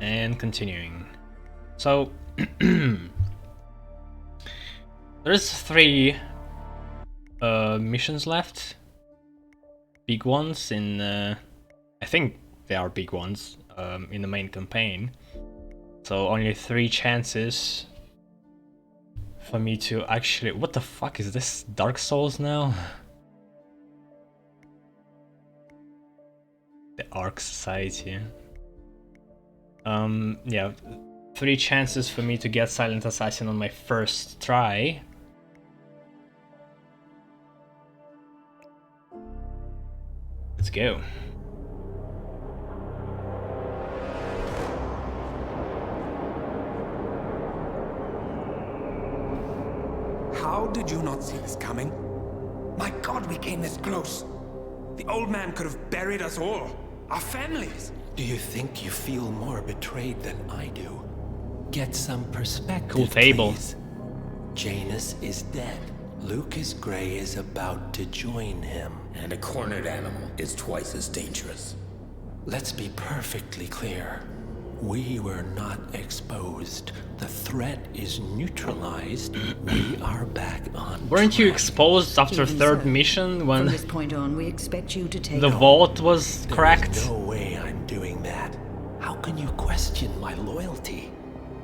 And continuing. So there's 3 missions left. Big ones in I think they are big ones in the main campaign. So only 3 chances for me to actually... What the fuck is this? Dark Souls now? The Ark Society. Yeah, 3 chances for me to get Silent Assassin on my first try. Let's go. How did you not see this coming? My God, we came this close. The old man could have buried us all. Our families. Do you think you feel more betrayed than I do? Get some perspective, Cool table. please. Janus is dead. Lucas Gray is about to join him. And a cornered animal is twice as dangerous. Let's be perfectly clear. We were not exposed. The threat is neutralized. We are back on Weren't you track. exposed after Even 3rd so, mission when From this point on, we expect you to take the off. vault was There's cracked? no way I'm doing that. How can you question my loyalty?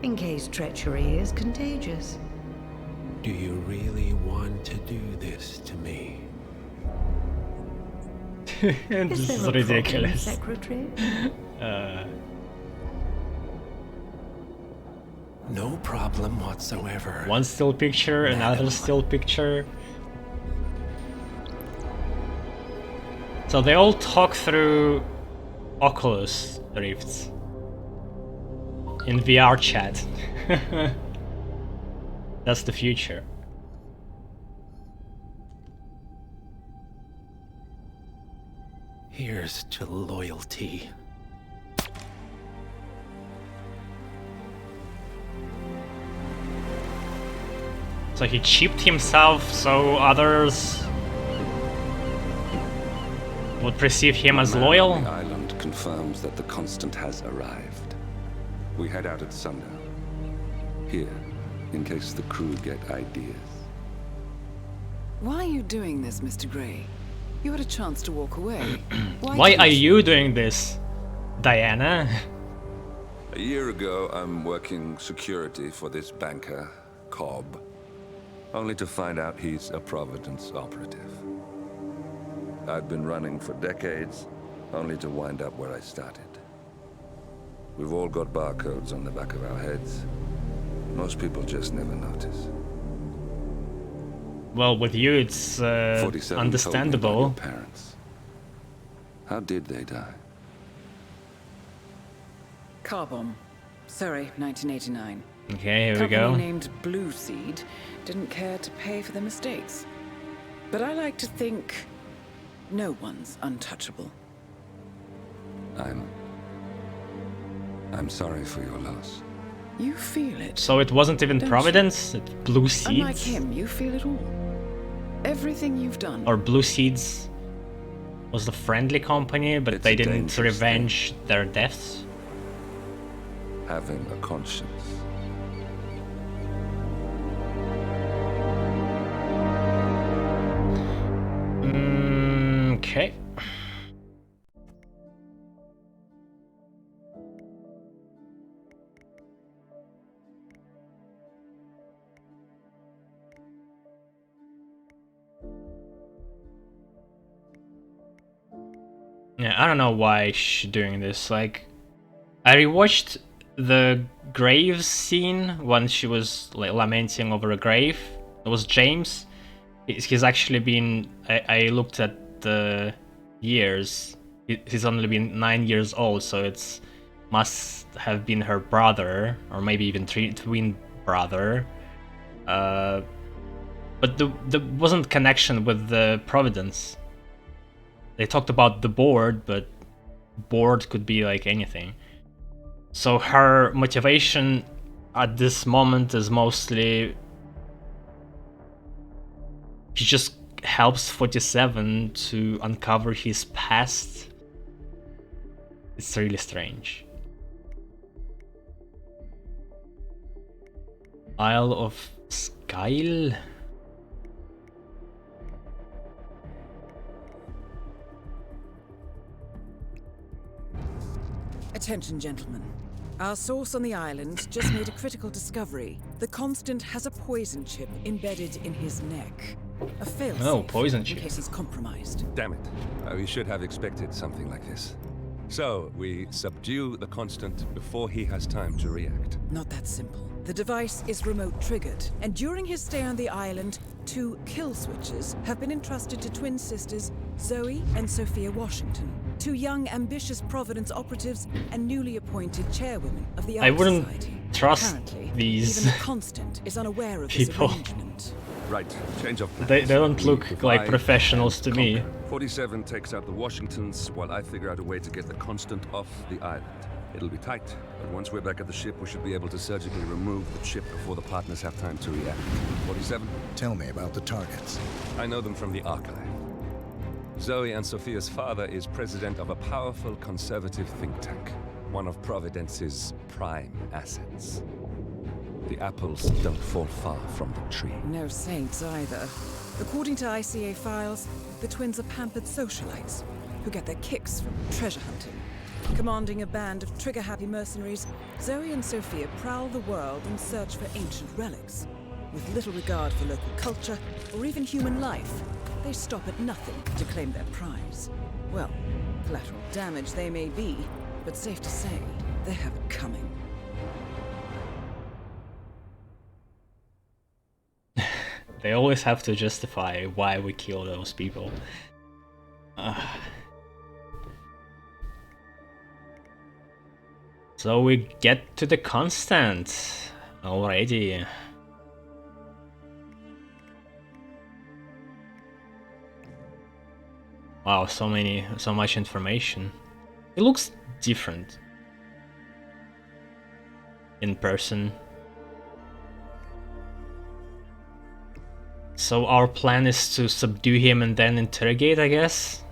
In case treachery is contagious. Do you really want to do this to me? This Is there is a problem, ridiculous. Secretary? No problem whatsoever. One still picture, another still picture. So they all talk through Oculus Rifts in VR chat. That's the future. Here's to loyalty. So he chipped himself so others would perceive him as Man loyal? on the island confirms that the Constant has arrived. We head out at sundown. Here, in case the crew get ideas. Why are you doing this, Mr. Gray? You had a chance to walk away. Why are didn't you doing this, Diana? A year ago, I'm working security for this banker, Cobb, only to find out he's a Providence operative. I'd been running for decades, only to wind up where I started. We've all got barcodes on the back of our heads. Most people just never notice. Well, with you it's 47 told me about understandable. your parents. How did they die? Car bomb. Surrey, 1989. Okay, here we Company go. named Blue Seed didn't care to pay for their mistakes. But I like to think no one's untouchable. I'm sorry for your loss. You feel it. So it wasn't even Don't Providence? It's Blue Unlike Seeds? him, you feel it all. Everything you've done. Or Blue Seeds was the friendly company, but It's they a didn't dangerous revenge their deaths? Having a conscience. Okay. Yeah, I don't know why she's doing this. Like, I rewatched the grave scene when she was like lamenting over a grave. It was James. He's actually been. I looked at the years. He's only been 9 years old, so it's must have been her brother, or maybe even twin brother. But there wasn't connection with the Providence. They talked about the board, but board could be like anything. So her motivation at this moment is mostly she just helps 47 to uncover his past. It's really strange. Isle of Skyle? Attention, gentlemen. Our source on the island just made a critical discovery. The Constant has a poison chip embedded in his neck. A failsafe Oh, poison chip. in case he's compromised. Damn it. We should have expected something like this. So, we subdue the Constant before he has time to react. Not that simple. The device is remote triggered, and during his stay on the island, 2 kill switches have been entrusted to twin sisters Zoe and Sophia Washington, 2 young, ambitious Providence operatives and newly appointed chairwomen of the I Ark wouldn't Society. trust Apparently, these even the Constant is unaware of people. this arrangement. Right, change of plans. They don't We look like divide professionals to and me. conquer. 47 takes out the Washingtons while I figure out a way to get the Constant off the island. It'll be tight, but once we're back at the ship, we should be able to surgically remove the chip before the partners have time to react. 47? Tell me about the targets. I know them from the archive. Zoe and Sophia's father is president of a powerful conservative think tank, one of Providence's prime assets. The apples don't fall far from the tree. No saints either. According to ICA files, the twins are pampered socialites who get their kicks from treasure hunting. Commanding a band of trigger-happy mercenaries, Zoe and Sophia prowl the world in search for ancient relics. With little regard for local culture or even human life, they stop at nothing to claim their prize. Well, collateral damage they may be, but safe to say, they have it coming. They always have to justify why we kill those people. So we get to the Constant already. Wow, so much information. It looks different in person. So our plan is to subdue him and then interrogate, I guess?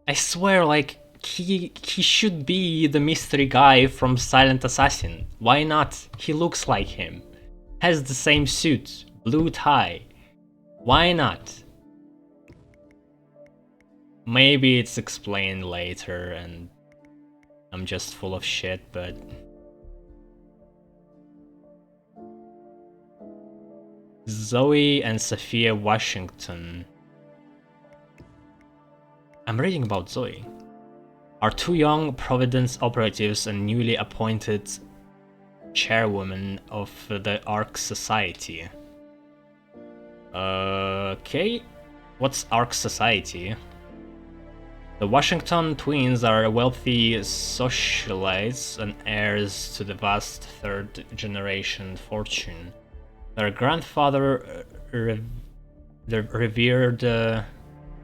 I swear, like, he should be the mystery guy from Silent Assassin. Why not? He looks like him. Has the same suit, blue tie. Why not? Maybe it's explained later and I'm just full of shit, but... Zoe and Sophia Washington. I'm reading about Zoe. Are 2 young Providence operatives and newly appointed chairwoman of the Ark Society. Okay, what's Ark Society? The Washington twins are wealthy socialites and heirs to the vast 3rd generation fortune. Their grandfather, the revered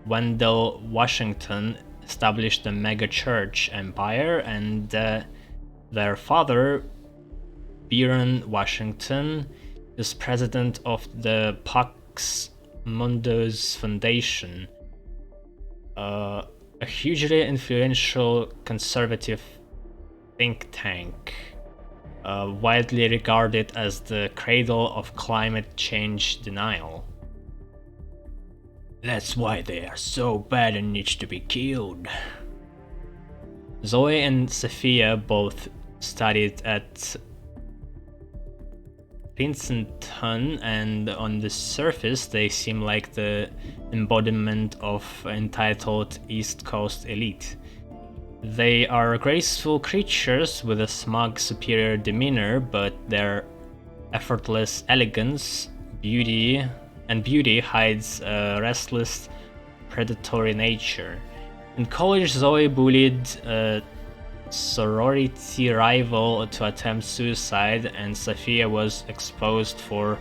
Wendell Washington, established a mega-church empire, and their father, Byron Washington, is president of the Pax Mundus Foundation, a hugely influential conservative think tank. Widely regarded as the cradle of climate change denial. That's why they are so bad and need to be killed. Zoe and Sophia both studied at Princeton, and on the surface they seem like the embodiment of entitled East Coast elite. They are graceful creatures with a smug, superior demeanor, but their effortless elegance, beauty hides a restless, predatory nature. In college, Zoe bullied a sorority rival to attempt suicide, and Sophia was exposed for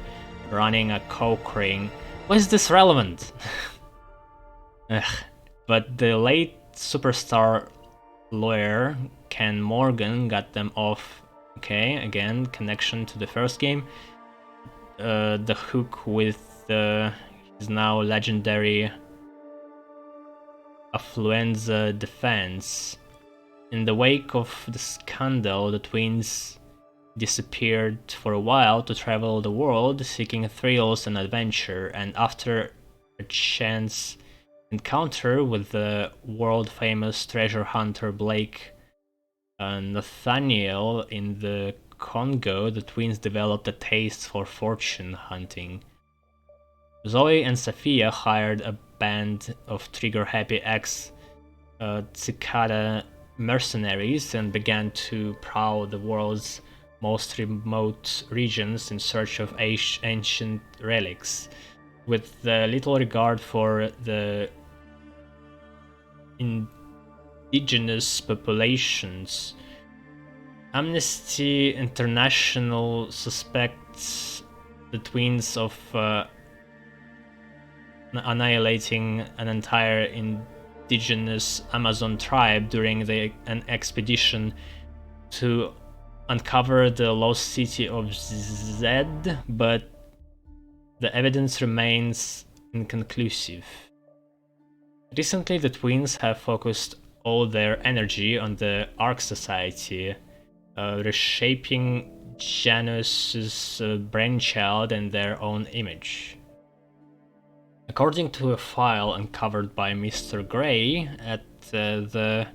running a coke ring. Why is this relevant? But the late superstar lawyer Ken Morgan got them off. Okay, again, connection to the first game. The hook with his now legendary affluenza defense. In the wake of the scandal, the twins disappeared for a while to travel the world seeking thrills and adventure, and after a chance encounter with the world-famous treasure hunter Blake Nathaniel in the Congo, the twins developed a taste for fortune hunting. Zoe and Sophia hired a band of trigger-happy ex-Cicada mercenaries and began to prowl the world's most remote regions in search of ancient relics, with little regard for the indigenous populations. Amnesty International suspects the twins of annihilating an entire indigenous Amazon tribe during an expedition to uncover the lost city of Zed, but the evidence remains inconclusive. Recently, the twins have focused all their energy on the Ark Society, reshaping Janus's brainchild and their own image. According to a file uncovered by Mr. Gray at the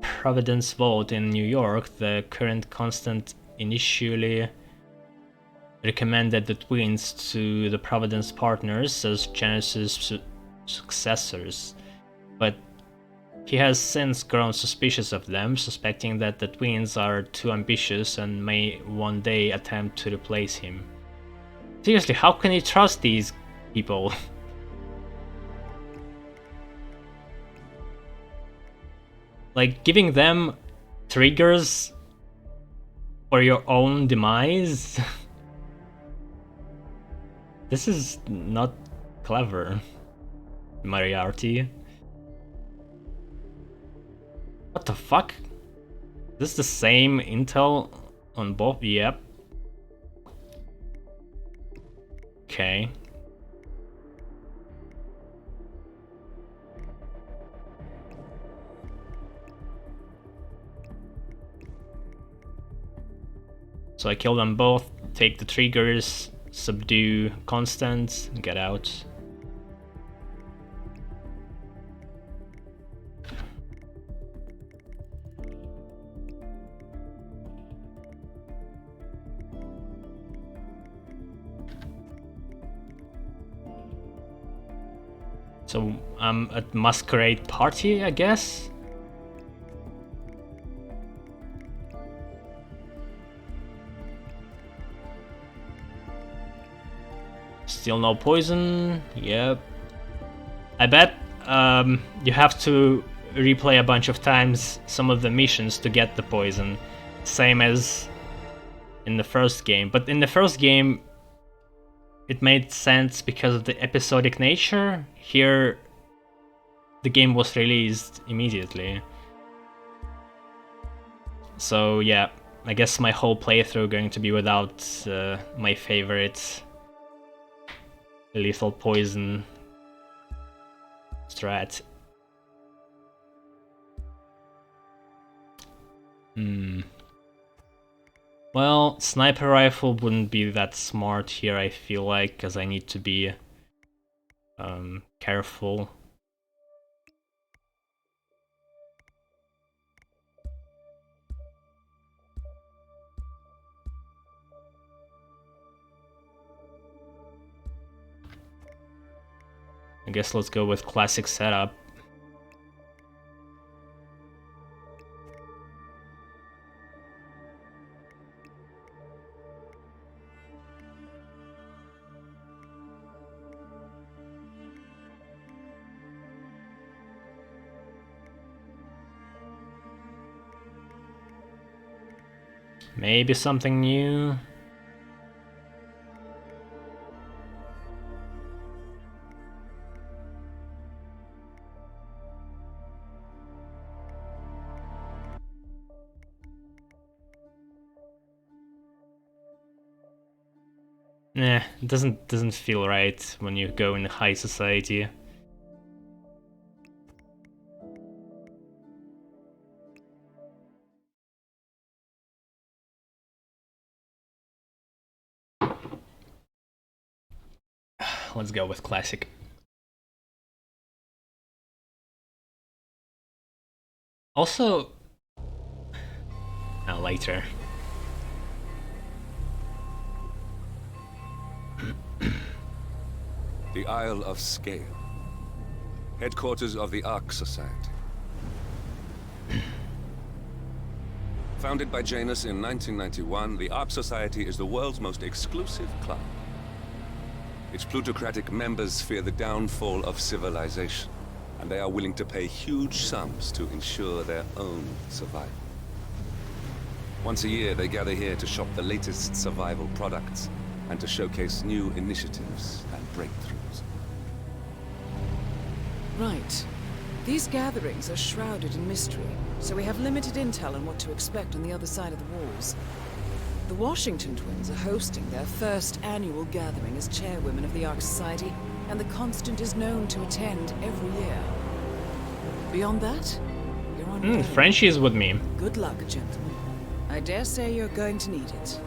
Providence Vault in New York, the current constant initially recommended the twins to the Providence partners as Janus's successors, but he has since grown suspicious of them, suspecting that the twins are too ambitious and may one day attempt to replace him. Seriously, how can you trust these people? Like, giving them triggers for your own demise? This is not clever, Moriarty. What the fuck? Is this the same intel on both? Yep. Okay. So I kill them both, take the triggers, subdue Constance, get out. So I'm at masquerade party, I guess? Still no poison. Yep. I bet you have to replay a bunch of times some of the missions to get the poison. Same as in the first game. But in the first game, it made sense because of the episodic nature. Here, the game was released immediately. So yeah, I guess my whole playthrough going to be without my favorite lethal poison strat. Well, sniper rifle wouldn't be that smart here, I feel like, because I need to be careful. I guess let's go with classic setup. Maybe something new. Nah, it doesn't feel right when you go in high society. let's go with classic. Also, later. The Isle of Scale, headquarters of the Ark Society. Founded by Janus in 1991, the Ark Society is the world's most exclusive club. Its plutocratic members fear the downfall of civilization, and they are willing to pay huge sums to ensure their own survival. Once a year, they gather here to shop the latest survival products and to showcase new initiatives and breakthroughs. Right. These gatherings are shrouded in mystery, so we have limited intel on what to expect on the other side of the walls. The Washington twins are hosting their first annual gathering as chairwomen of the Ark Society, and the Constant is known to attend every year. Beyond that, you're on Frenchie is with me. Good luck, gentlemen. I dare say you're going to need it.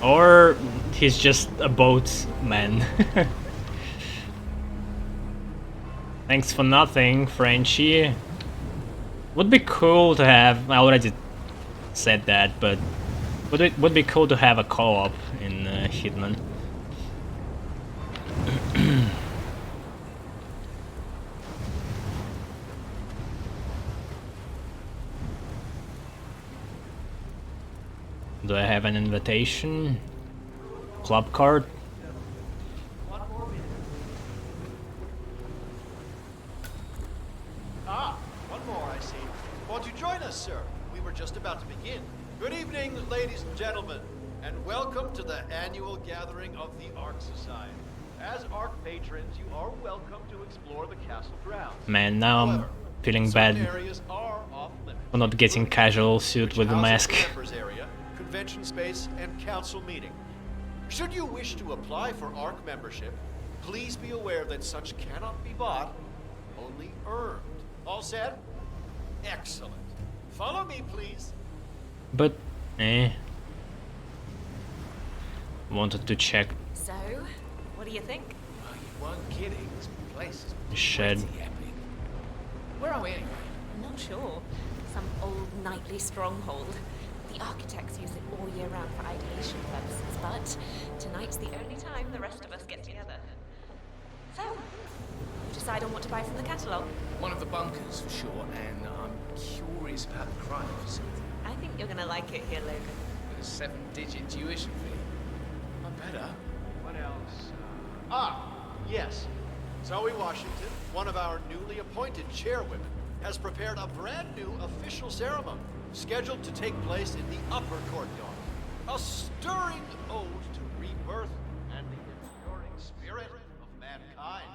Or he's just a boatman. Thanks for nothing, Frenchie. Would be cool to have. I already said that, but would be cool to have a co-op in Hitman. Do I have an invitation? Club card? One more, I see. Won't you join us, sir? We were just about to begin. Good evening, ladies and gentlemen, and welcome to the annual gathering of the Ark Society. As Ark patrons, you are welcome to explore the castle grounds. Man, now I'm feeling bad for not getting casual suit with the mask. Area, convention space, and council meeting. Should you wish to apply for Ark membership, please be aware that such cannot be bought, only earned. All set? Excellent. Follow me, please. But, wanted to check. So, what do you think? Oh, you weren't kidding. This place is Shed. pretty epic. Where are we anyway? I'm not sure. Some old knightly stronghold. The architects use it all year round for ideation purposes, but tonight's the only time the rest of us get together. So, you decide on what to buy from the catalogue? One of the bunkers, for sure, and I'm curious about the crime facility. I think you're gonna like it here, Logan. With a 7-digit tuition fee. I better. What else? Yes. Zoe Washington, one of our newly appointed chairwomen, has prepared a brand new official ceremony scheduled to take place in the upper courtyard. A stirring ode to rebirth and the enduring spirit of mankind.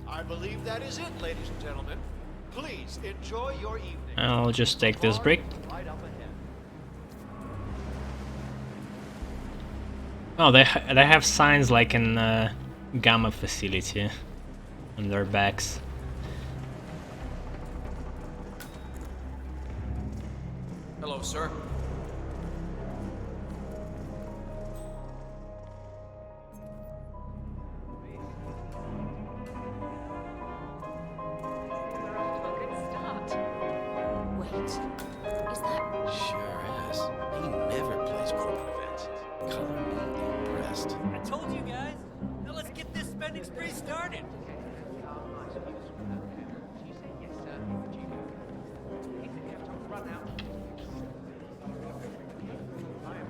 I believe that is it, ladies and gentlemen. Please enjoy your evening. I'll just take this break. Right up ahead. Oh, they have signs like in Gamma facility on their backs. Hello, sir. Sure is. He never plays corporate events. Color me impressed. I told you guys. Now let's get this spending spree started.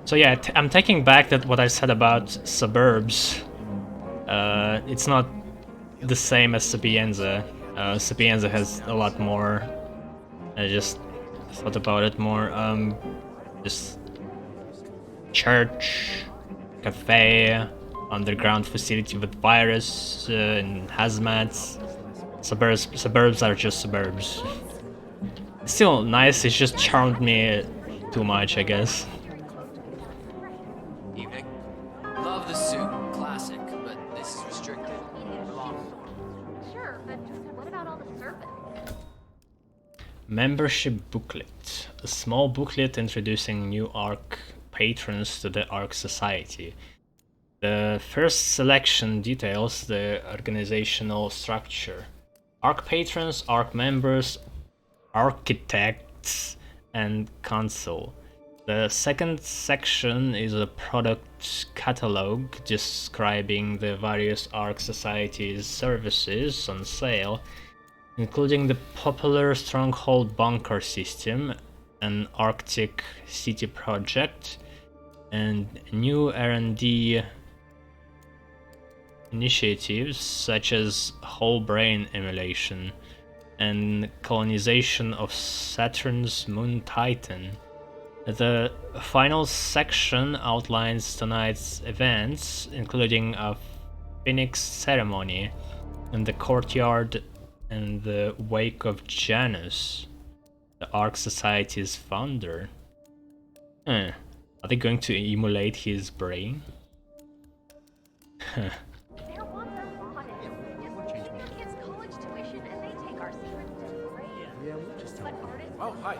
So yeah, I'm taking back that what I said about suburbs. It's not the same as Sapienza. Sapienza has a lot more. I just thought about it more. Just church, cafe, underground facility with virus and hazmats. Suburbs are just suburbs. It's still nice. It's just charmed me too much, I guess. Evening. Love the suit. Classic, but this is restricted. Sure, but what about all the service? Membership booklet. A small booklet introducing new Ark patrons to the Ark Society. The first selection details the organizational structure. ARC patrons, ARC members, architects, and council. The second section is a product catalog describing the various ARC Society's services on sale, including the popular Stronghold bunker system, an Arctic city project, and new R&D initiatives such as whole brain emulation and colonization of Saturn's moon Titan. The final section outlines tonight's events, including a Phoenix ceremony in the courtyard and the wake of Janus, the Arc Society's founder. Are they going to emulate his brain? Oh, hi.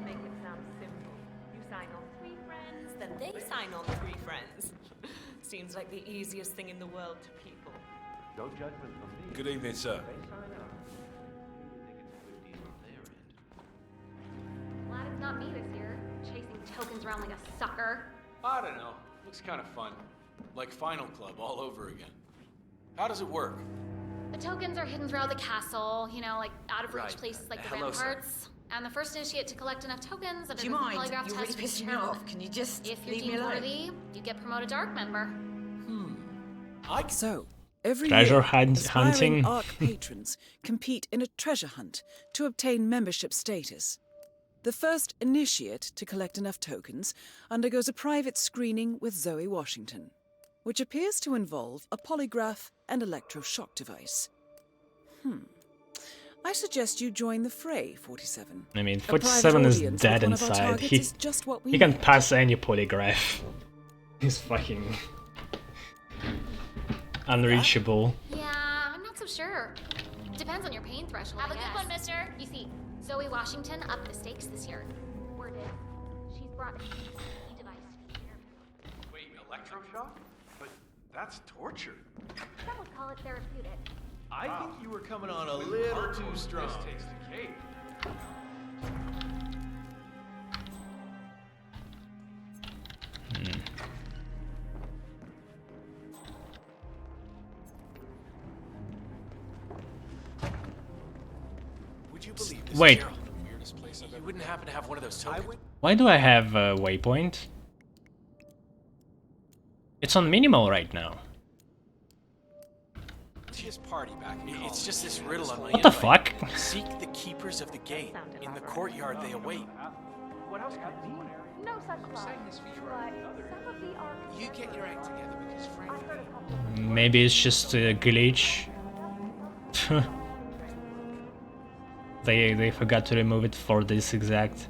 Make it sound simple. You sign on 3 friends, then they sign on 3 friends. Seems like the easiest thing in the world to people. No judgment from me. Good evening, sir. Glad it's not me this year, chasing tokens around like a sucker. I don't know. Looks kind of fun. Like Final Club all over again. How does it work? The tokens are hidden throughout the castle, you know, like out of reach Right. places like the Hello, sir. ramparts. And the first initiate to collect enough tokens under Do you the mind? polygraph You're test really is pissing me chairwoman. off. Can you just If you're leave me deemed alone? worthy, you get promoted to ARC member. So, every Treasure year, hunting. aspiring ARC patrons compete in a treasure hunt to obtain membership status. The first initiate to collect enough tokens undergoes a private screening with Zoe Washington, which appears to involve a polygraph and electroshock device. I suggest you join the fray, 47. I mean, A private 47 is audience dead with one of our inside. targets is just what we He can need. pass any polygraph. He's fucking unreachable. Yeah, I'm not so sure. Depends on your pain threshold. Have a good one, mister. You see, Zoe Washington upped the stakes this year. Word is, she's brought a CCD device to the interview. Wait, electroshock? But that's torture. Some would call it therapeutic. I think you were coming on a little too strong. This takes the cake. Would you believe this? Wait. Gerald, the weirdest place I've ever wouldn't happen to have one of those tokens. Why do I have a waypoint? It's on minimal right now. Just party back. It's just this riddle on my What the invite. fuck? Seek the keepers of the gate. In the courtyard they await. What else could it be? No such club. But some of the ARC... You get your act together because Frank... I heard a couple. Maybe it's just a glitch. They forgot to remove it for this exact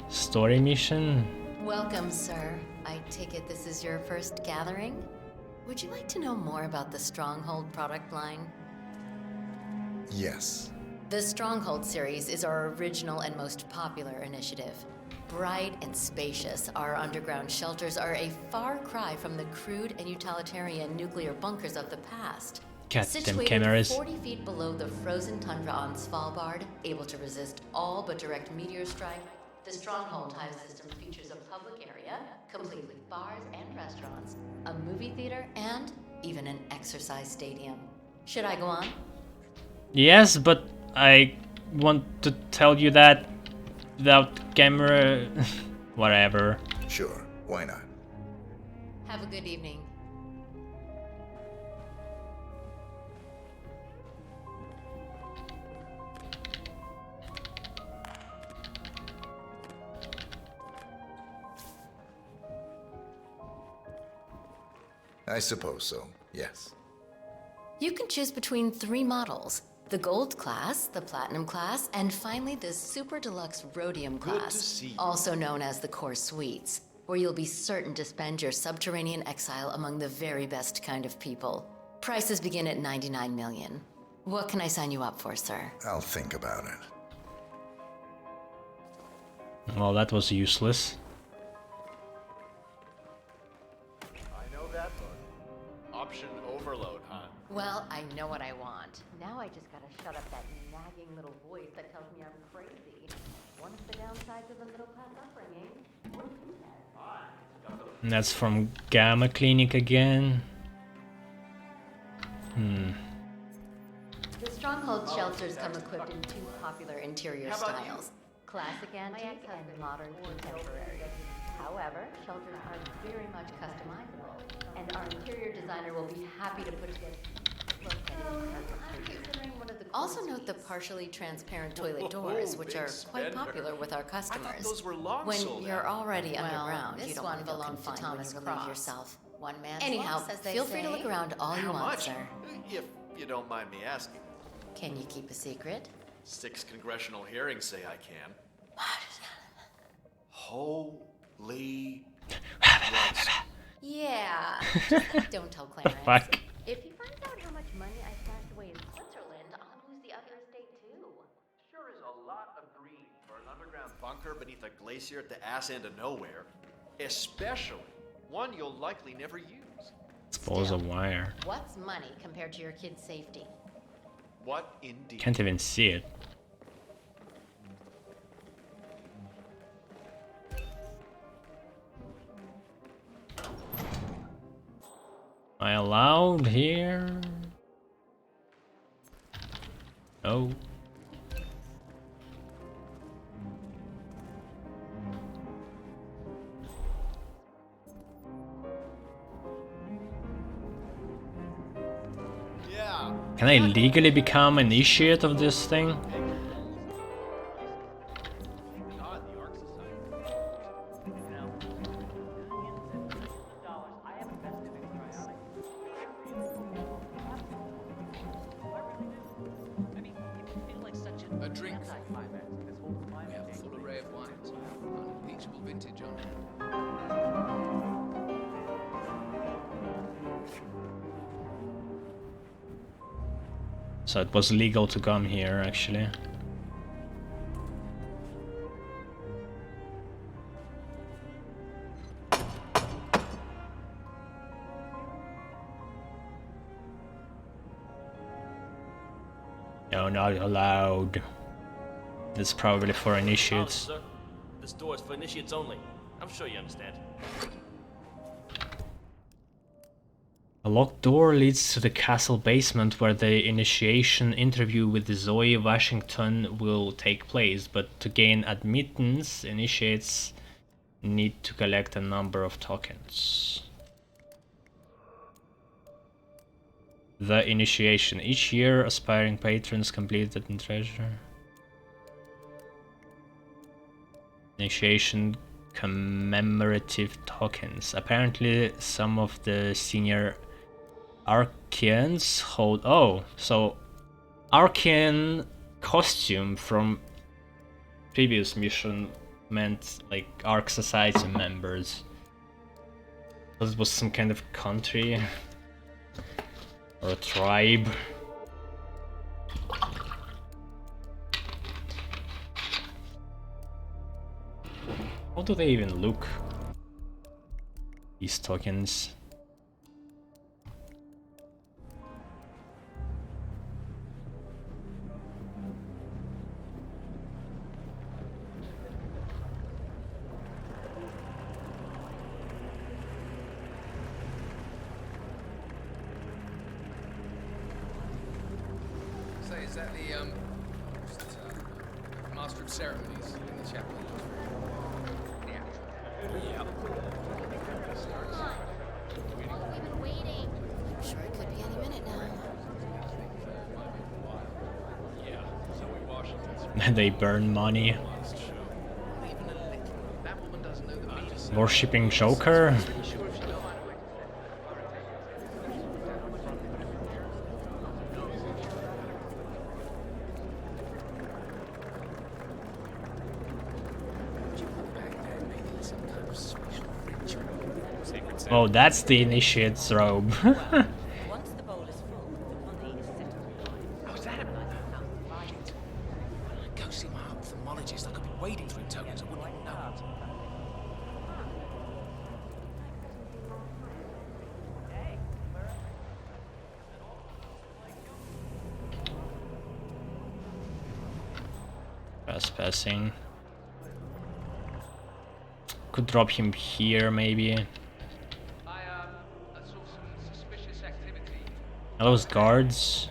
story mission. Welcome, sir. I take it this is your first gathering? Would you like to know more about the Stronghold product line? Yes. The Stronghold series is our original and most popular initiative. Bright and spacious, our underground shelters are a far cry from the crude and utilitarian nuclear bunkers of the past. Goddamn Situated cameras. 40 feet below the frozen tundra on Svalbard, able to resist all but direct meteor strike, the Stronghold hive system features a public area, complete with bars and restaurants, a movie theater, and even an exercise stadium. Should I go on? Yes, but I want to tell you that without camera. Whatever. Sure, why not? Have a good evening. I suppose so, yes. You can choose between 3 models. The Gold class, the Platinum class, and finally the Super Deluxe Rhodium class, to see you. also known as the Core Suites. where you'll be certain to spend your subterranean exile among the very best kind of people. Prices begin at 99 million. What can I sign you up for, sir? I'll think about it. Well, that was useless. I know that book. Option overload, huh? Well, I know what I want. Now I just gotta shut up that nagging little voice that tells me I'm crazy. One of the downsides of the middle class upbringing. And that's from Gamma Clinic again. The Stronghold shelters come equipped in two popular interior styles. Classic antique and modern contemporary. However, shelters are very much customizable, and our interior designer will be happy to put together. Also note the partially transparent toilet doors, which are quite popular with our customers. Those were long When sold you're out. already underground, you don't want to belong to Thomas Cross. Yourself. One man. Anyhow, feel free to look around all you How want, much? sir. If you don't mind me asking. Can you keep a secret? 6 congressional hearings say I can. Holy Christ. Yeah. Just don't tell Clarence. Fuck. If he finds out how much money I stashed away in Switzerland, I'll lose the other estate too. Sure is a lot of green for an underground bunker beneath a glacier at the ass end of nowhere. Especially one you'll likely never use. Suppose a wire. What's money compared to your kid's safety? What indeed? Can't even see it. Am I allowed here? No. Yeah. Can I legally become an initiate of this thing? A drink. We have a full array of wines. Unimpeachable vintage on it. So it was legal to come here, actually. No, not allowed. It's probably for initiates. Sir, this door is for initiates only. I'm sure you understand. A locked door leads to the castle basement where the initiation interview with Zoe Washington will take place, but to gain admittance, initiates need to collect a number of tokens. The initiation. Each year, aspiring patrons complete it in treasure. Initiation commemorative tokens. Apparently, some of the senior Archeans hold. Oh, so Archean costume from previous mission meant like Arc Society members. This was some kind of country or a tribe. How do they even look? These tokens. So is that the master of ceremonies in the chapel? Yeah. We've been waiting. I'm sure it could be any minute now. Yeah. Zoe Washington's. They burn money. That woman doesn't know the meaning. Worshipping Joker. Back then, maybe some kind of special Oh, that's the initiate's robe. Once the bowl is full, the money is set Oh, is that it? Go see my ophthalmologist. I could be wading through tokens. I wouldn't even know it. Trespassing. Could drop him here, maybe. I saw some suspicious activity. Are those guards?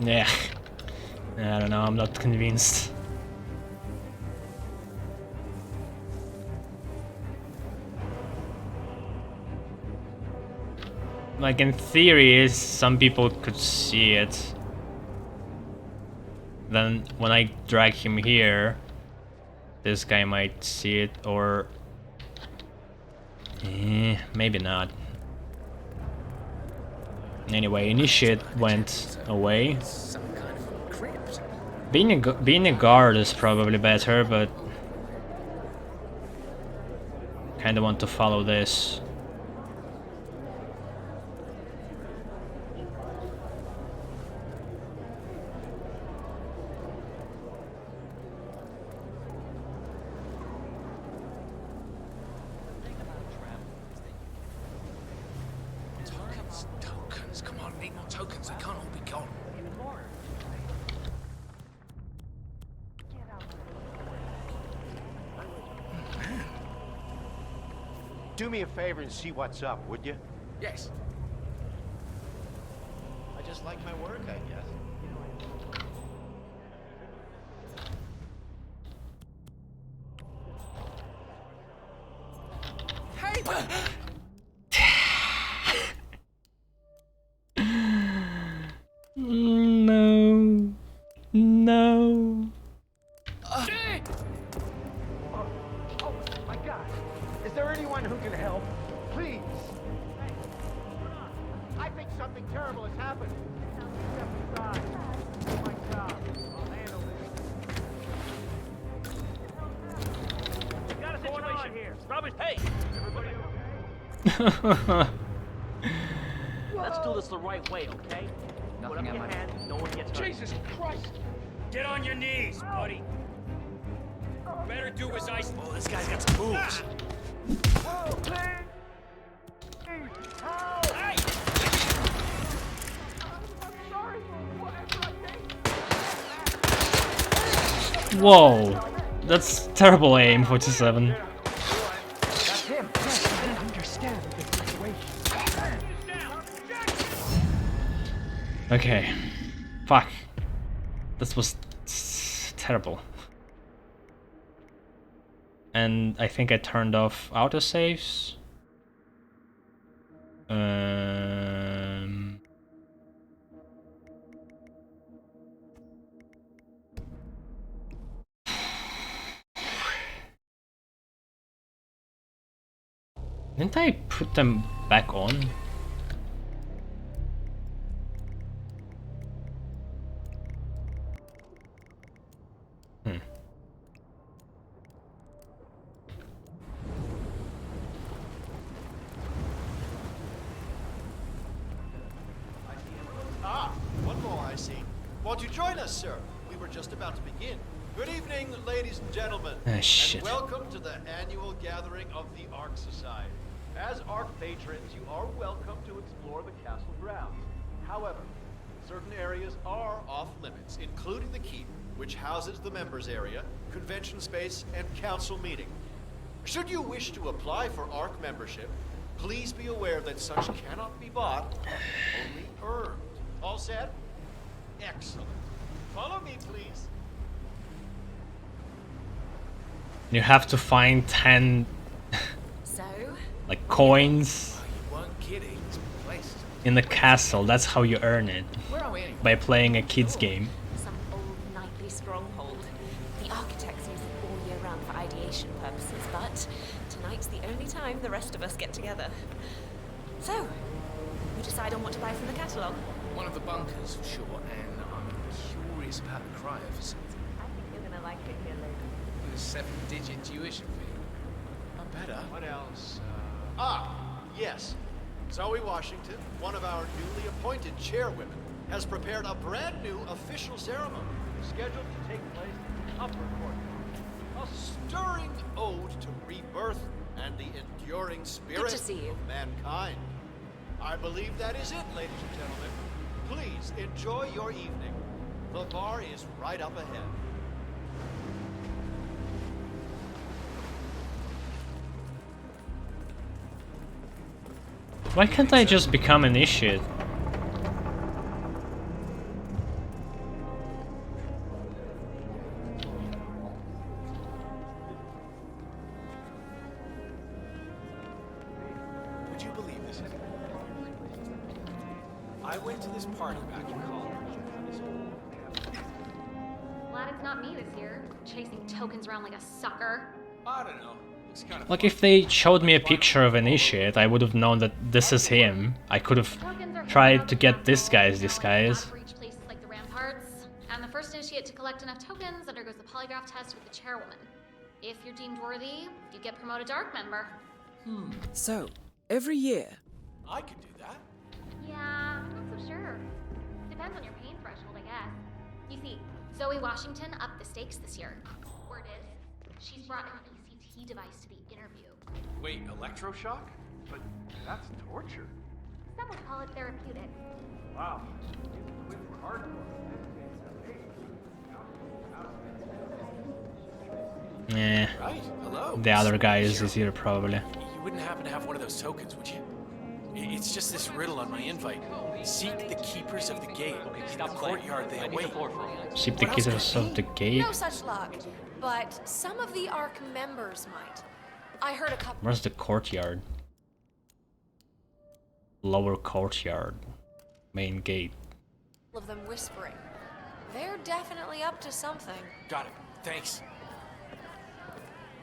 Yeah. I don't know, I'm not convinced. Like, in theory, some people could see it. Then, when I drag him here, this guy might see it, or... maybe not. Anyway, Initiate went away. Being a guard is probably better, but... kinda want to follow this. Tokens, come on, need more tokens. They can't all be gone. Do me a favor and see what's up, would you? Yes. I just like my work, I guess. No. No. Oh my God! Is there anyone who can help? Please. I think something terrible has happened. Step aside. Do my job. I'll handle this. We got a situation here. Probably. Hey. Everybody okay? Let's do this the right way, okay? Put up your hand. No one gets hurt. Jesus Christ! Get on your knees, buddy. Better do as I say. Oh, this guy's got some moves. Oh, please! Help! Hey! I'm sorry for whatever I did. Whoa. That's terrible aim, 47. That's him. I didn't understand the situation. Okay. Fuck. This was terrible. And I think I turned off autosaves. Didn't I put them back on? Ah, one more I see. Won't you join us, sir? We were just about to begin. Good evening, ladies and gentlemen. Shit. And welcome to the annual gathering of the Ark Society. As Ark patrons, you are welcome to explore the castle grounds. However, certain areas are off limits, including the keep, which houses the members area, convention space, and council meeting. Should you wish to apply for Ark membership, Please be aware that such cannot be bought, only earned. All set? Excellent. Follow me, please. You have to find 10 So? like coins You weren't kidding. This place is in the castle. That's how you earn it. Where are we anyway? By playing a kid's game. Some old knightly stronghold. The architects use it all year round for ideation purposes, but tonight's the only time the rest of us get together. So, you decide on what to buy from the catalogue? One of the bunkers, for sure, and I'm curious about the cryo facility. I think you're gonna like it here later. With a 7-digit tuition fee. Not better. What else? Yes. Zoe Washington, one of our newly appointed chairwomen, has prepared a brand new official ceremony scheduled to take place in the upper courtyard. A stirring ode to rebirth and the enduring spirit Good to see you. of mankind. I believe that is it, ladies and gentlemen. Please enjoy your evening. The bar is right up ahead. Why can't I just become an initiate? Would you believe this? I went to this party back in college. Glad it's not me this year, chasing tokens around like a sucker. I don't know. Looks kind of Like if they showed me a picture of an initiate, I would have known that this is him. I could have tried to get this guy's disguise. For each places like the ramparts, and the first initiate to collect enough tokens undergoes the polygraph test with the chairwoman. If you're deemed worthy, you get promoted to ARC member. So, every year, I could do that. Yeah, I'm not so sure. Depends on your pain threshold, I guess. You see, Zoe Washington upped the stakes this year. Word is, she's brought an ECT device to the interview. Wait, electroshock? But that's torture. Some would call it therapeutic. Wow. These twins were hardcore. Yeah. Right? Hello. The other guy is here probably. You wouldn't happen to have one of those tokens, would you? It's just this riddle on my invite. Seek the keepers of the gate. In the courtyard they await. Keep the keys of the gate. No such luck, but some of the ARC members might. I heard a couple Where's the courtyard? Lower courtyard. Main gate. of them whispering. They're definitely up to something. Got it. Thanks.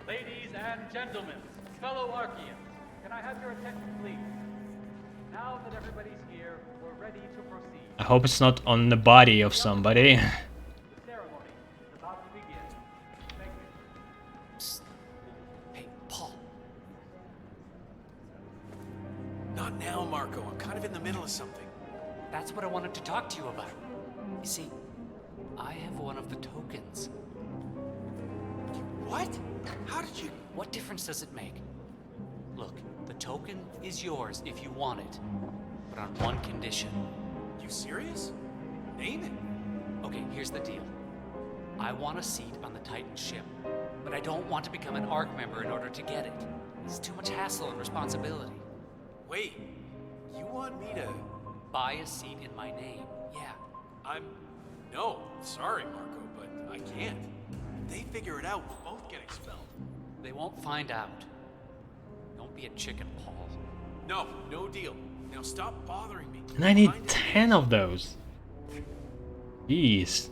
Ladies and gentlemen, fellow Archeans, can I have your attention, please? Now that everybody's here, we're ready to proceed. I hope it's not on the body of somebody. The ceremony is about to begin. Thank you. Psst. Hey, Paul. Not now, Marco. I'm kind of in the middle of something. That's what I wanted to talk to you about. You see, I have one of the tokens. What? How did you... What difference does it make? Look, the token is yours if you want it, but on one condition. You serious? Name it. Okay, here's the deal. I want a seat on the Titan ship, but I don't want to become an ARC member in order to get it. It's too much hassle and responsibility. Wait, you want me to... Buy a seat in my name, yeah. No, sorry, Marco, but I can't. If they figure it out, we'll both get expelled. They won't find out. Don't be a chicken, Paul. No, no deal. Now stop bothering me. And I need 10 of those. Jeez.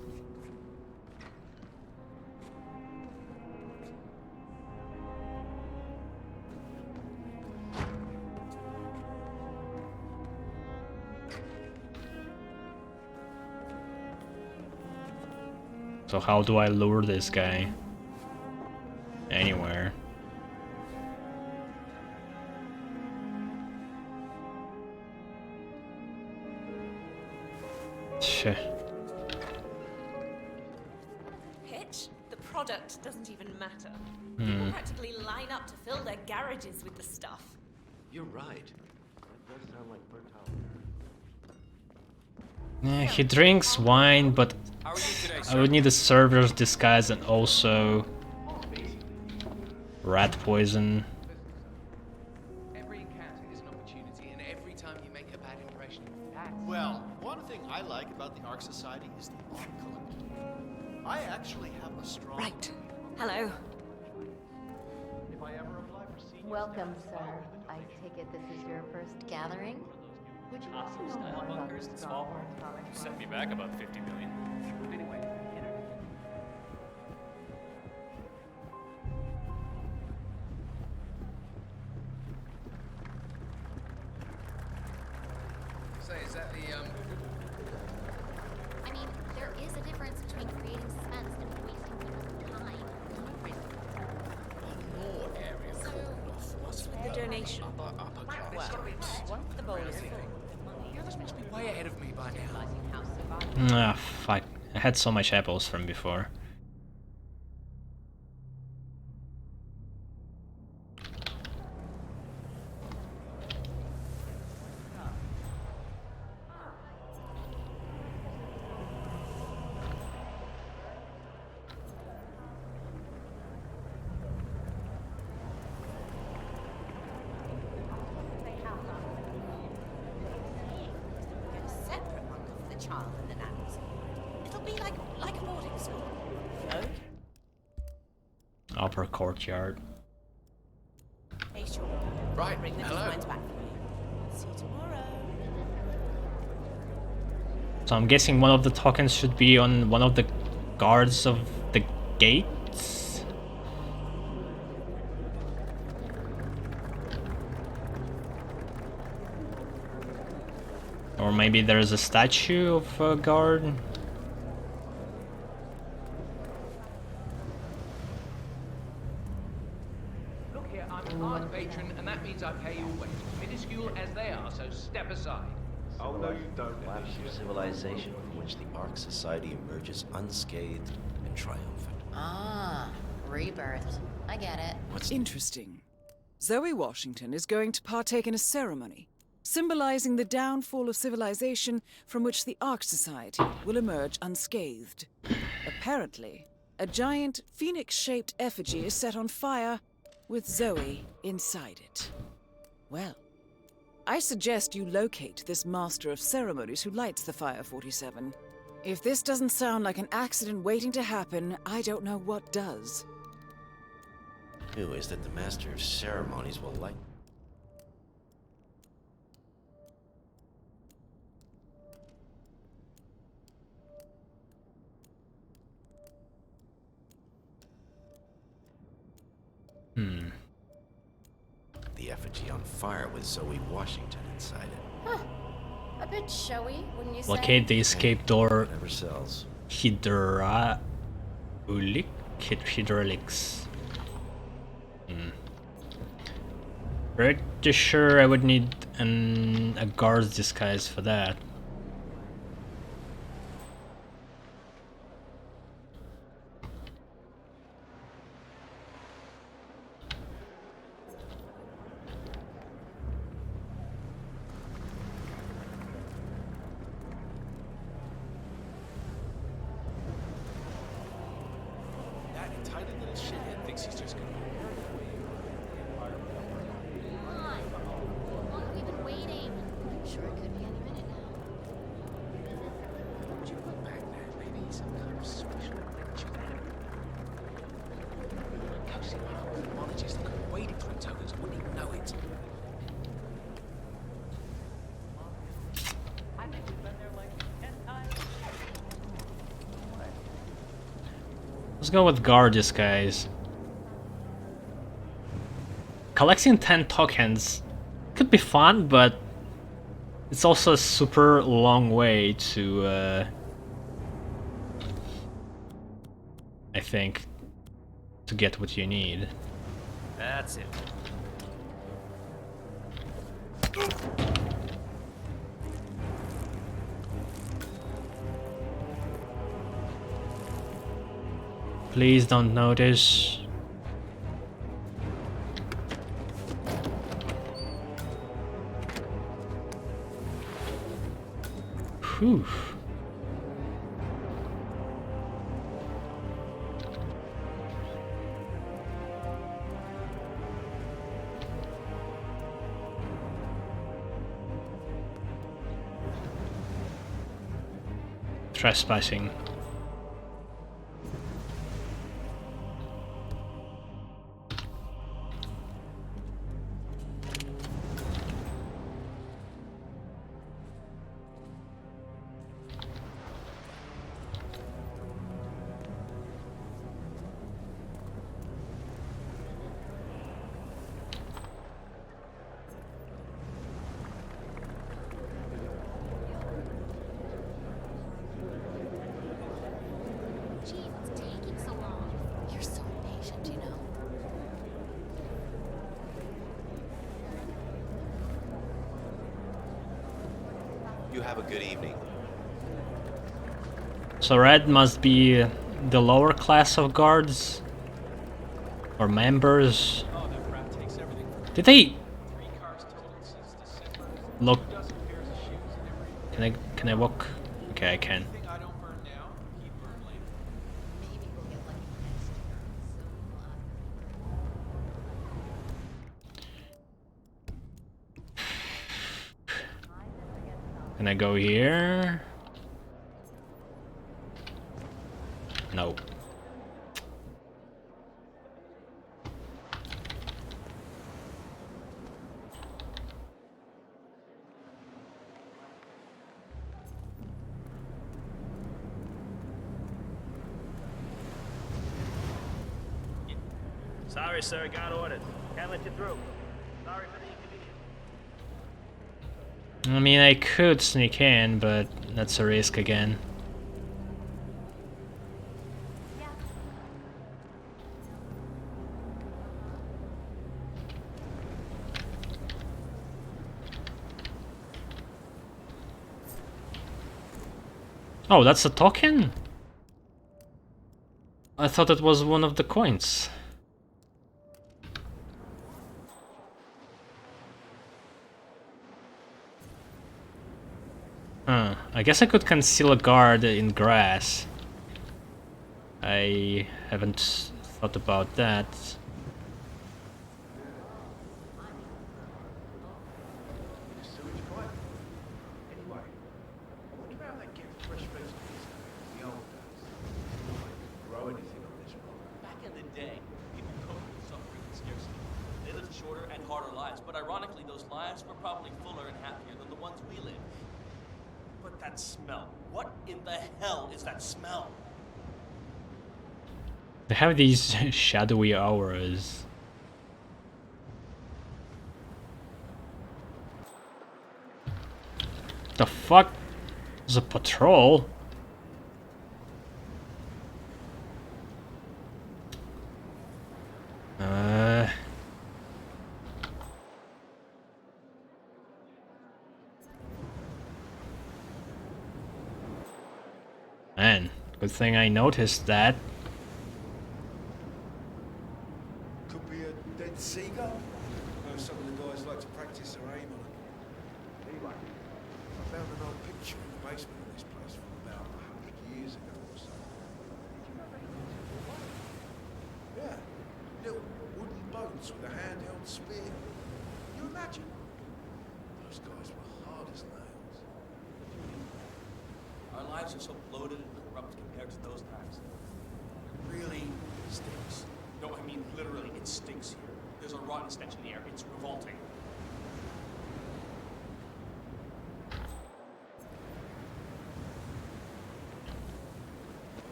So how do I lure this guy? Anywhere. Shit. Pitch? The product doesn't even matter. Hmm. People practically line up to fill their garages with the stuff. You're right. That does sound like fertile. Yeah, he drinks wine, but I would need a server's disguise and also rat poison. Every encounter is that impression. Well, one thing I like about the Ark Society is the Ark Collective. I actually have a strong... Right. Hello. If I ever apply for senior Welcome, sir. I take it this is your first gathering? Would you like to know more about the Stronghold College? Set me back about 50 million. Anyway, Say, is that the, I mean, there is a difference between creating suspense and wasting people's time. law area cordoned off was for The donation. upper class. Well, once the bowl is full, the money you're supposed to be way ahead of me by now. realizing how survival Ah, fuck. I had so much apples from before. get a separate bundle for the child and the nannies. It'll be like a boarding school. Okay. Upper courtyard. Hey, sure. Right, Bring the hello. designs back for me. See you tomorrow. So I'm guessing one of the tokens should be on one of the guards of the gates? Or maybe there's a statue of a guard? Look here, I'm an art patron, and that means I pay you wages, minuscule as they are, so step aside. Oh, no, you don't. Lapse of civilization from which the Ark Society emerges unscathed and triumphant. Ah, rebirth. I get it. What's interesting? Zoe Washington is going to partake in a ceremony symbolizing the downfall of civilization from which the Ark Society will emerge unscathed. Apparently, a giant phoenix-shaped effigy is set on fire with Zoe inside it. Well, I suggest you locate this master of ceremonies who lights the Fire 47. If this doesn't sound like an accident waiting to happen, I don't know what does. Who is that the master of ceremonies will light? The effigy on fire with Zoe Washington inside it. Huh. A bit showy, wouldn't you say? Locate the escape door. Never sells. Hydraulics. Pretty sure I would need a guard's disguise for that. That entitled little shithead thinks he's just gonna... Come on. How long have we been waiting? I'm sure it could be any minute now. Would you look back there? Maybe some kind of special ritual. Cozy ophthalmologist that could have waited for tokens and wouldn't even know it. I think we've been there like 10 times. Let's go with guard disguise. Collecting 10 tokens could be fun, but it's also a super long way to, I think, to get what you need. That's it. Please don't notice. Whew. trespassing. Gee, what's taking so long? You're so impatient, you know. You have a good evening. So red must be the lower class of guards or members. Did they look? Can I walk? Okay, I can. Can I go here? No. Sorry, sir. Got orders. Can't let you through. Sorry for the inconvenience. I mean, I could sneak in, but that's a risk again. Oh, that's a token? I thought it was one of the coins. Huh. I guess I could conceal a guard in grass. I haven't thought about that. Back in the day, people coped with suffering and scarcity. They lived shorter and harder lives, but ironically, those lives were probably fuller and happier than the ones we live. But that smell. What in the hell is that smell? They have these shadowy auras. The fuck? There's a patrol? Man, good thing I noticed that. Could be a dead seagull. Some of the guys like to practice their aim on it. Anyway, I found an old picture in the basement of this place from about 100 years ago or so. Yeah, little wooden boats with a handheld spear. Can you imagine? Those guys were hard as nails. Our lives are so bloated and corrupt compared to those times. It really stinks. No, I mean literally, it stinks here. There's a rotten stench in the air. It's revolting.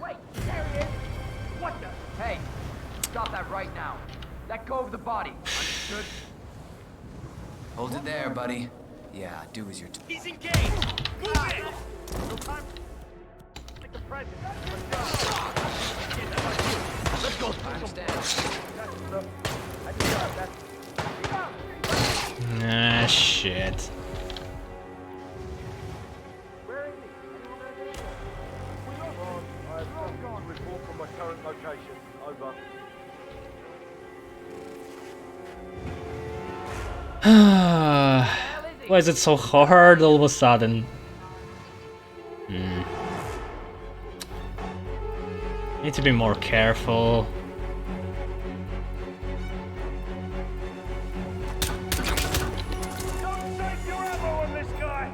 Wait, there he is! What the? Hey, stop that right now. Let go of the body. Understood? Hold it there, buddy. Yeah, do as you're told. He's engaged! Move it! No time. Take the present. Let's go. Time's down. Ah, shit. Where is he? I've gone. Report from my current location. Over. Why is it so hard all of a sudden? Need to be more careful. Don't save your ammo on this guy!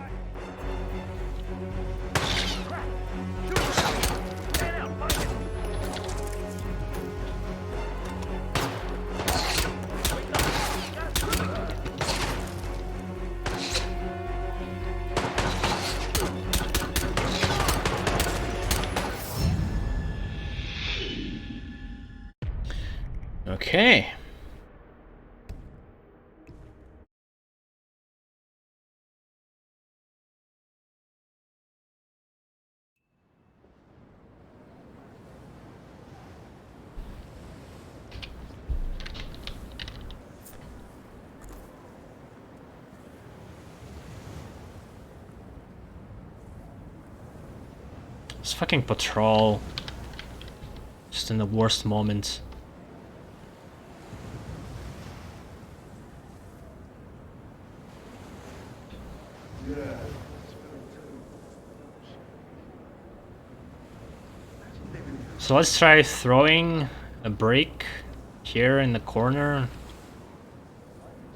Okay. This fucking patrol. Just in the worst moment. So let's try throwing a brick here in the corner.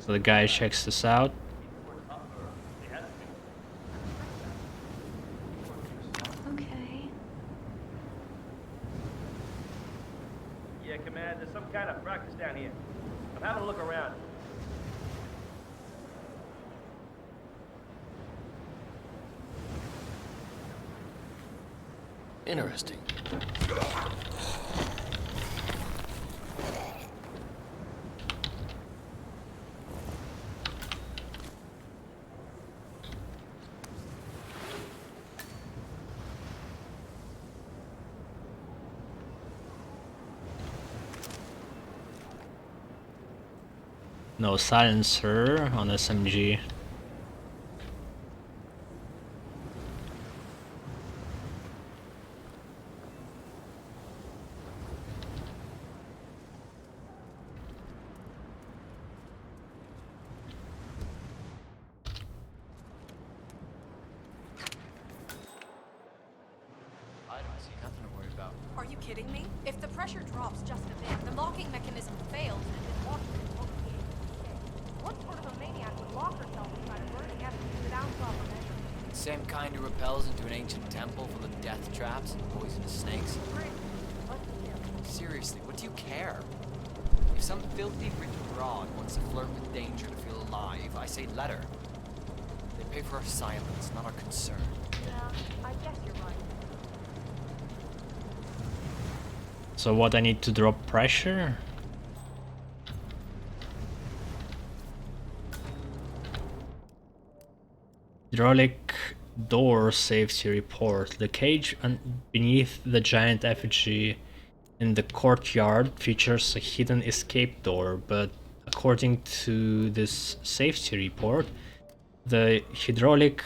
So the guy checks this out. Okay. Yeah, Command, there's some kind of practice down here. I'm having a look around. Interesting. No silencer on SMG. I don't see nothing to worry about. Are you kidding me? If the pressure drops just a bit, the locking mechanism fails and then Washington won't be able to stay. What sort of a maniac would lock herself inside a burning effigy without proper measure? Same kind who repels into an ancient temple full of death traps and poisonous snakes. Seriously, what do you care? If some filthy rich broad wants to flirt with danger to feel alive, I say let her. They pay for our silence, not our concern. Yeah, I guess you're right. So what, I need to drop pressure? Hydraulic door safety report. The cage beneath the giant effigy in the courtyard features a hidden escape door, but according to this safety report, the hydraulic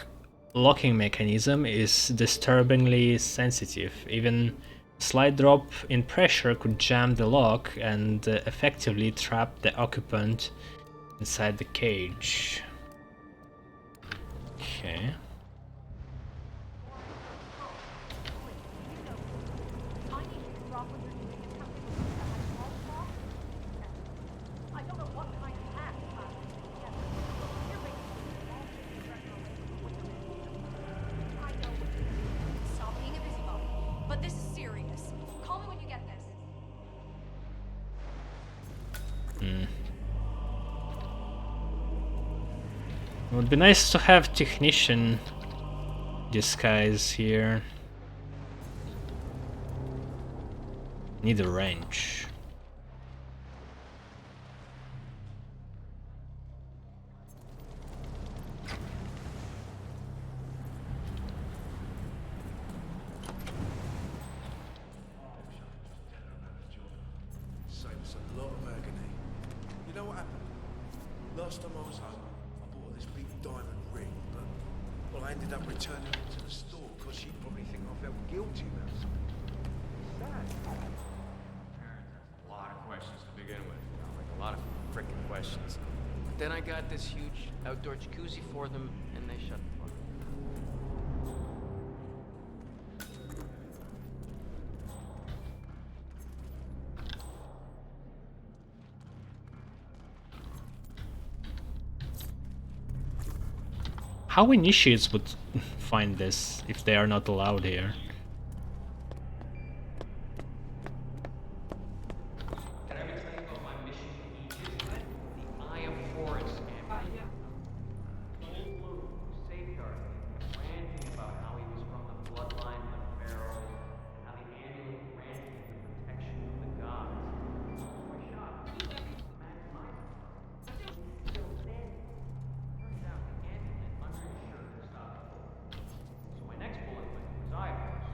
locking mechanism is disturbingly sensitive. Even a slight drop in pressure could jam the lock and effectively trap the occupant inside the cage. Okay. Stop being a busybody. But this is serious. Call me when you get this. It would be nice to have technician disguise here. Need a wrench. Saved us a lot of agony. You know what happened? Last time I was home, I bought this big diamond ring, but well, I ended up returning it to the store because she'd probably think I felt guilty about something. Sad. A lot of questions to begin with. Like a lot of frickin' questions. Then I got this huge outdoor jacuzzi for them, and they shut the fuck up. How initiates would find this if they are not allowed here? Can I ever tell you about my mission in Egypt? The Eye of Horus amulet. Old Luke safeguarded me, ranting about how he was from the bloodline of the pharaohs, and how the amulet granted him the protection of the gods. So I shot him to maximize it. But he's still standing. Turns out the amulet under his shirt stopped the bullet. So my next bullet went to his eye first.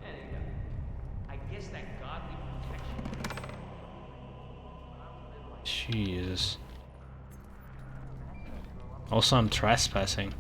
And he got it. I guess that godly protection. Jesus. Also, I'm trespassing.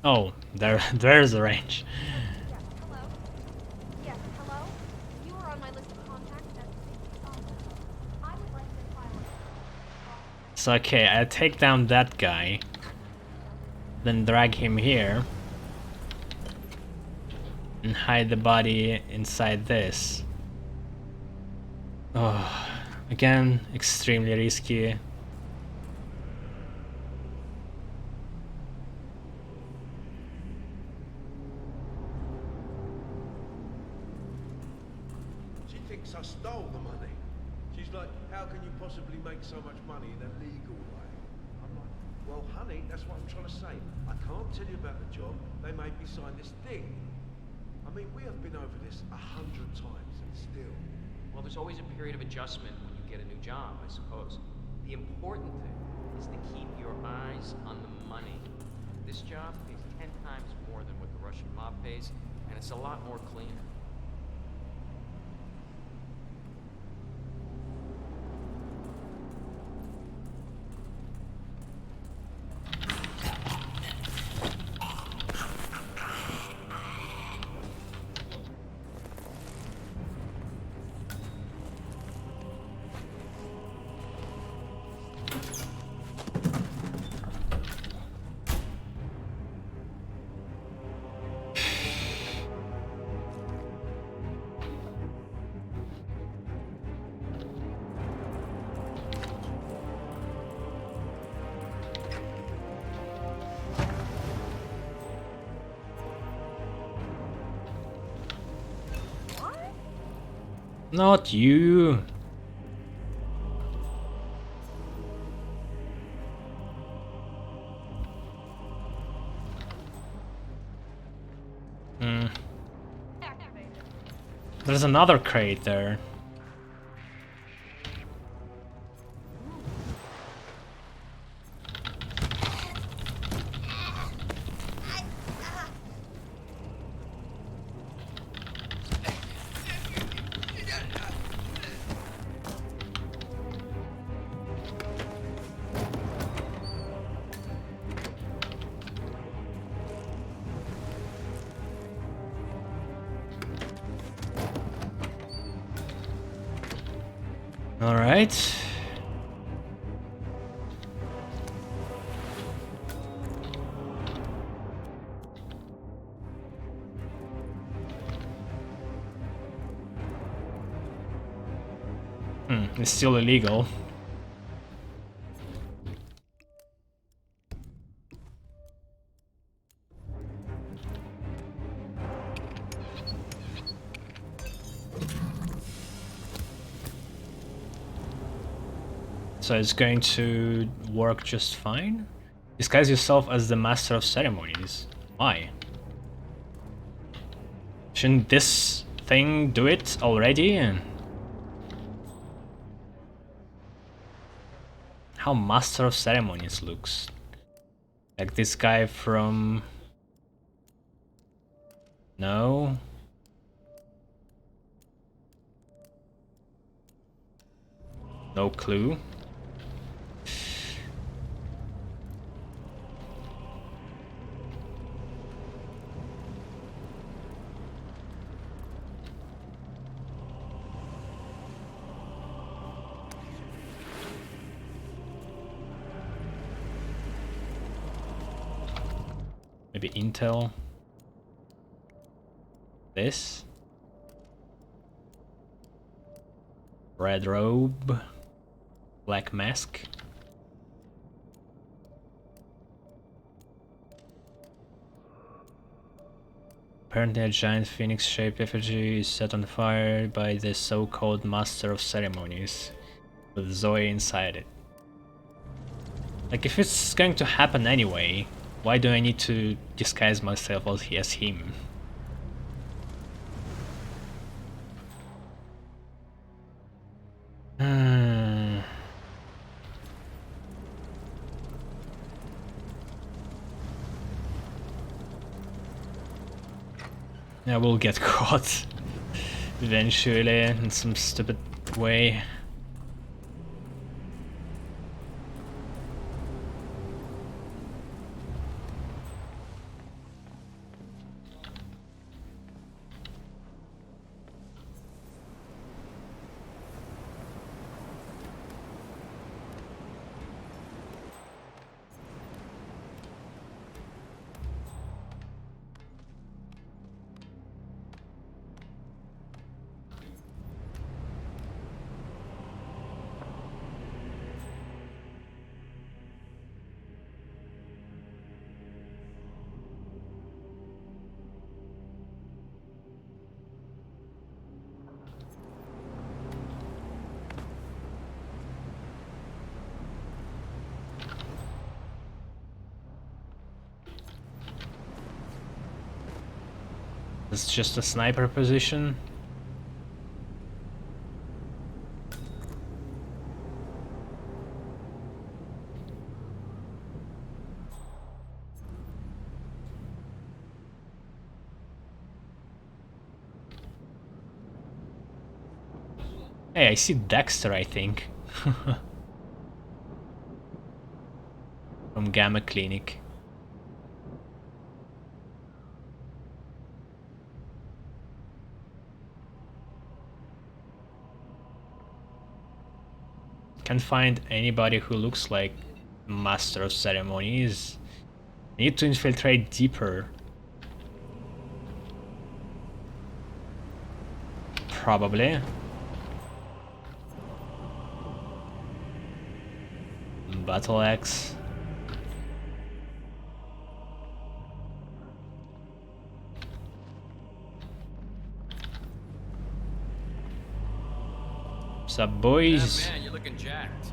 Oh, there's the range. Hello? Yes, hello? You are on my list of contacts at the office. I would like to file a... So okay, I take down that guy, then drag him here, and hide the body inside this. Oh, again, extremely risky. She thinks I stole the money. She's like, how can you possibly make so much money in a legal way? I'm like, well, honey, that's what I'm trying to say. I can't tell you about the job. They made me sign this thing. I mean, we have been over this 100 times and still. Well, there's always a period of adjustment when you get a new job, I suppose. The important thing is to keep your eyes on the money. This job pays 10 times more than what the Russian mob pays, and it's a lot more clean. Not you. There's another crate there. All right. It's still illegal. So it's going to work just fine? Disguise yourself as the master of ceremonies. Why? Shouldn't this thing do it already? How master of ceremonies looks. Like this guy from... No? No clue. Maybe intel. This. Red robe. Black mask. Apparently a giant phoenix-shaped effigy is set on fire by the so-called Master of Ceremonies, with Zoe inside it. Like, if it's going to happen anyway, why do I need to disguise myself as him? Yeah, we'll get caught eventually in some stupid way. It's just a sniper position. Hey, I see Dexter, I think. From Gamma Clinic. Can't find anybody who looks like Master of Ceremonies. I need to infiltrate deeper. Probably. Battle axe. What's up, boys? Man, you're looking jacked.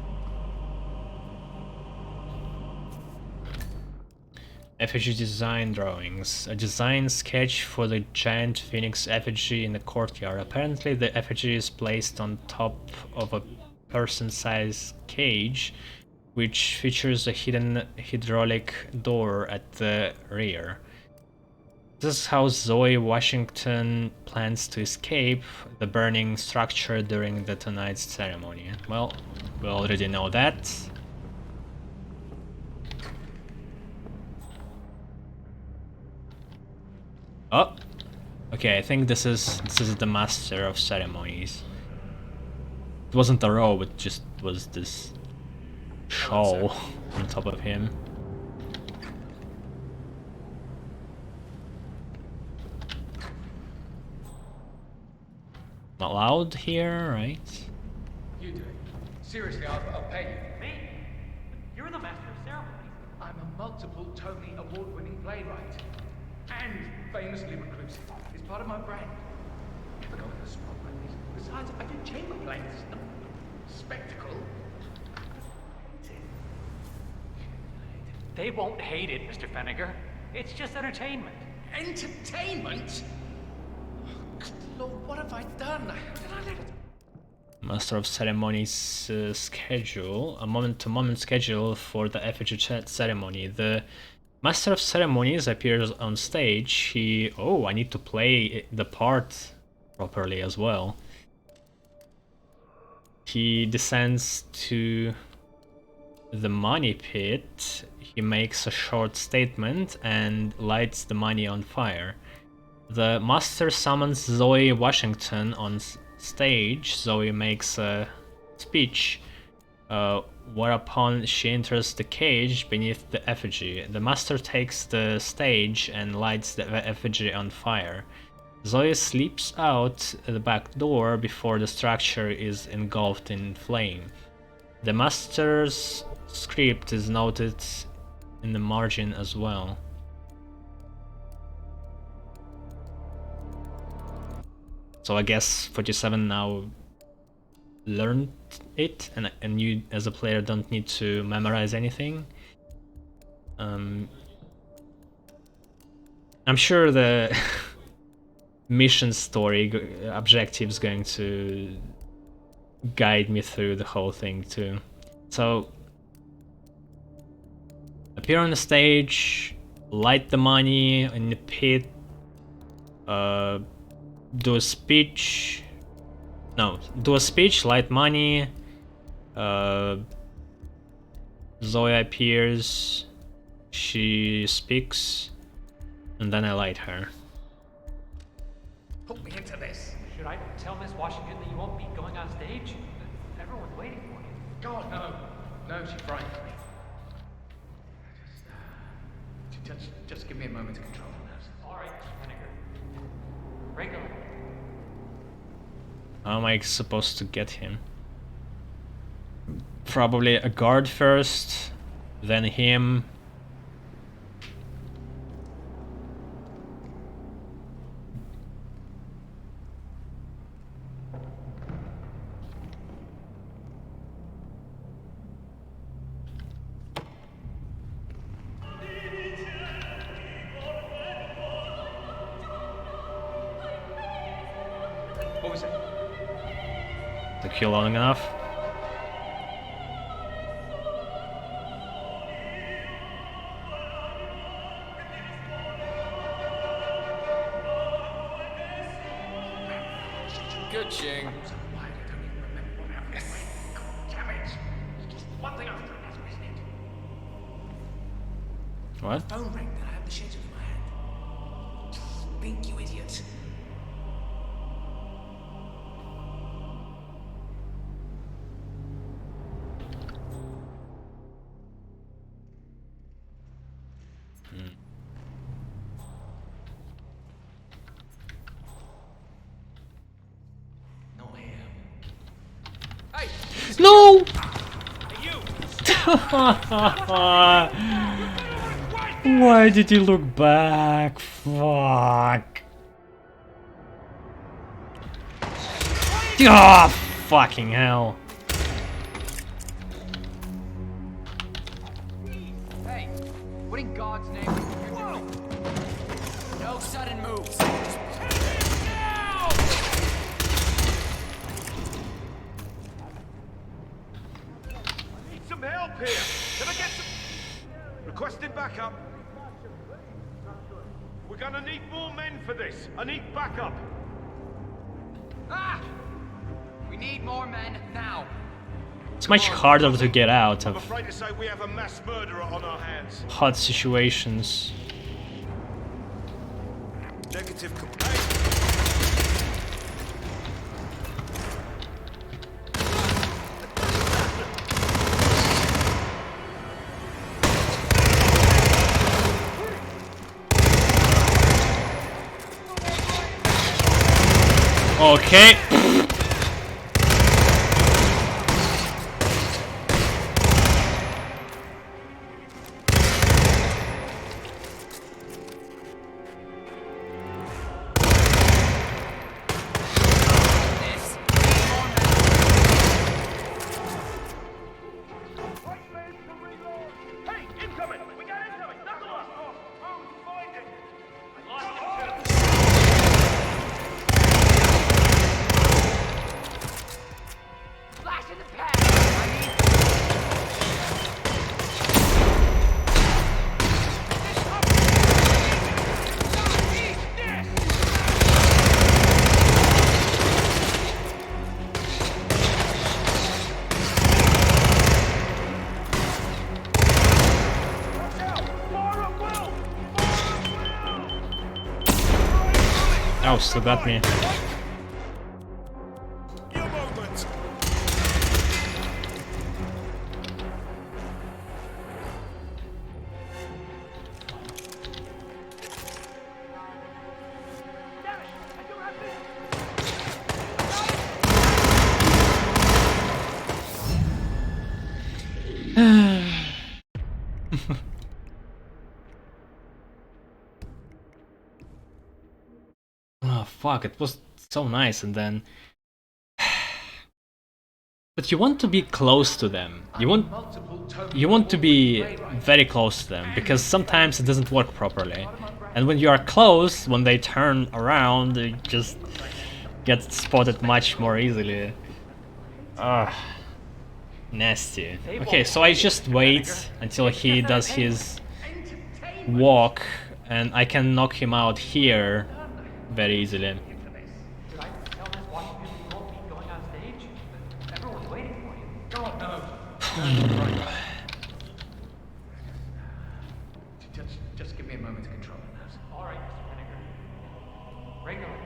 Effigy design drawings. A design sketch for the giant phoenix effigy in the courtyard. Apparently the effigy is placed on top of a person-sized cage, which features a hidden hydraulic door at the rear. This is how Zoe Washington plans to escape the burning structure during the tonight's ceremony. Well, we already know that. Oh, okay. I think this is the Master of Ceremonies. It wasn't a robe; it just was this shawl on top of him. Not allowed here, right? You do it. Seriously, I'll pay you. Me? You're the master of ceremonies. I'm a multiple Tony Award-winning playwright. And famously reclusive. It's part of my brand. Never go in a spot like this. Besides, I do chamber plays. Spectacle. They won't hate it, Mr. Feniger. It's just entertainment. Entertainment? Good Lord, what have I done? Did I let it... Master of Ceremonies schedule, a moment-to-moment schedule for the effigy ceremony. The Master of Ceremonies appears on stage. He... Oh, I need to play the part properly as well. he descends to the money pit. He makes a short statement and lights the money on fire. The master summons Zoe Washington on stage. Zoe makes a speech, whereupon she enters the cage beneath the effigy. The master takes the stage and lights the effigy on fire. Zoe slips out the back door before the structure is engulfed in flame. The master's script is noted in the margin as well. So I guess 47 now learned it, and you as a player don't need to memorize anything. I'm sure the mission story objective is going to guide me through the whole thing too. So appear on the stage, light the money in the pit, do a speech. No, do a speech, light money. Zoe appears, she speaks, and then I light her. Put me into this. Should I tell Miss Washington that you won't be going on stage? Everyone's waiting for you. God, no. No, she frightens me. Just give me a moment to control the nerves. All right, Vinegar. Break on. How am I supposed to get him? Probably a guard first, then him. What was it? Took you long enough? Good ching. One thing after another, isn't it? What? Phone rang that I had the schedule in my hand. Think, you idiot. No! Why did you look back? Fuck. Ah, fucking hell. Hey, what in God's name are you doing? No sudden moves. Need some help here. Can I get some... Requesting backup. We're gonna need more men for this. I need backup. Ah! We need more men now. It's much harder to get out I'm of afraid to say we have a mass murderer on our hands. hot situations. Negative. Okay. Hey, incoming! We got incoming! Knuckle us! Oh, find it! I lost it too. still got me. Oh fuck, it was so nice, and then... But you want to be close to them. You want to be very close to them, because sometimes it doesn't work properly. And when you are close, when they turn around, they just get spotted much more easily. Ugh. Nasty. Okay, so I just wait until he does his walk, and I can knock him out here very easily. Should I tell Miss Washington you won't be going on stage? Everyone's waiting for you. Oh, no. Just give me a moment to control the nerves. All right, Mr. Vinegar. Regular.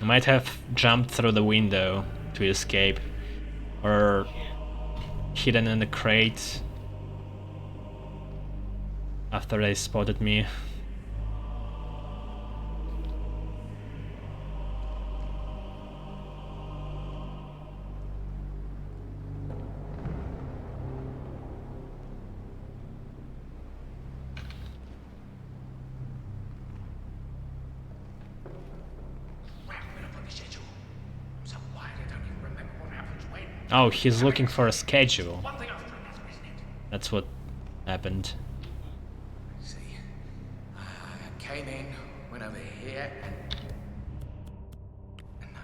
I might have jumped through the window to escape, or hidden in the crate after they spotted me. Oh, he's looking for a schedule. That's what happened. See, I came in, went over here, and no.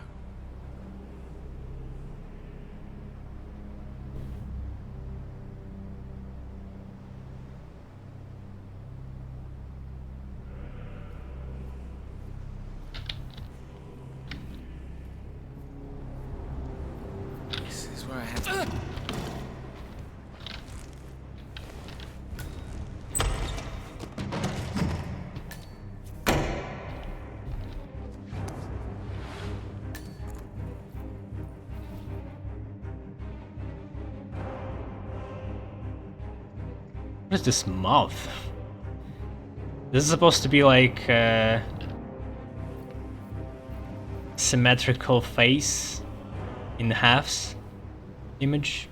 This is where I had to... What is this mouth? This is supposed to be like a symmetrical face in halves image.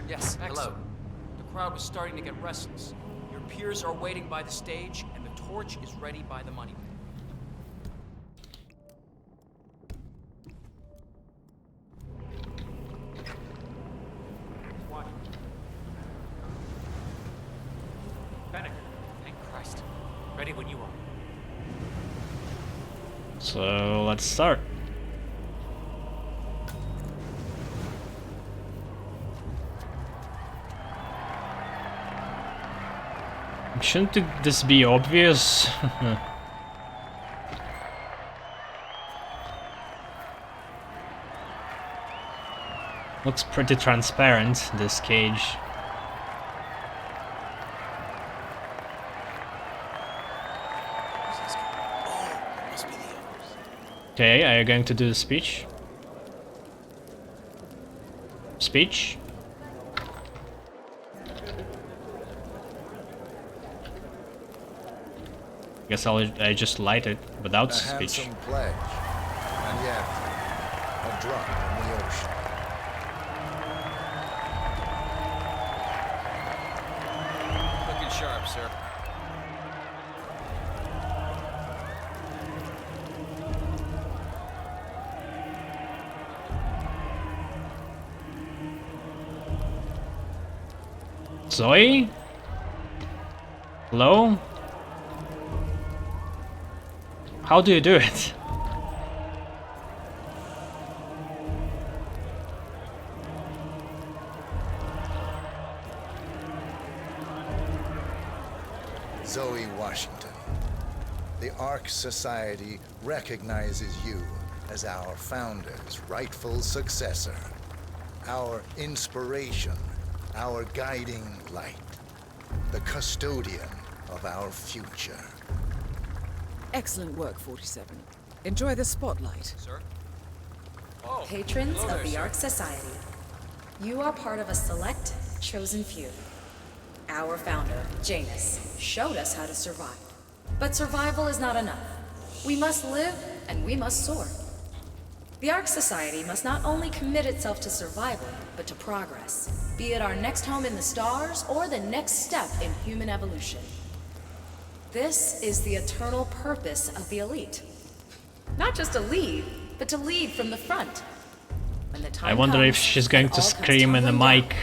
Yes, hello. The crowd was starting to get restless. Your peers are waiting by the stage, and the torch is ready by the money. Panic. Thank Christ. Ready when you are. So let's start. Shouldn't this be obvious? Looks pretty transparent, this cage. Okay, are you going to do the speech? Speech? Guess I just light it without speech. Handsome pledge, and yet a drop in the ocean. Looking sharp, sir. Zoe? Hello? How do you do it? Zoe Washington, the Ark Society recognizes you as our founder's rightful successor, our inspiration, our guiding light, the custodian of our future. Excellent work, 47. Enjoy the spotlight. Sir? Patrons hello of there, the sir. Ark Society, you are part of a select, chosen few. Our founder, Janus, showed us how to survive. But survival is not enough. We must live and we must soar. The Ark Society must not only commit itself to survival, but to progress, be it our next home in the stars or the next step in human evolution. This is the eternal purpose of the elite. Not just to lead, but to lead from the front. When the time I wonder if comes, she's going and to all comes scream in the tumbling mic down,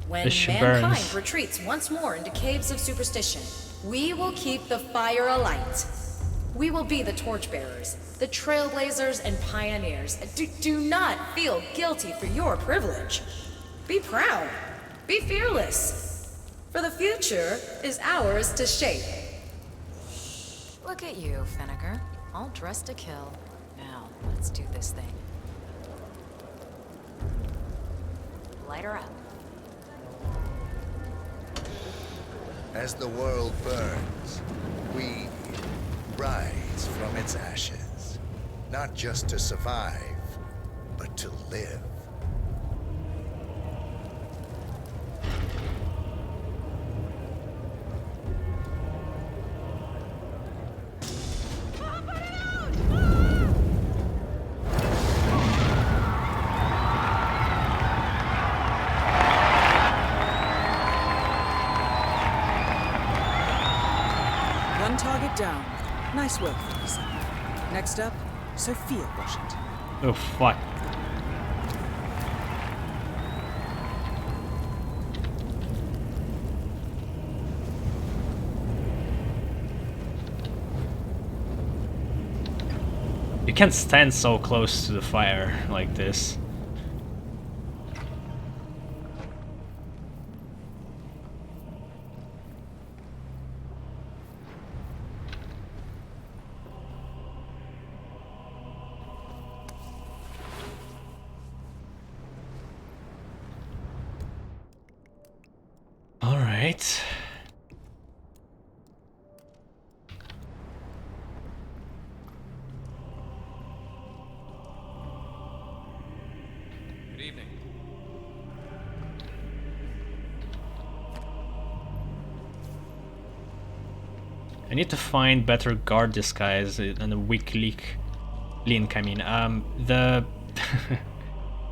when as she mankind burns. retreats once more into caves of superstition, we will keep the fire alight. We will be the torchbearers, the trailblazers and pioneers. Do not feel guilty for your privilege. Be proud. Be fearless. For the future is ours to shape. Look at you, Finnegar. All dressed to kill. Now, let's do this thing. Light her up. As the world burns, we rise from its ashes, not just to survive, but to live. One target down. Nice work, 47. Next up, Sophia Washington. Oh fuck. You can't stand so close to the fire like this. All right. Good evening. I need to find better guard disguise and a weak link. I mean, the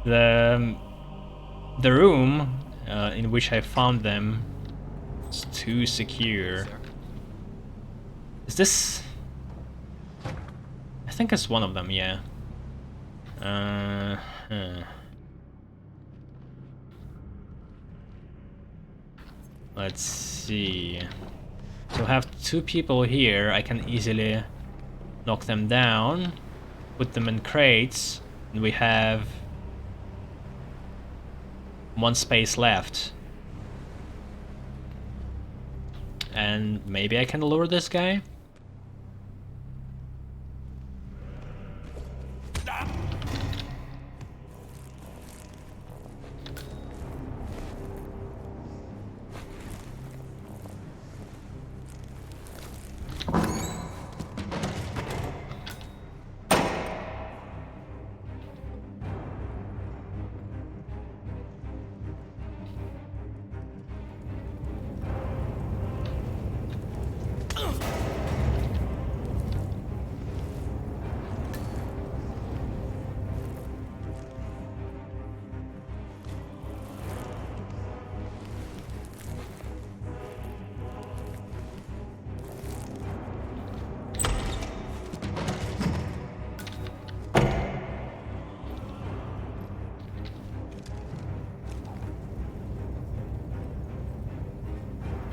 the room in which I found them is too secure. Is this? I think it's one of them. Yeah. Let's see. So I have two people here. I can easily knock them down, put them in crates, and we have one space left. And maybe I can lure this guy?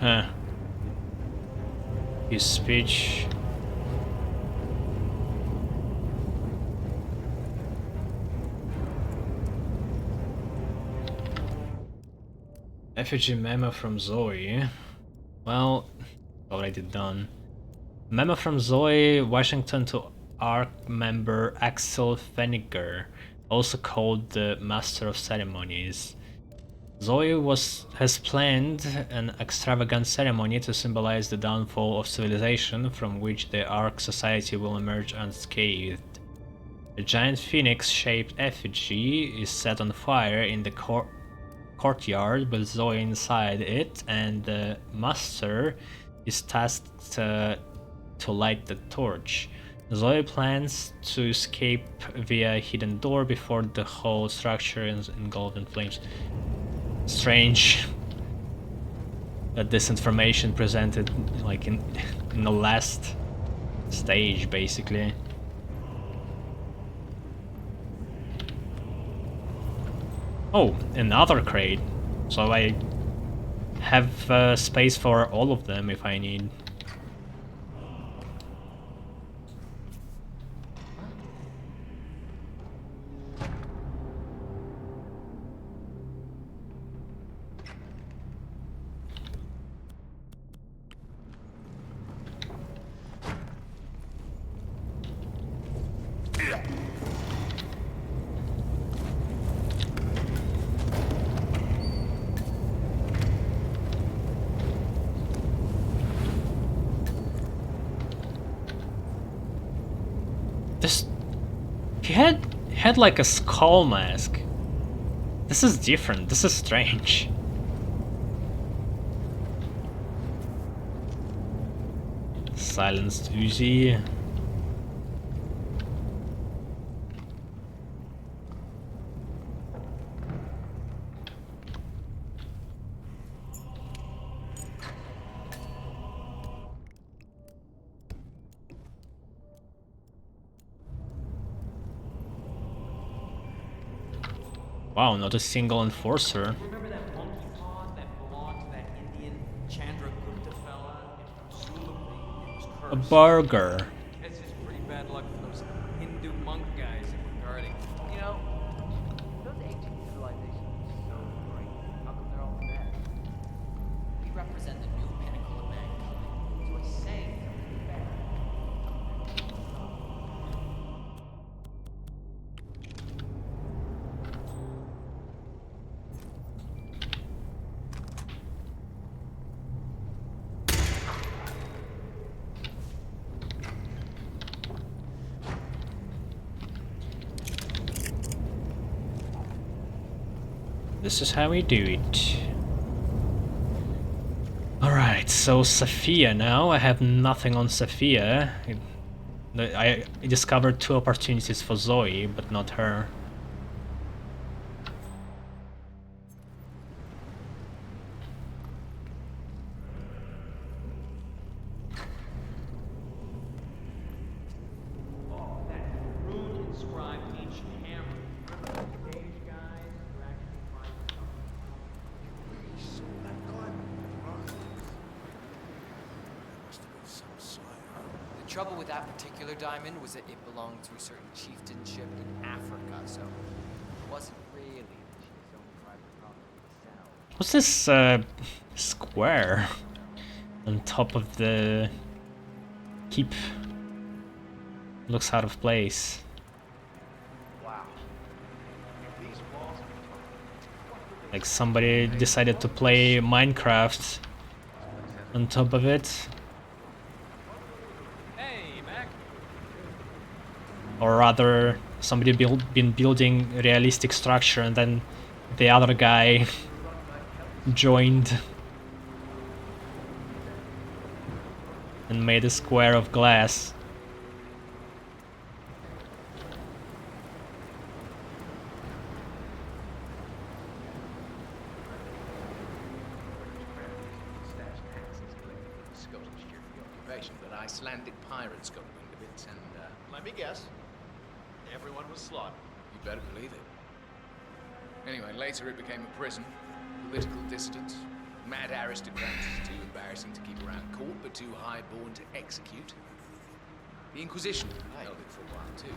Huh. His speech. Effigy memo from Zoe. Well, already done. Memo from Zoe, Washington to ARC member Axel Feniger, also called the Master of Ceremonies. Zoe has planned an extravagant ceremony to symbolize the downfall of civilization from which the ARC society will emerge unscathed. A giant phoenix-shaped effigy is set on fire in the courtyard with Zoe inside it, and the Master is tasked to light the torch. Zoe plans to escape via a hidden door before the whole structure is engulfed in flames. Strange that this information presented like in the last stage, basically. Oh, another crate. So I have space for all of them if I need. He had like a skull mask. This is different. This is strange. Silenced Uzi. Wow, not a single enforcer. Remember that monkey paw that belonged to that Indian Chandra Gupta fella? And presumably it was cursed. A burger. It's just pretty bad luck for those Hindu monk guys that were guarding. You know, those ancient civilizations are so great. How come they're all bad? We represent the new pinnacle of mankind. So it's saying something bad. This is how we do it. Alright, so Sophia now. I have nothing on Sophia. I discovered 2 opportunities for Zoe, but not her. Oh, that rune-inscribed ancient hammer. Remember those Danish guys who actually tried to come? We saw that guy running. There must have been some psycho. The trouble with that particular diamond was that it belonged to a certain chieftainship in Africa, so it wasn't really the chief's own private property to sell. What's this square on top of the keep? Looks out of place. Wow. These walls Like somebody decided to play Minecraft on top of it. Hey, Mac. Or rather, somebody been building a realistic structure and then the other guy joined and made a square of glass. But Icelandic pirates got wind of it, and Let me guess. Everyone was slaughtered. you better believe it. Anyway, later it became a prison, political dissidents, mad aristocrats, too embarrassing to keep around court, but too high-born to execute. The Inquisition held it for a while too.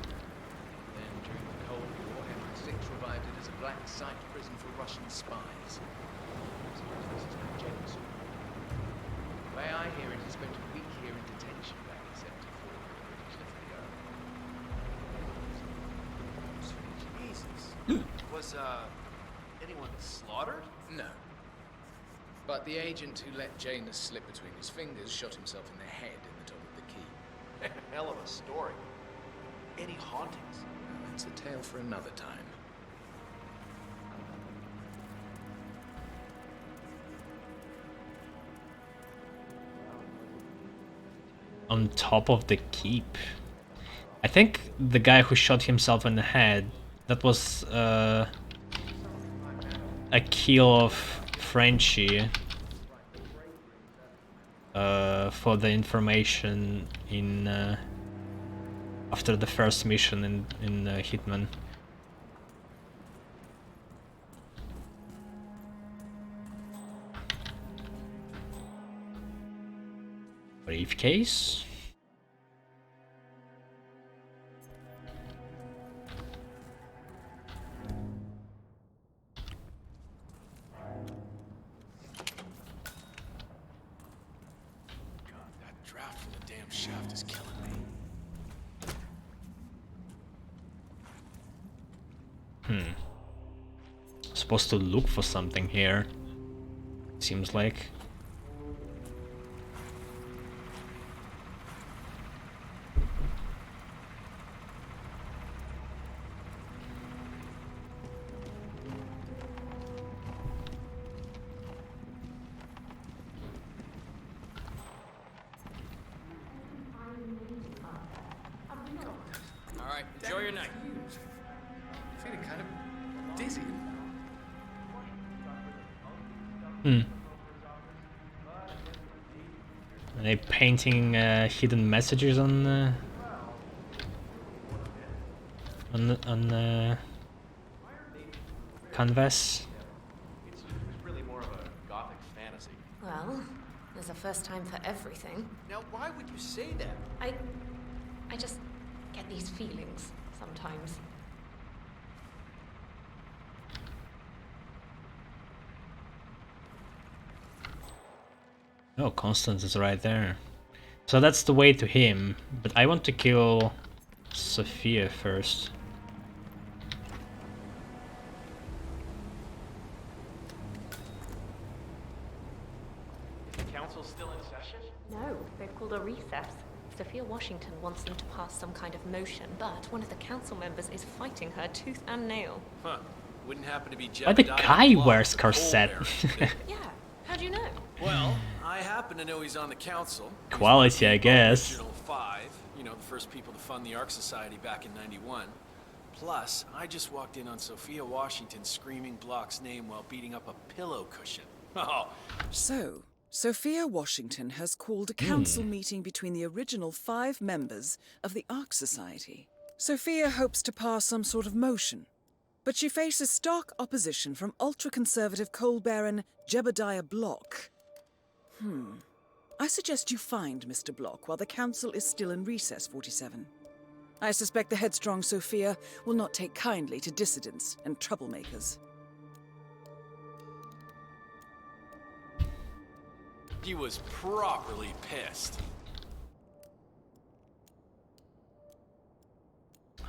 Then, during the Cold War, MI6 revived it as a black site prison for Russian spies. suppose this is the James. The way I hear it, he spent a week here in detention back in 74 when he Jesus. Was, anyone slaughtered? No. But the agent who let Janus slip between his fingers shot himself in the head in the top of the key. Hell of a story. Any hauntings? That's a tale for another time. On top of the keep. I think the guy who shot himself in the head, that was a kill of Frenchie for the information in after the first mission in Hitman. Briefcase. That draft from the damn shaft is killing me. Supposed to look for something here. Seems like. Alright, enjoy your night. Feeling kind of dizzy. Are they painting hidden messages on canvas? It's really more of a gothic fantasy. Well, there's a first time for everything. Now, why would you say that? I just get these feelings sometimes. Oh, Constance is right there. So that's the way to him, but I want to kill Sophia first. Is the council still in session? No, they've called a recess. Sophia Washington wants them to pass some kind of motion, but one of the council members is fighting her tooth and nail. Huh. Wouldn't happen to be Why the Jebediah guy Block, wears the corset? pallbearer. Yeah, how'd you know? Well, I happen to know he's on the council. He's Quality, one I of the guess. Original 5, you know, the first people to fund the Arc Society back in '91. Plus, I just walked in on Sophia Washington screaming Block's name while beating up a pillow cushion. Oh, So, Sophia Washington has called a council meeting between the original 5 members of the Arc Society. Sophia hopes to pass some sort of motion, but she faces stark opposition from ultra-conservative coal baron Jebediah Block. I suggest you find Mr. Block while the council is still in recess, 47. I suspect the headstrong Sophia will not take kindly to dissidents and troublemakers. he was properly pissed.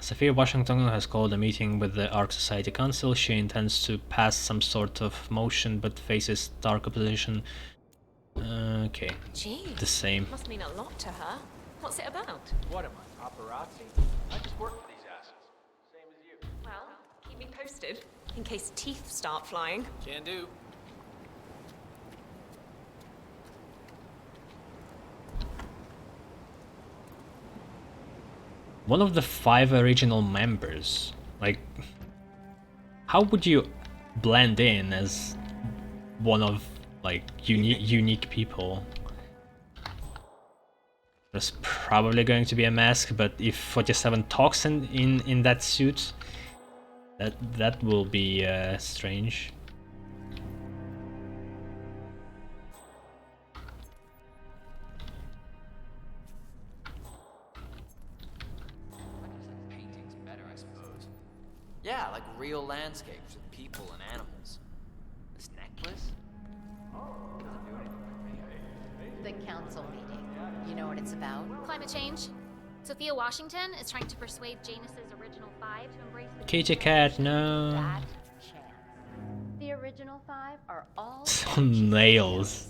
Sophia Washington has called a meeting with the Arc Society Council. She intends to pass some sort of motion but faces stark opposition. Okay, Jeez, the same. must mean a lot to her. What's it about? What am I, paparazzi? I just work for these assholes. Same as you. Well, keep me posted, in case teeth start flying. Can do. One of the 5 original members. Like, how would you blend in as one of like unique people? There's probably going to be a mask, but if 47 talks in that suit, that will be strange. Painting's better, I suppose. Yeah, like real landscapes with people and animals. This necklace? The council meeting. You know what it's about? Climate change. Sophia Washington is trying to persuade Janus's original five to embrace the Kitty cat, no. That chance. The original five are all Some nails.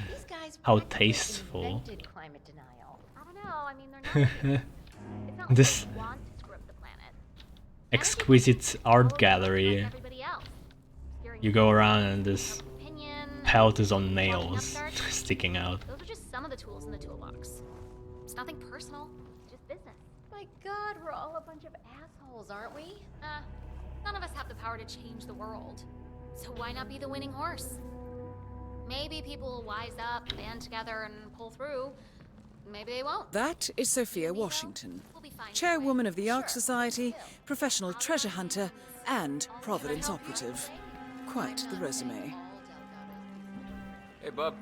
These guys How practically tasteful. invented climate denial. I don't know. I mean, they're not. It's not like This they want to screw up the planet. exquisite art gallery. Everybody else. You go around and this pelt is on nails sticking out. Those are just some of the tools in the toolbox. It's nothing personal. It's just business. My God, we're all a bunch of assholes, aren't we? None of us have the power to change the world. So why not be the winning horse? Maybe people will wise up, band together, and pull through. Maybe they won't. That is Sophia Washington, chairwoman of the Ark Society, professional treasure hunter, and Providence operative. Quite the resume. Hey, bub.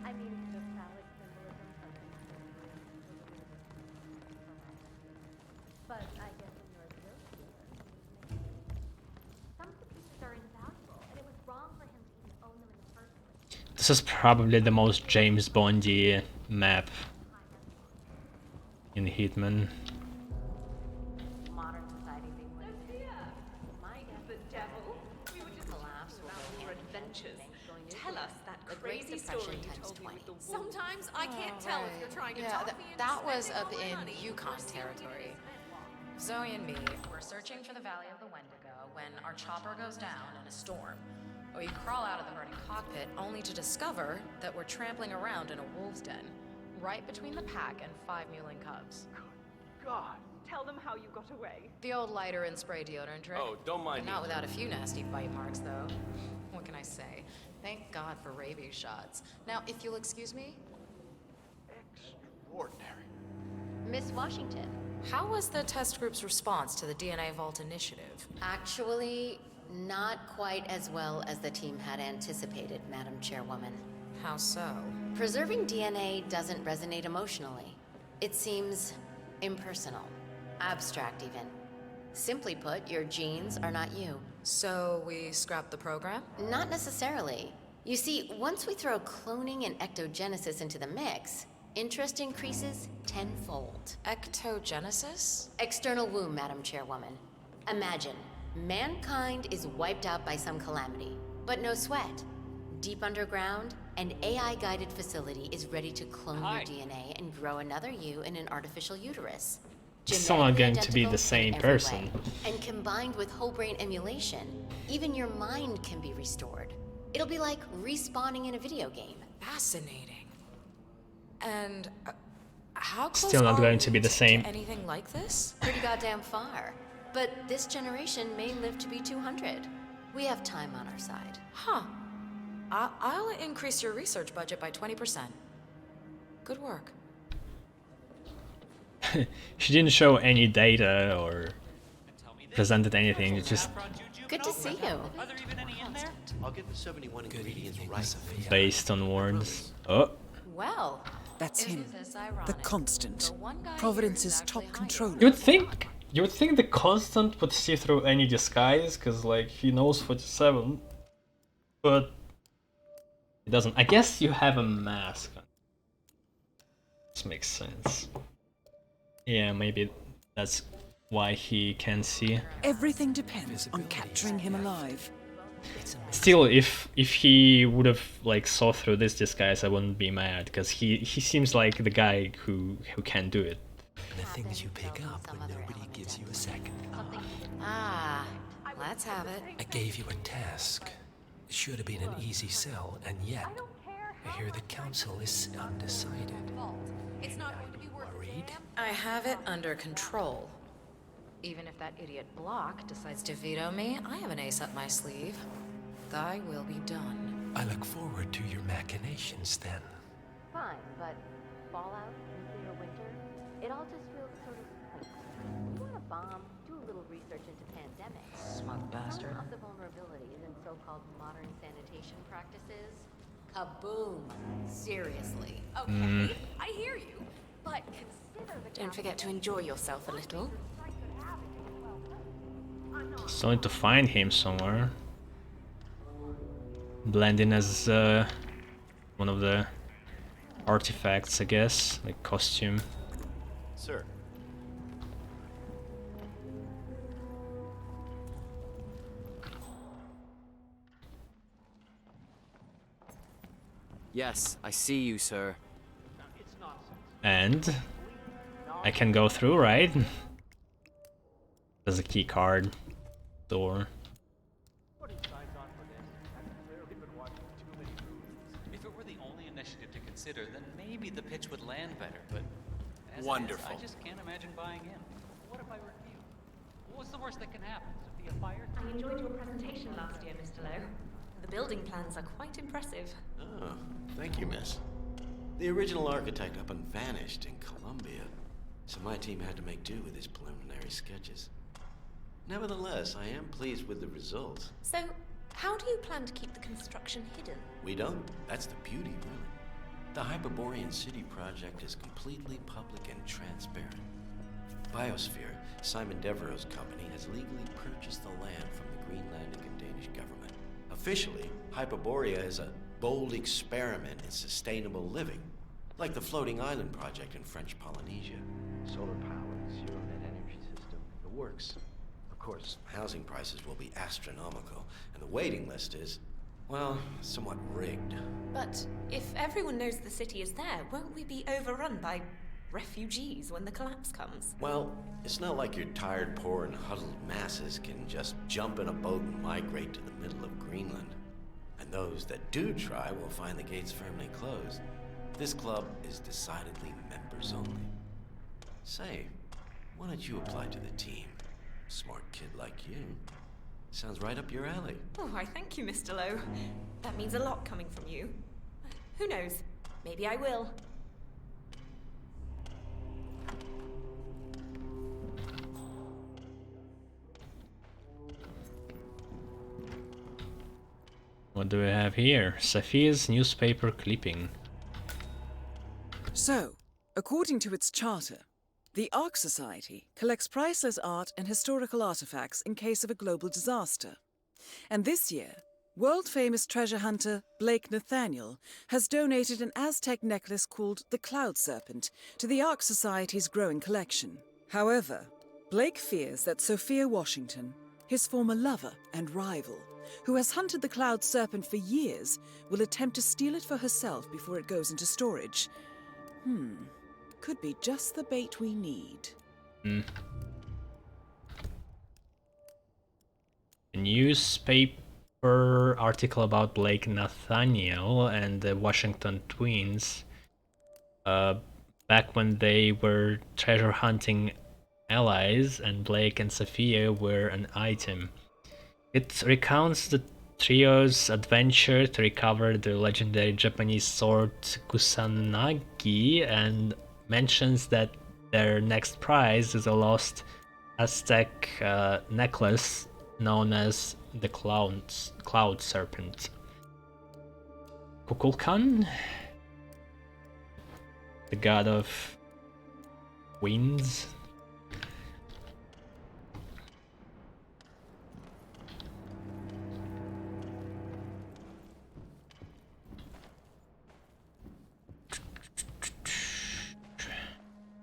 But I guess in your view, some of the pieces are invaluable, and it was wrong for him to even own them in the first place. This is probably the most James Bondy map in Hitman. Modern society being my the devil. We were just collapse about your adventures. Tell us that crazy story you told me with the wolf. Sometimes I can't tell if you're trying to Yeah, talk me into that was spending up all my in money. Yukon territory. Zoe and me were searching for the Valley of the Wendigo when our chopper goes down in a storm. We crawl out of the burning cockpit only to discover that we're trampling around in a wolf's den, right between the pack and 5 mewling cubs. God, tell them how you got away. The old lighter and spray deodorant trick. Oh, don't mind Not me. without a few nasty bite marks, though. What can I say? Thank God for rabies shots. Now, if you'll excuse me. Extraordinary. Miss Washington. How was the test group's response to the DNA Vault initiative? Actually, not quite as well as the team had anticipated, Madam Chairwoman. How so? Preserving DNA doesn't resonate emotionally. It seems impersonal, abstract even. Simply put, your genes are not you. So we scrap the program? Not necessarily. You see, once we throw cloning and ectogenesis into the mix, interest increases tenfold. Ectogenesis? External womb, Madam Chairwoman. Imagine, mankind is wiped out by some calamity, but no sweat. Deep underground, an AI-guided facility is ready to clone your DNA and grow another you in an artificial uterus. It's not going to be Genetically the same identical in person. every way. And combined with whole brain emulation, even your mind can be restored. It'll be like respawning in a video game. Fascinating. And how close Still not are going we to be the same. anything like this? Pretty goddamn far. But this generation may live to be 200. We have time on our side. Huh. I'll increase your research budget by 20%. Good work. She didn't show any data or presented anything. It's just Good to see you. I'll get the 71 ingredients right. based on words. Oh, Well, That's isn't him. this The ironic? Constant. one guy Providence's top controller. you would think the Constant would see through any disguise, cause like he knows 47, but it doesn't. I guess you have a mask. This makes sense. Yeah, maybe that's why he can see. Everything depends on capturing him alive. Still, if he would have like saw through this disguise, I wouldn't be mad, because he seems like the guy who can do it. The things you pick up when nobody gives you a second. Ah, let's have it. I gave you a task. It should have been an easy sell, and yet I hear the council is undecided. It's not going to be worth Worried? I have it under control. Even if that idiot Block decides to veto me, I have an ace up my sleeve. Thy will be done. I look forward to your machinations then. Fine, but Fallout, nuclear winter, it all just feels sort of like we want to bomb, do a little research into pandemics. Smug bastard. Some of the vulnerabilities in so-called modern sanitation practices. Kaboom! Seriously. Okay, I hear you, but consider the Don't forget to enjoy yourself a little. Still need to find him somewhere. Blend in as one of the artifacts, I guess, like costume. Sir. Yes, I see you, sir. And I can go through, right? There's a key card door. If it were the only initiative to consider, then maybe the pitch would land better, but as Wonderful. it is, I just can't imagine buying in. What if I refuse? What's the worst that can happen? Sophia fired? I enjoyed your presentation last year, Mr. Lowe. The building plans are quite impressive. Oh, thank you, miss. The original architect up and vanished in Colombia, so my team had to make do with his preliminary sketches. Nevertheless, I am pleased with the results. So, how do you plan to keep the construction hidden? We don't. That's the beauty, really. The Hyperborean City project is completely public and transparent. Biosphere, Simon Devereaux's company, has legally purchased the land from the Greenlandic and Danish government. Officially, Hyperborea is a bold experiment in sustainable living, like the floating island project in French Polynesia. Solar-powered, zero-net energy system. The works. Of course, housing prices will be astronomical, and the waiting list is, well, somewhat rigged. But if everyone knows the city is there, won't we be overrun by refugees when the collapse comes? Well, it's not like your tired, poor, and huddled masses can just jump in a boat and migrate to the middle of Greenland. And those that do try will find the gates firmly closed. This club is decidedly members only. Say, why don't you apply to the team? Smart kid like you. Sounds right up your alley. Oh, I thank you, Mr. Lowe. That means a lot coming from you. Who knows? Maybe I will. What do we have here? Sophia's newspaper clipping. So, according to its charter, the Ark Society collects priceless art and historical artifacts in case of a global disaster. And this year, world-famous treasure hunter Blake Nathaniel has donated an Aztec necklace called the Cloud Serpent to the Ark Society's growing collection. However, Blake fears that Sophia Washington, his former lover and rival, who has hunted the Cloud Serpent for years, will attempt to steal it for herself before it goes into storage. Could be just the bait we need. A newspaper article about Blake Nathaniel and the Washington twins. Back when they were treasure hunting allies and Blake and Sophia were an item. It recounts the trio's adventure to recover the legendary Japanese sword Kusanagi and mentions that their next prize is a lost Aztec necklace known as the Cloud Serpent. Kukulkan, the god of winds.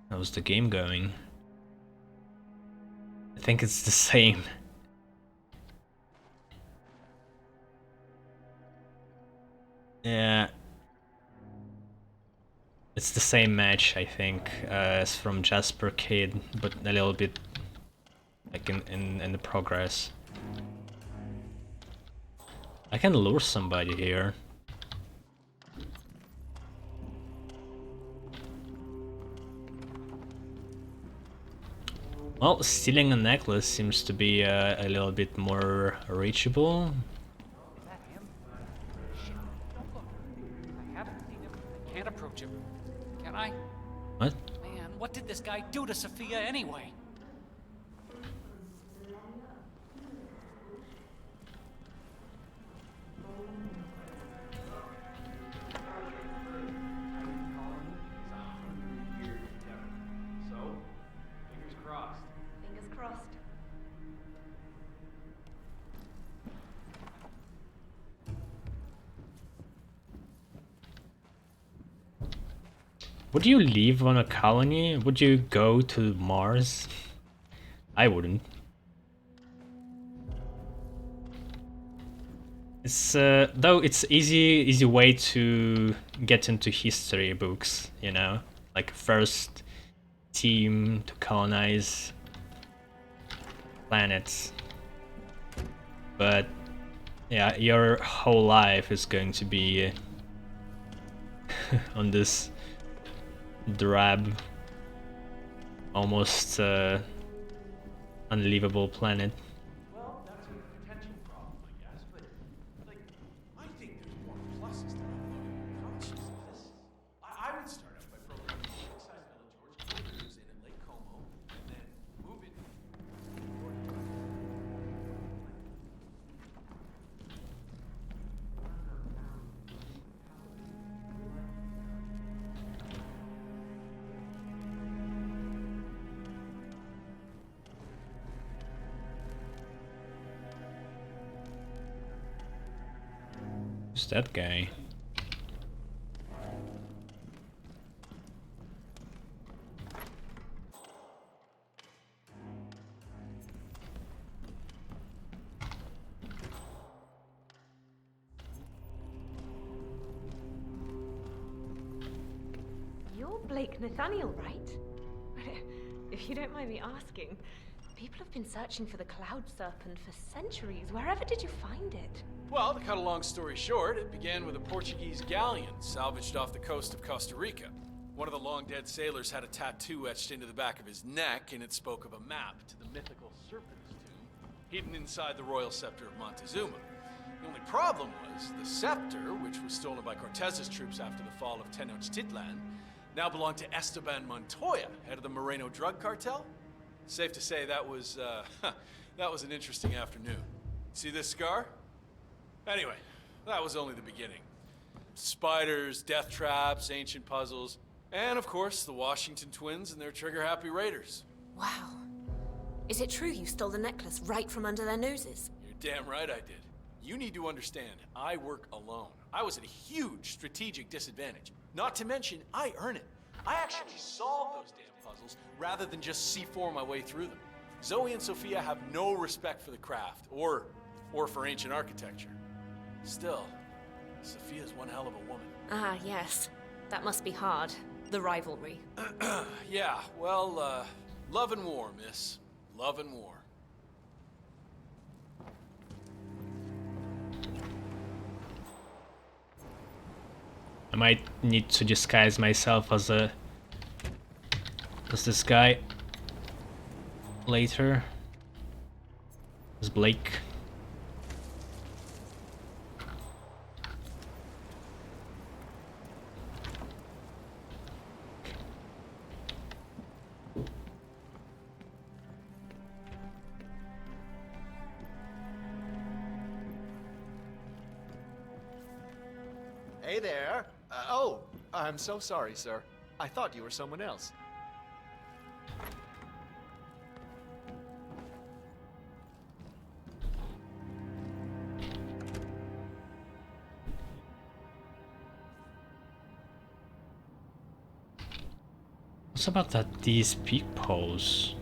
How's the game going? I think it's the same. Yeah. It's the same match, I think, as from Jasper Kid, but a little bit like in the progress. I can lure somebody here. Well, stealing a necklace seems to be a little bit more reachable. Is that him? Shit, don't look. I haven't seen him. I can't approach him. Can I? What? Man, what did this guy do to Sophia anyway? Fingers crossed. Would you leave on a colony? Would you go to Mars? I wouldn't. It's though it's easy way to get into history books, you know, like first team to colonize planets. But yeah, your whole life is going to be on this drab, almost unlivable planet. Well, that's a potential problem, I guess, but, like, I think there's more pluses than conscious of this. I would start out by programming a king-size Ella George cruise in at Lake Como, and then move it. Who's that guy? You're Blake Nathaniel, right? If you don't mind me asking, people have been searching for the Cloud Serpent for centuries. Wherever did you find it? Well, to cut a long story short, it began with a Portuguese galleon salvaged off the coast of Costa Rica. One of the long-dead sailors had a tattoo etched into the back of his neck, and it spoke of a map to the mythical Serpent's Tomb, hidden inside the royal scepter of Montezuma. The only problem was, the scepter, which was stolen by Cortez's troops after the fall of Tenochtitlan, now belonged to Esteban Montoya, head of the Moreno drug cartel. Safe to say that was an interesting afternoon. See this scar? Anyway, that was only the beginning. Spiders, death traps, ancient puzzles, and of course, the Washington twins and their trigger-happy raiders. Wow. Is it true you stole the necklace right from under their noses? You're damn right I did. You need to understand, I work alone. I was at a huge strategic disadvantage. Not to mention, I earn it. I actually solve those damn puzzles rather than just C4 my way through them. Zoe and Sophia have no respect for the craft, or for ancient architecture. Still, Sophia's one hell of a woman. Ah, yes. That must be hard. The rivalry. Yeah, well, love and war, miss. Love and war. I might need to disguise myself as this guy later. As Blake. Hey there. Oh, I'm so sorry, sir. I thought you were someone else. What's about these peepholes?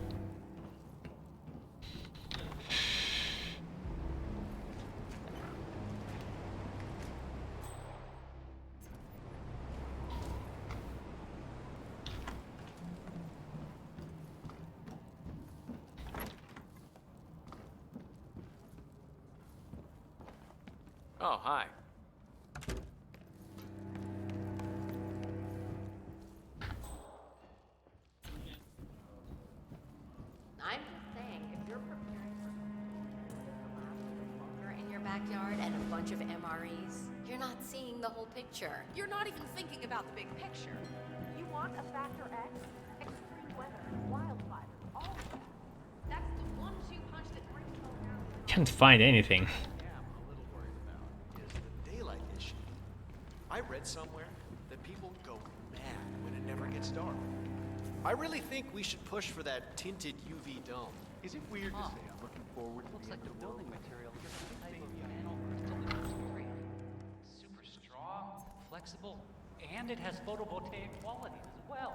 Oh, hi. I'm just saying, if you're preparing for the lab a bit longer in your backyard and a bunch of MREs, you're not seeing the whole picture. You're not even thinking about the big picture. You want a factor X? Extreme weather, wildfires, all of that. That's the 1-2 punch that brings it all down. Can't find anything. Is the daylight issue. I read somewhere that people go mad when it never gets dark. I really think we should push for that tinted UV dome. Is it weird to say I'm looking forward to Looks the like end the of the world? building material is a type of panel crystal material. Super strong, flexible, and it has photovoltaic qualities. well.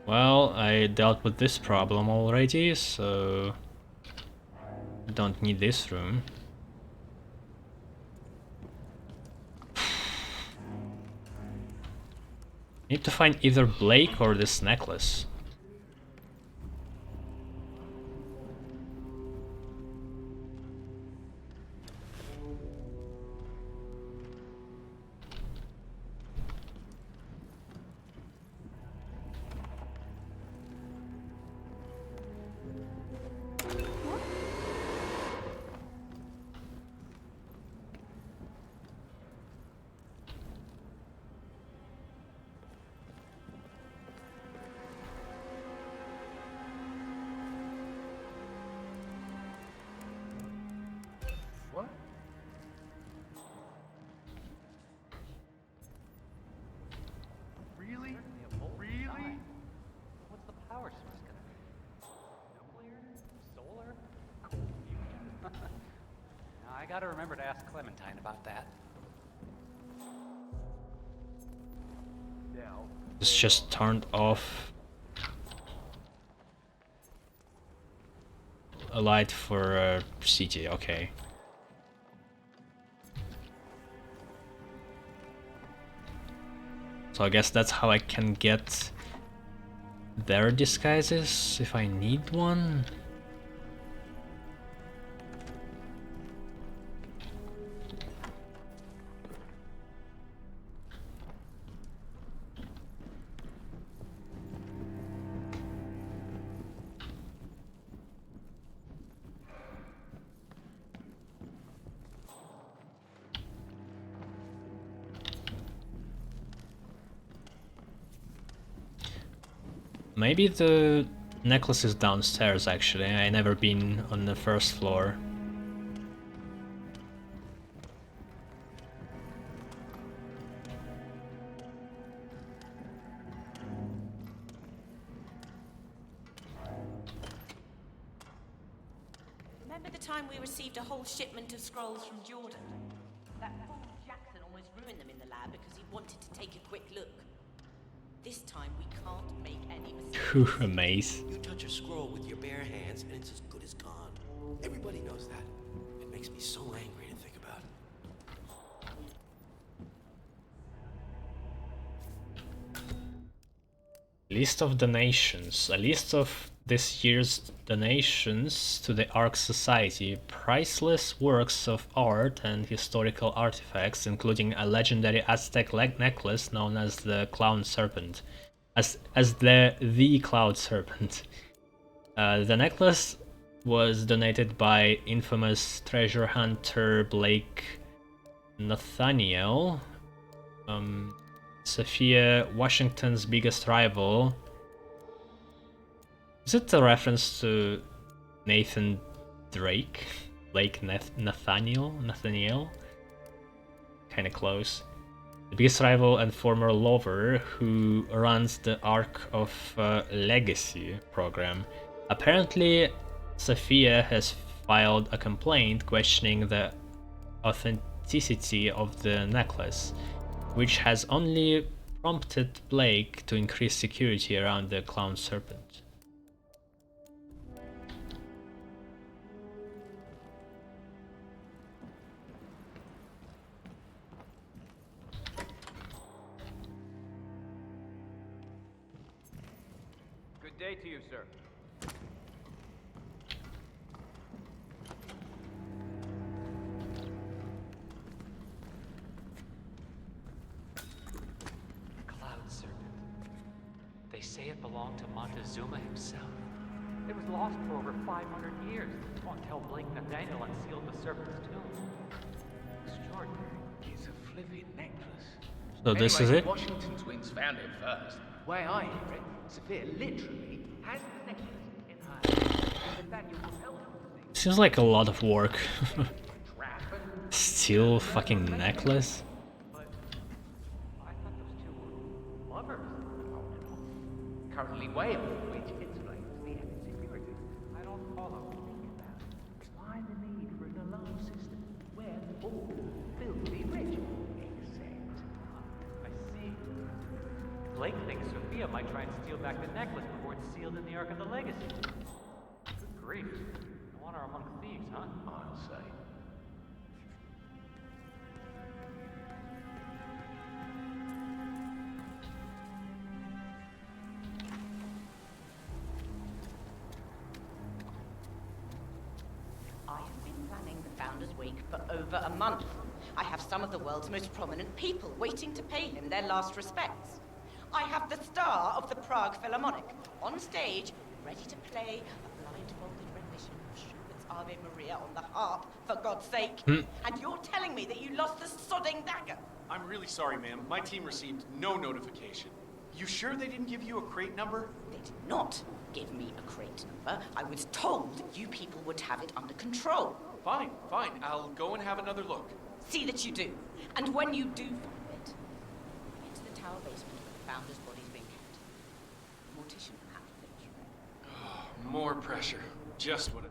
Well, I dealt with this problem already, so I don't need this room. Need to find either Blake or this necklace. What? Really? Really? What's the power source gonna be? Nuclear? Solar? Now, I gotta remember to ask Clementine about that. Now. It's just turned off a light for CT, okay. So I guess that's how I can get their disguises if I need one. Maybe the necklace is downstairs actually, I never been on the first floor. Remember the time we received a whole shipment of scrolls from Jordan? That fool Jackson almost ruined them in the lab because he wanted to take a quick look. This time we can't make any mistakes. A maze. You touch a scroll with your bare hands and it's as good as gone. Everybody knows that. It makes me so angry to think about. List of donations. A list of this year's donations to the Ark Society. Priceless works of art and historical artifacts, including a legendary Aztec necklace known as the Clown Serpent. As the Cloud Serpent. The necklace was donated by infamous treasure hunter Blake Nathaniel. Sophia, Washington's biggest rival. Is it a reference to Nathan Drake? Blake Nathaniel? Kinda close. The biggest rival and former lover who runs the Ark of Legacy program. Apparently, Sophia has filed a complaint questioning the authenticity of the necklace, which has only prompted Blake to increase security around the Clown Serpent. Good day to you, sir. Cloud Serpent. They say it belonged to Montezuma himself. It was lost for over 500 years until Blake Nathaniel unsealed the Serpent's tomb. Extraordinary. It's a flipping necklace. So this Anyway, is it? Washington twins found it first. Way I hear it, Sophia literally has the necklace in her hand. Nathaniel was held to the Seems like a lot of work. Still fucking necklace? lovers. Currently Wales, which explains the insecurity. I don't follow. Think about it. Why the need for an alarm system when all filthy rich? Except, I see. Blake thinks Sophia might try and steal back the necklace before it's sealed in the Ark of the Legacy. Good grief. No want her among thieves, huh? I'll say. I have been planning the Founders Week for over a month. I have some of the world's most prominent people waiting to pay him their last respects. I have the star of the Prague Philharmonic on stage, ready to play a blindfolded rendition of Schubert's Ave Maria on the harp, for God's sake. And you're telling me that you lost the sodding dagger? I'm really sorry, ma'am. My team received no notification. You sure they didn't give you a crate number? They did not give me a crate number. I was told you people would have it under control. Fine, fine. I'll go and have another look. See that you do. And when you do find it, get to the tower basement where the Founder's body's being kept. The mortician will have to More pressure. Just what it...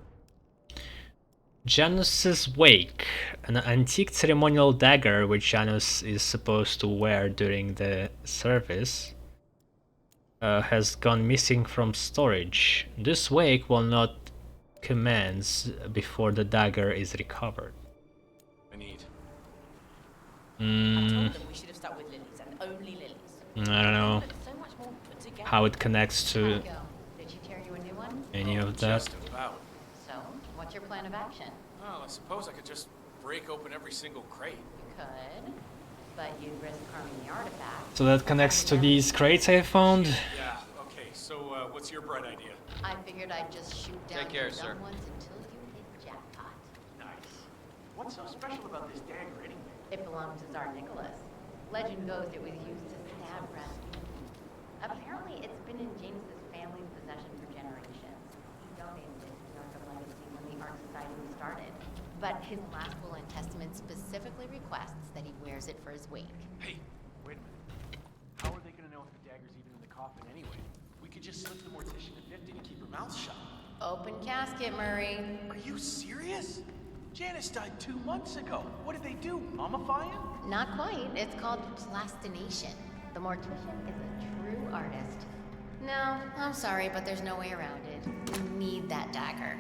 Janus's Wake, an antique ceremonial dagger which Janus is supposed to wear during the service, has gone missing from storage. This wake will not commence before the dagger is recovered. I need. I told them we should have stuck with lilies and only lilies. I don't know So much more put together. how it connects to Did she tear you a new one? any of that. Just about. So, what's your plan of action? Well, I suppose I could just break open every single crate. You could, but you'd risk harming the artifact. So that connects to these crates I found. Yeah, okay. So, what's your bright idea? I figured I'd just shoot down Take care, the sir. dumb ones until you hit jackpot. Nice. What's so special about this dagger anyway? It belonged to Tsar Nicholas. Legend goes it was used to stab Rasputin. Apparently, it's been in James's family's possession for generations. He donated it to the Ark of Legacy when the Ark Society was started. But his last will and testament specifically requests that he wears it for his wake. Hey, wait a minute. How are they gonna know if the dagger's even in the coffin anyway? We could just slip the mortician to 50 to keep her mouth shut. Open casket, Murray. Are you serious? Janice died 2 months ago. What did they do? Mummify him? Not quite. It's called plastination. The mortician is a true artist. No, I'm sorry, but there's no way around it. We need that dagger.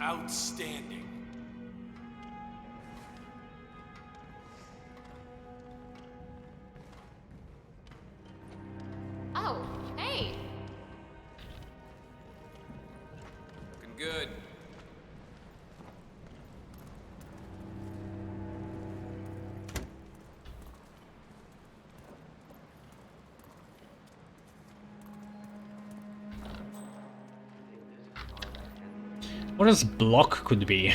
Outstanding. Oh, hey! Looking good. What this block could be.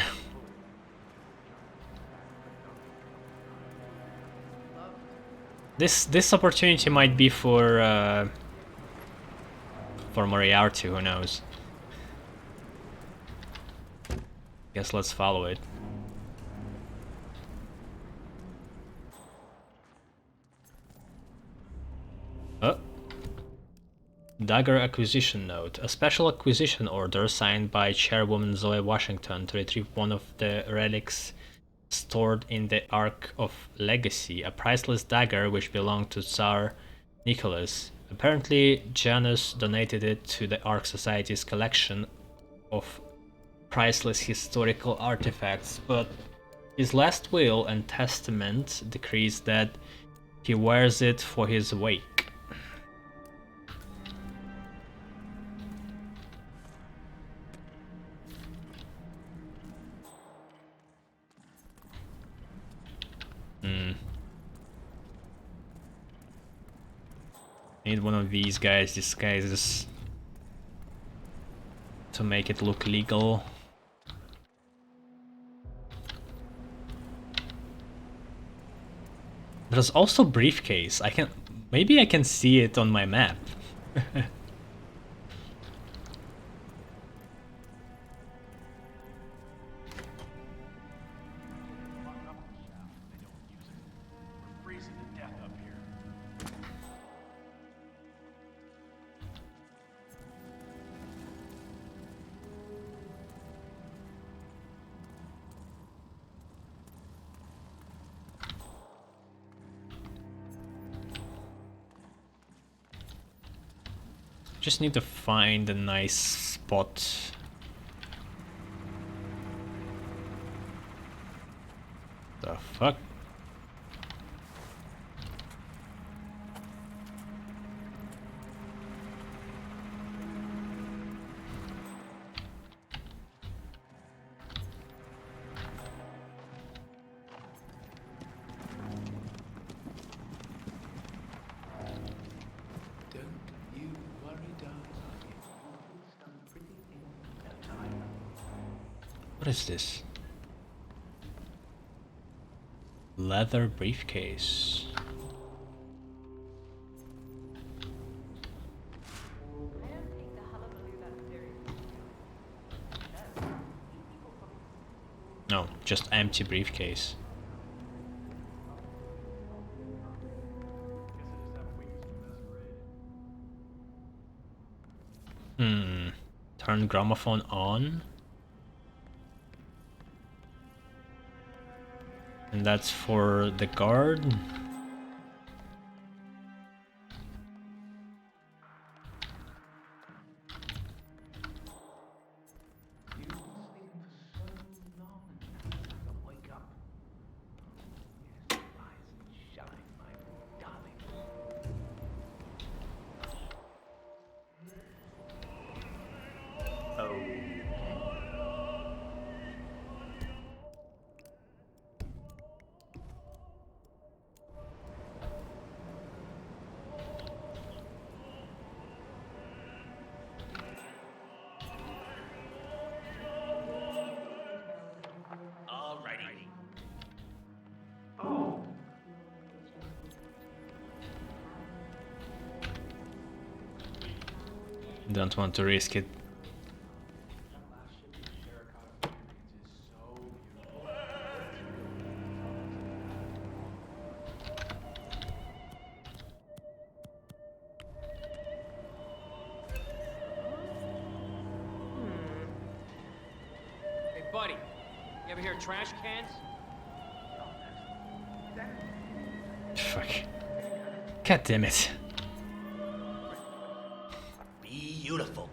This opportunity might be for Moriarty, who knows. Guess let's follow it. Dagger acquisition note. A special acquisition order signed by Chairwoman Zoe Washington to retrieve one of the relics stored in the Ark of Legacy, a priceless dagger which belonged to Tsar Nicholas. Apparently, Janus donated it to the Ark Society's collection of priceless historical artifacts, but his last will and testament decrees that he wears it for his wake. Need one of these guys disguises to make it look legal. There's also briefcase. Maybe I can see it on my map. Freezing to death up here. Just need to find a nice spot. The fuck? What is this? Leather briefcase. No, just empty briefcase. Turn gramophone on. And that's for the guard. Don't want to risk it. Hey, buddy, you ever hear trash cans? Fuck. God damn it. Beautiful.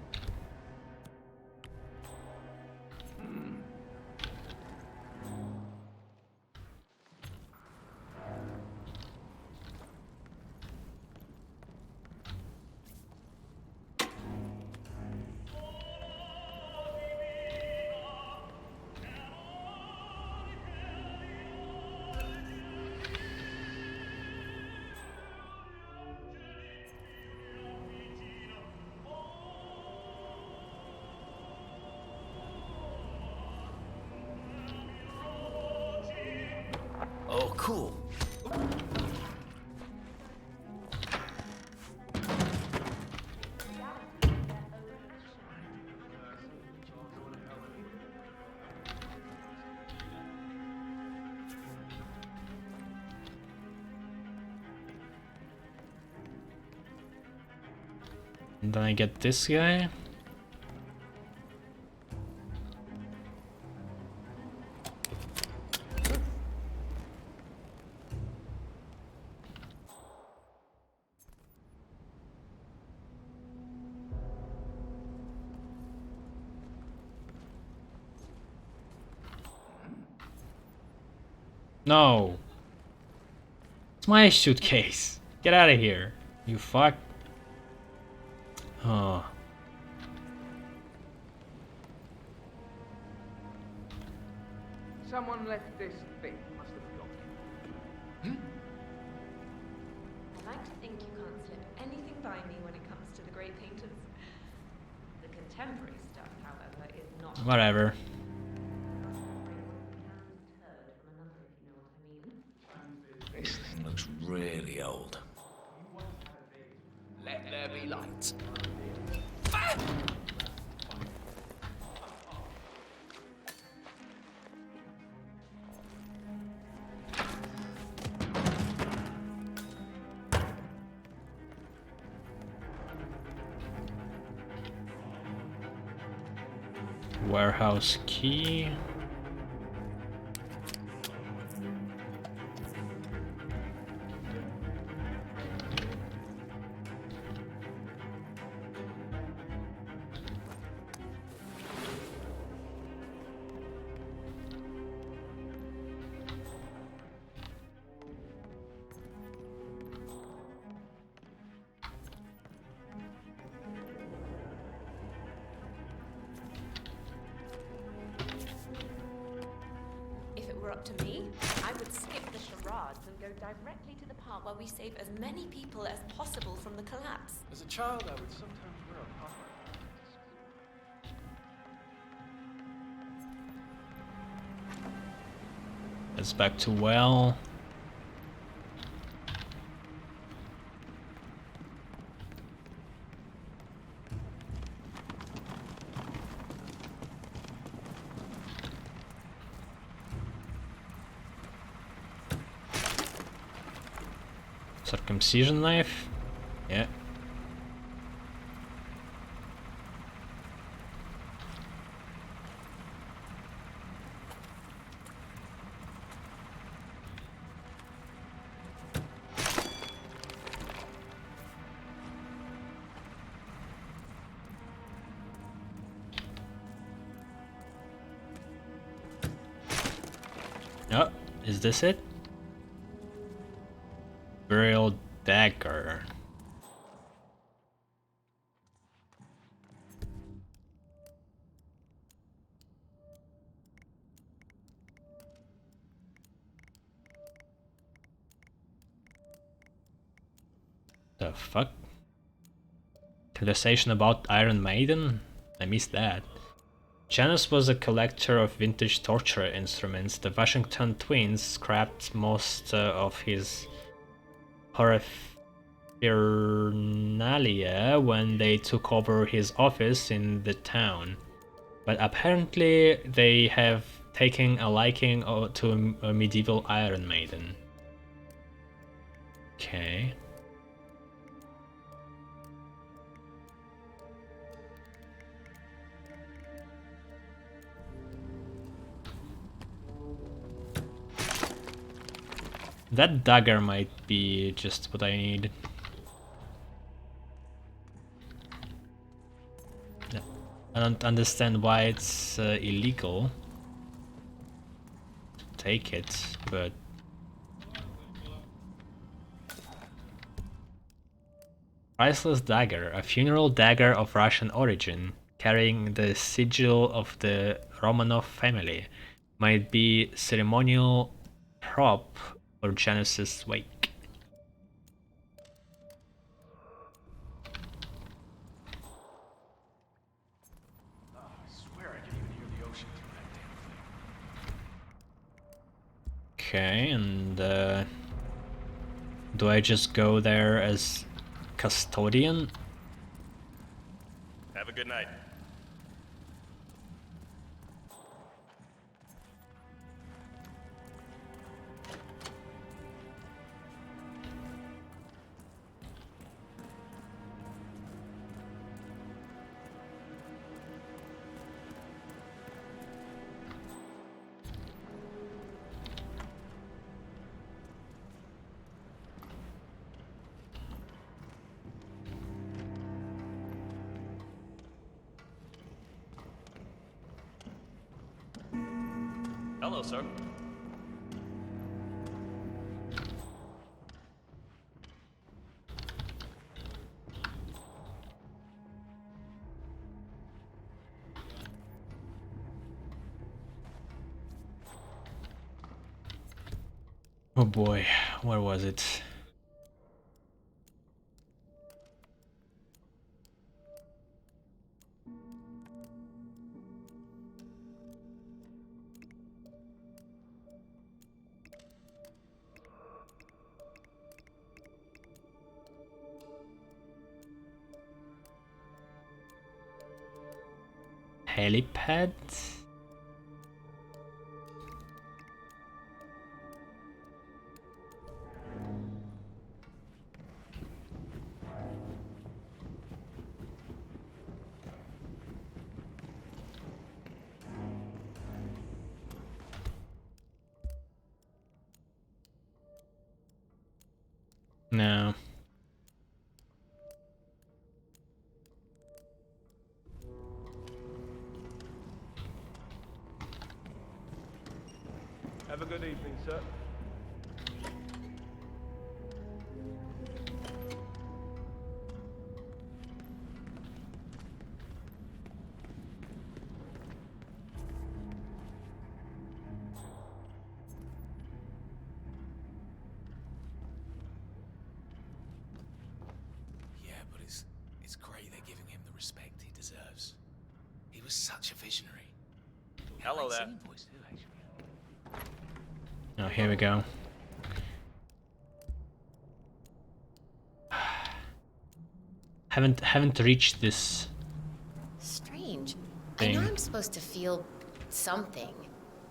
Oh, cool. And then I get this guy. No. It's my suitcase. Get out of here. You fuck. Oh. Someone left this thing. Must have gone. I like to think you can't slip anything by me when it comes to the great painters. The contemporary stuff, however, is not. Whatever. This thing looks really old. Let there be light. Warehouse key. go directly to the part where we save as many people as possible from the collapse. As a child, I would sometimes wear a pop. It's back to well. Circumcision knife? Yeah. Oh, is this it? Burial dagger. The fuck? Conversation about Iron Maiden? I missed that. Janus was a collector of vintage torture instruments. The Washington twins scrapped most of his paraphernalia when they took over his office in the town. But apparently they have taken a liking to a medieval Iron Maiden. Okay. That dagger might be just what I need. I don't understand why it's illegal to take it, but... Priceless dagger, a funeral dagger of Russian origin, carrying the sigil of the Romanov family, might be ceremonial prop for Janus's wake. I swear I can even hear the ocean through that damn thing. Okay, and do I just go there as custodian? Have a good night. Hello, sir. Oh boy, where was it? Helipad? No. Have a good evening, sir. It's great they're giving him the respect he deserves. He was such a visionary. Hello there. Oh, here we go. Haven't reached this Strange. thing. I know I'm supposed to feel something,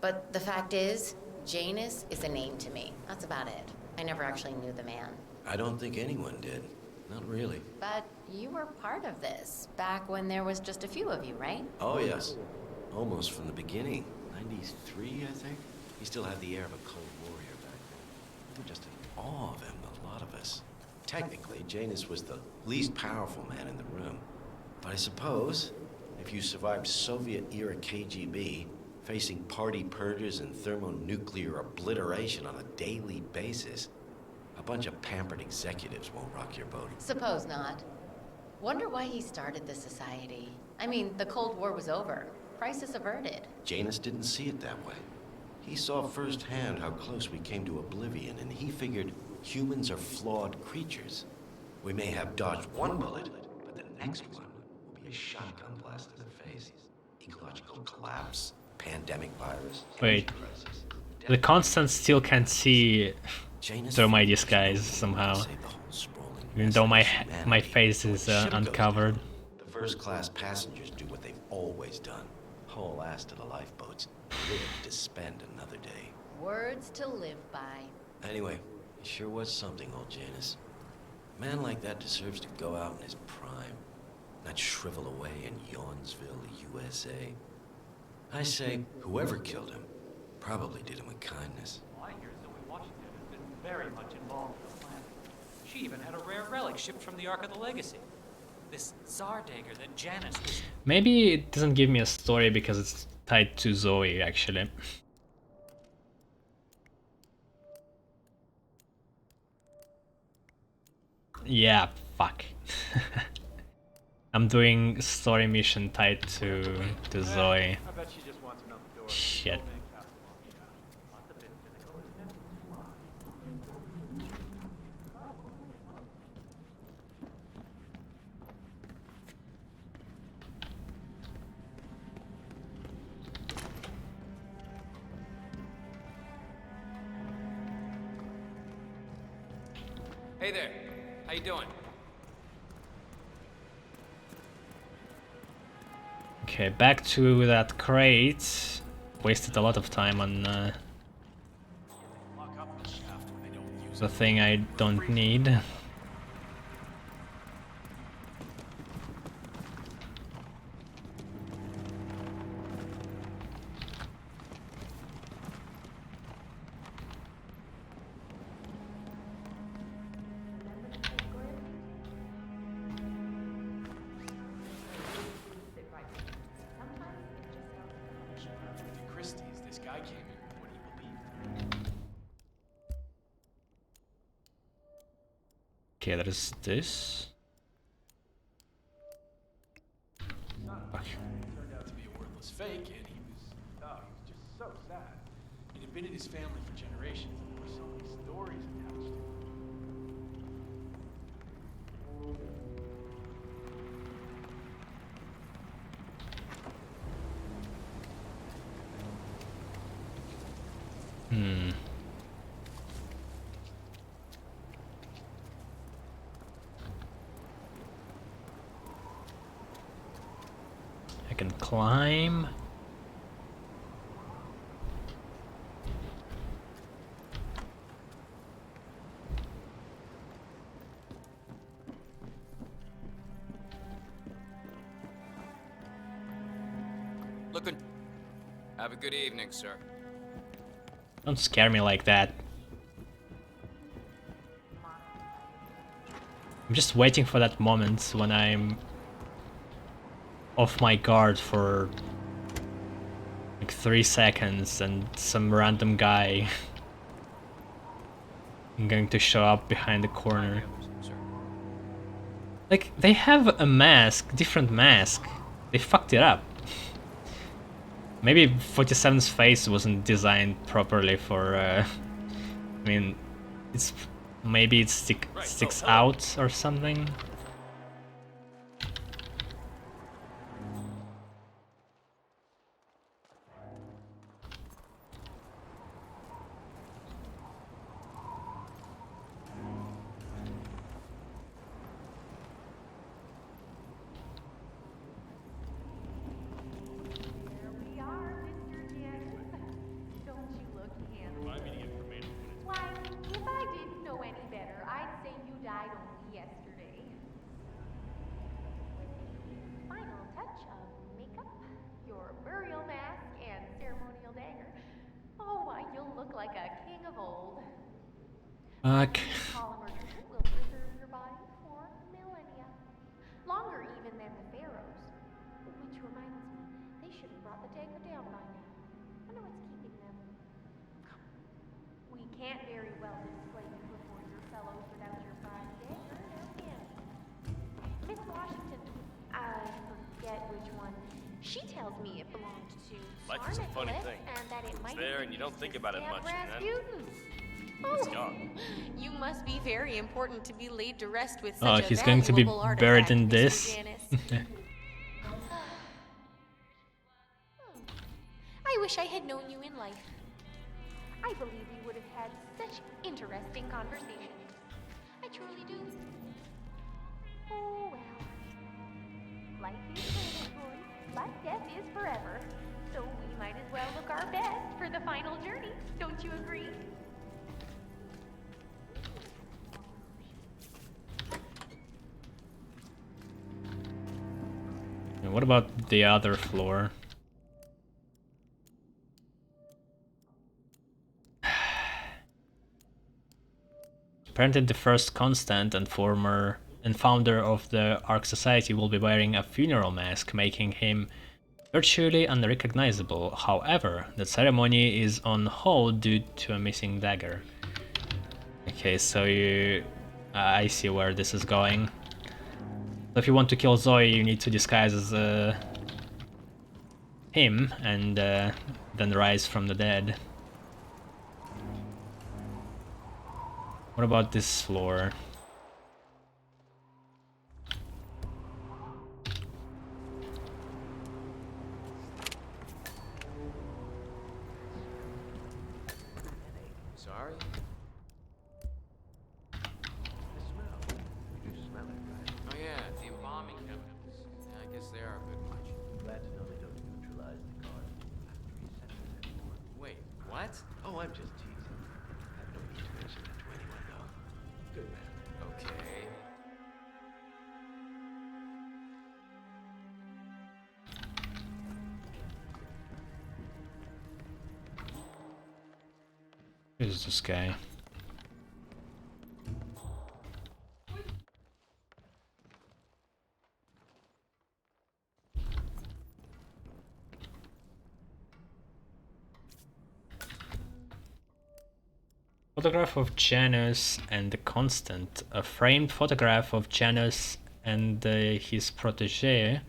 but the fact is, Janus is a name to me. That's about it. I never actually knew the man. I don't think anyone did. Not really. But you were part of this, back when there was just a few of you, right? Oh, yes. Almost from the beginning. 93, I think. He still had the air of a Cold Warrior back then. We were just in awe of him, a lot of us. Technically, Janus was the least powerful man in the room. But I suppose, if you survived Soviet-era KGB, facing party purges and thermonuclear obliteration on a daily basis, a bunch of pampered executives won't rock your boat. Suppose not. Wonder why he started the society. I mean, the Cold War was over. Crisis averted. Janus didn't see it that way. He saw firsthand how close we came to oblivion, and he figured humans are flawed creatures. We may have dodged one bullet, but the next one will be a shotgun blast in the face. Ecological collapse, pandemic virus. Wait, the Constant still can't see through my disguise somehow, even though my face is uncovered. The first-class passengers do what they've always done. Haul ass to the lifeboats, live to spend another day. Words to live by. Anyway, he sure was something, old Janus. A man like that deserves to go out in his prime, not shrivel away in Yawnsville, USA. I say, whoever killed him probably did him with kindness. Well, I hear Zoe Washington has been very much involved with the plan. She even had a rare relic shipped from the Ark of the Legacy. This Tsar dagger that Janus was... Maybe it doesn't give me a story because it's tied to Zoe, actually. Yeah, fuck. I'm doing story mission tied to Zoe. I bet she just wants another door. Shit. Hey there. How you doing? Okay, back to that crate. Wasted a lot of time on the thing I don't need. Christie's, this guy came in with what he believed. Okay, there is this. Fuck. Turned out to be a worthless fake, and he was just so sad. It had been in his family for generations, and there were so many stories attached to it. I can climb. Looking. Have a good evening, sir. Don't scare me like that. I'm just waiting for that moment when I'm off my guard for like 3 seconds and some random guy going to show up behind the corner. Like, they have a mask, different mask. They fucked it up. Maybe 47's face wasn't designed properly for, I mean, it's maybe it sticks out or something. died only yesterday. Final touch of makeup, your burial mask, and ceremonial dagger. Oh, why, you'll look like a king of old. Fuck. Polymer treatment will preserve your body for millennia. Longer even than the pharaohs. Which reminds me, they should have brought the dagger down by now. Wonder what's keeping them. We can't very well display you before your fellows without your fine dagger, now can we? Miss Washington, I forget which one. She tells me it belonged to Life is a funny Nicholas, thing. and that it It's might there have and you been don't think about it much, and then Rasputin. it's gone. You must be very important to be laid to rest with Oh, such a he's going to be valuable buried artifact, in Mr. this. Janus. I wish I had known you in life. I believe we would have had such interesting conversations. I truly do. Oh well. Life is transitory, like death is forever. So we might as well look our best for the final journey. Don't you agree? And what about the other floor? Apparently the first constant and former and founder of the Ark Society will be wearing a funeral mask, making him virtually unrecognizable. However, the ceremony is on hold due to a missing dagger. Okay, so I see where this is going. So if you want to kill Zoe, you need to disguise as him and then rise from the dead. What about this floor? Sorry? The smell. You do smell it, right? Oh yeah, the embalming chemicals. Yeah, I guess they are a bit much. Glad to know they don't neutralize the cars in the factory centers anymore. Wait, what? Oh, I'm just teasing. I have no need to mention that to anyone, though. Good man. Okay. Who's this guy? Photograph of Janus and the Constant. A framed photograph of Janus and his protege,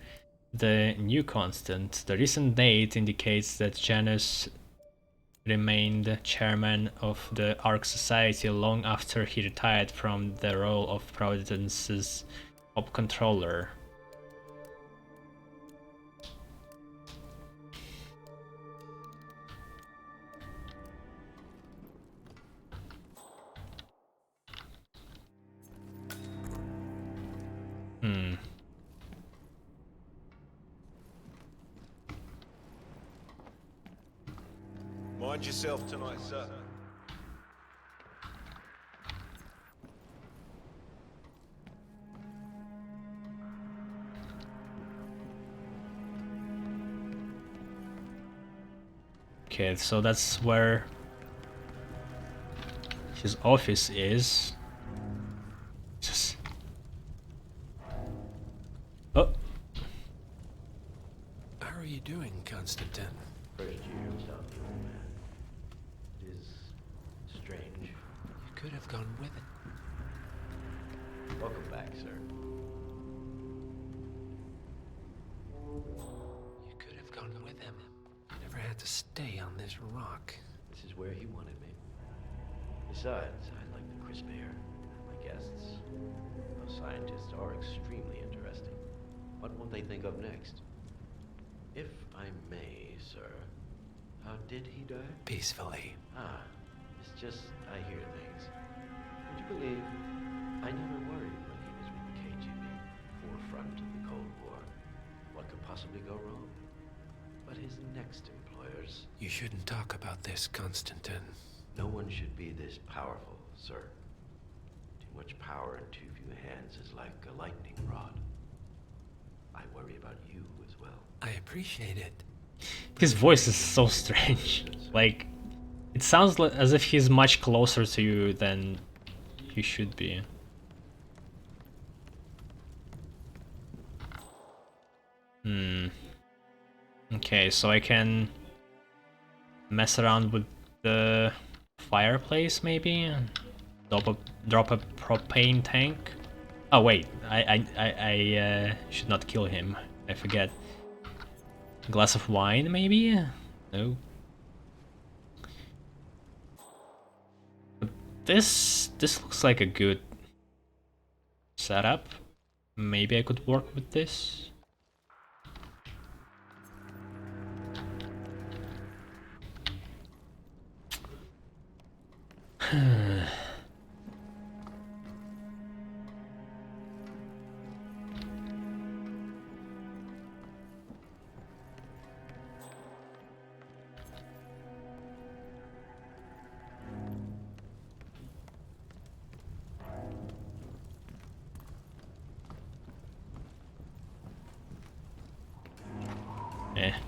the new Constant. The recent date indicates that Janus remained chairman of the Ark Society long after he retired from the role of Providence's top controller. Mind yourself tonight, sir. Okay, so that's where his office is. Just... Oh. How are you doing, Constantine? First year without the old man. It is strange. You could have gone with it. Welcome back, sir. You could have gone with him. You never had to stay on this rock. This is where he wanted me. Besides, I like the crisp air. My guests. Those scientists are extremely interesting. What will they think of next? If I may, sir, how did he die? Peacefully. Ah, it's just I hear things. Would you believe I never worried when he was with the KGB, forefront of the Cold War. What could possibly go wrong? But his next employers... You shouldn't talk about this, Constantine. No one should be this powerful, sir. Do Too much power in too few hands is like a lightning rod. I worry about you as well. I appreciate it. His voice is so strange. Like, it sounds as if he's much closer to you than he should be. Okay, so I can mess around with the fireplace, maybe? Drop a propane tank? Oh wait, I should not kill him. I forget. A glass of wine, maybe? No. But this looks like a good setup. Maybe I could work with this.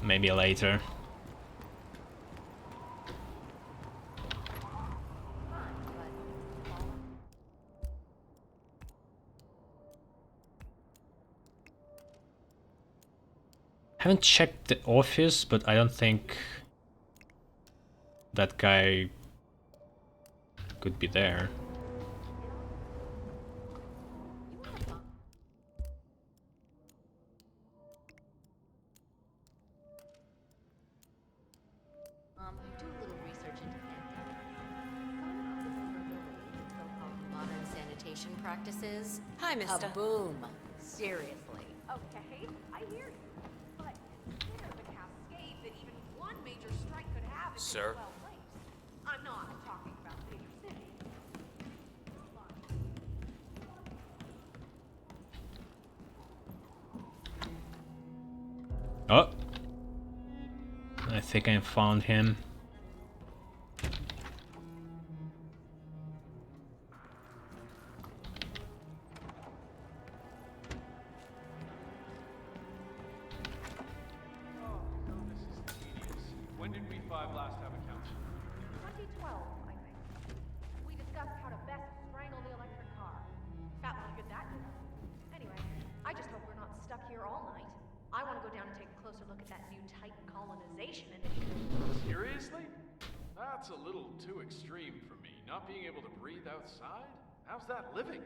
Maybe later. Haven't checked the office, but I don't think that guy could be there. Do a little research into so-called modern sanitation practices. Hi, mister. Kaboom! Seriously. Okay, I hear you. But consider the cascade that even one major strike could have if Sir? it's well placed. I'm not talking about major cities. Oh! I think I found him. When did we five last have a council? 2012, I think. We discussed how to best strangle the electric car. Fat how good that did us. Anyway, I just hope we're not stuck here all night. I want to go down and take a closer look at that new Titan colonization initiative. Seriously? That's a little too extreme for me. Not being able to breathe outside? How's that living?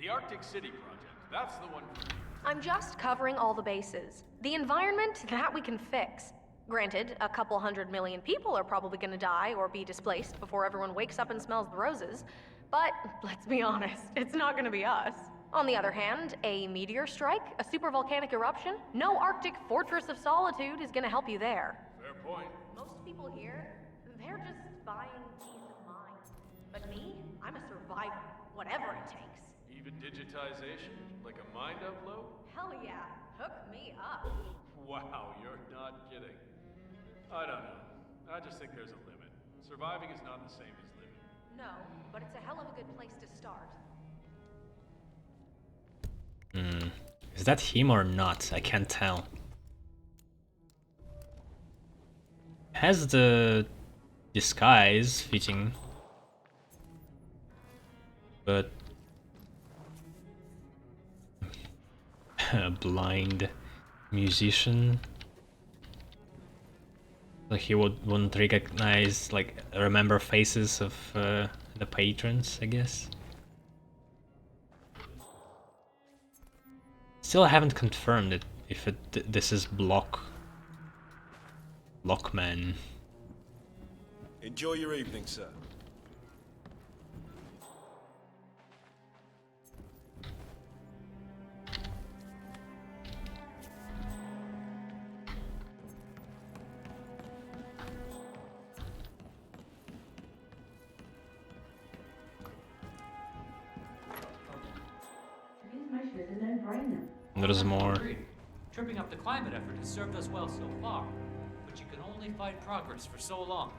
The Arctic City Project, that's the one for me. I'm just covering all the bases. The environment, that we can fix. Granted, a couple 100 million people are probably gonna die or be displaced before everyone wakes up and smells the roses. But, let's be honest, it's not gonna be us. On the other hand, a meteor strike, a supervolcanic eruption, no Arctic fortress of solitude is gonna help you there. Fair point. Most people here, they're just buying peace of mind. But me, I'm a survivor, whatever it takes. Even digitization? Like a mind upload? Hell yeah, hook me up. Wow, you're not kidding. I don't know. I just think there's a limit. Surviving is not the same as living. No, but it's a hell of a good place to start. Is that him or not? I can't tell. Has the disguise fitting, but a blind musician. Like he wouldn't recognize, like, remember faces of the patrons, I guess. Still haven't confirmed it if this is Blockman. Enjoy your evening, sir. There's more. Agreed. Tripping up the climate effort has served us well so far, but you can only fight progress for so long.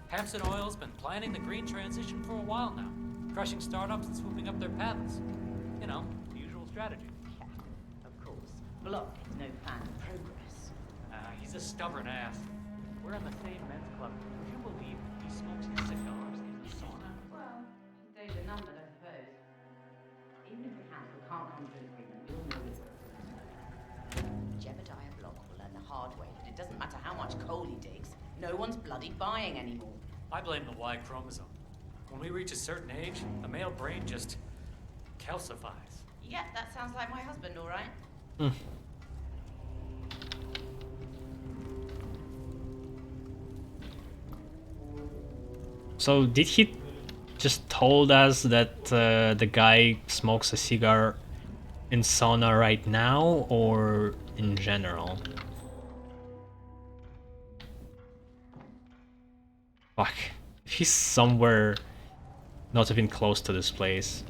Hampson Oil's been planning the green transition for a while now. crushing startups and swooping up their patents. You know, the usual strategy. Of course. Block is no plan of progress. He's a stubborn ass. We're in the same men's club. Would you believe he smokes his cigars in the sauna? Well, days are numbered, I suppose. Even if the council can't come to an agreement, you'll know it. Jebediah Block will learn the hard way that it doesn't matter how much coal he digs, no one's bloody buying anymore. I blame the Y chromosome. When we reach a certain age, the male brain just calcifies. Yeah, that sounds like my husband, all right. So did he just told us that the guy smokes a cigar in sauna right now, or in general? Fuck. If he's somewhere not even close to this place,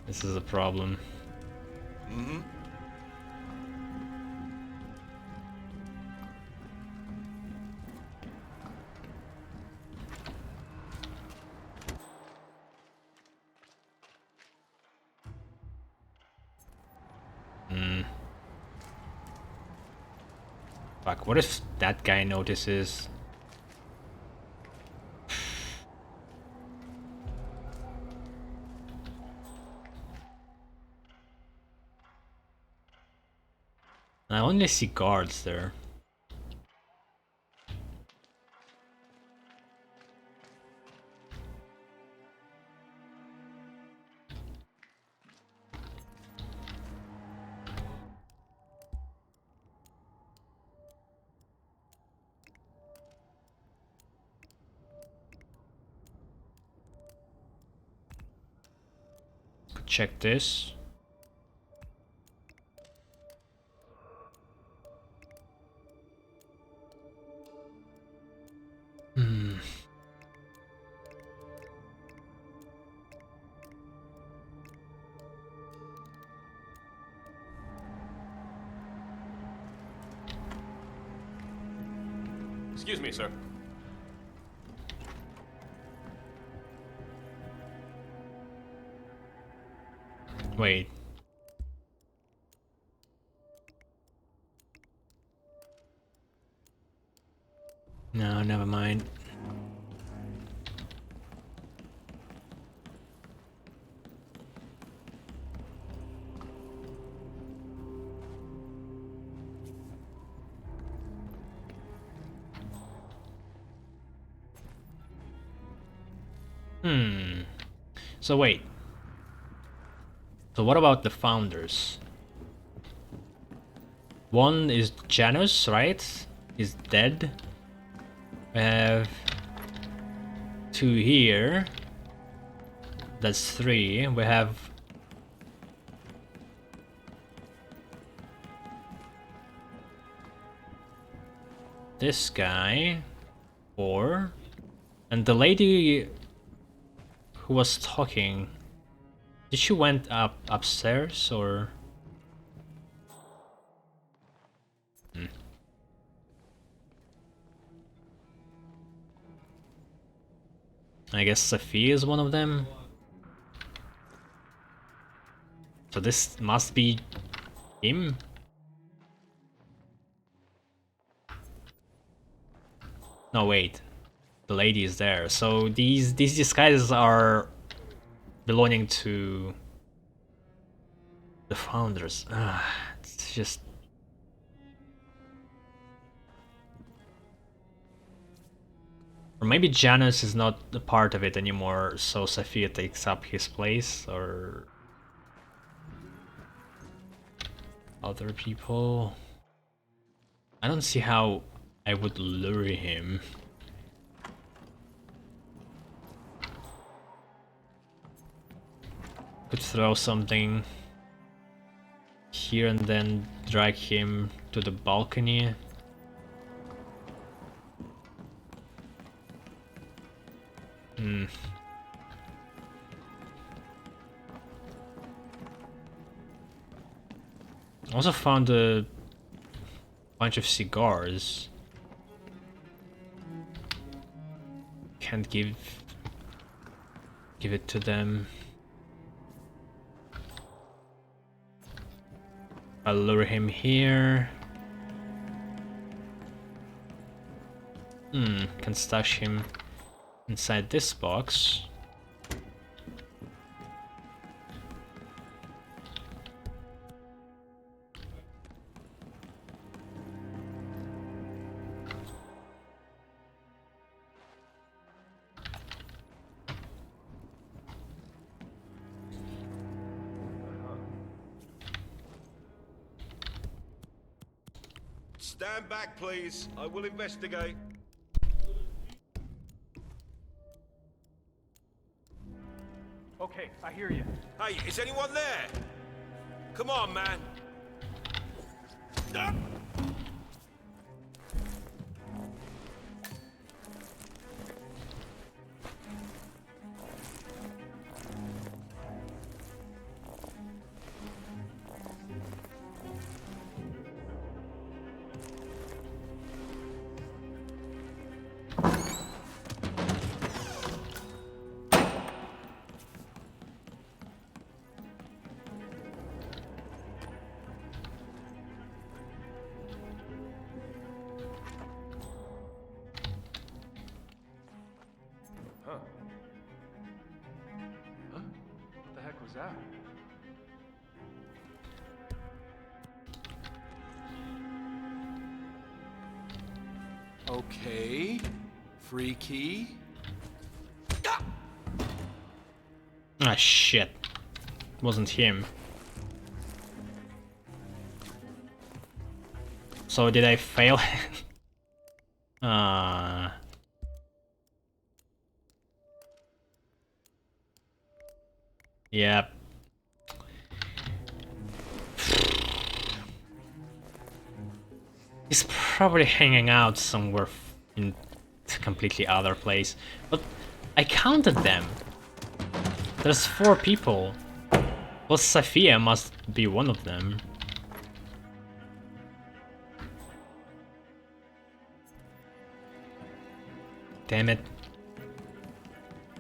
this is a problem. Mm-hmm. Fuck, what if that guy notices? I only see guards there. Check this. Excuse me, sir. Wait. No, never mind. So wait. So what about the founders? One is Janus, right? He's dead. We have two here. That's three. We have this guy, four, and the lady who was talking. Did she went upstairs or? I guess Sophie is one of them. So this must be him. No, wait. The lady is there. So these disguises are belonging to the founders. It's just. Or maybe Janus is not a part of it anymore, so Sophia takes up his place, or other people. I don't see how I would lure him. Could throw something here and then drag him to the balcony. I also found a bunch of cigars. Can't give Give it to them. I'll lure him here. Can stash him inside this box. Stand back, please. I will investigate. Okay, I hear you. Hey, is anyone there? Come on, man. Ah! Huh. Huh? What the heck was that? Okay. Free key. Ah, shit. Wasn't him. So did I fail? Ah. Yep. He's probably hanging out somewhere in a completely other place. But I counted them. There's 4 people. Well, Sophia must be one of them. Damn it.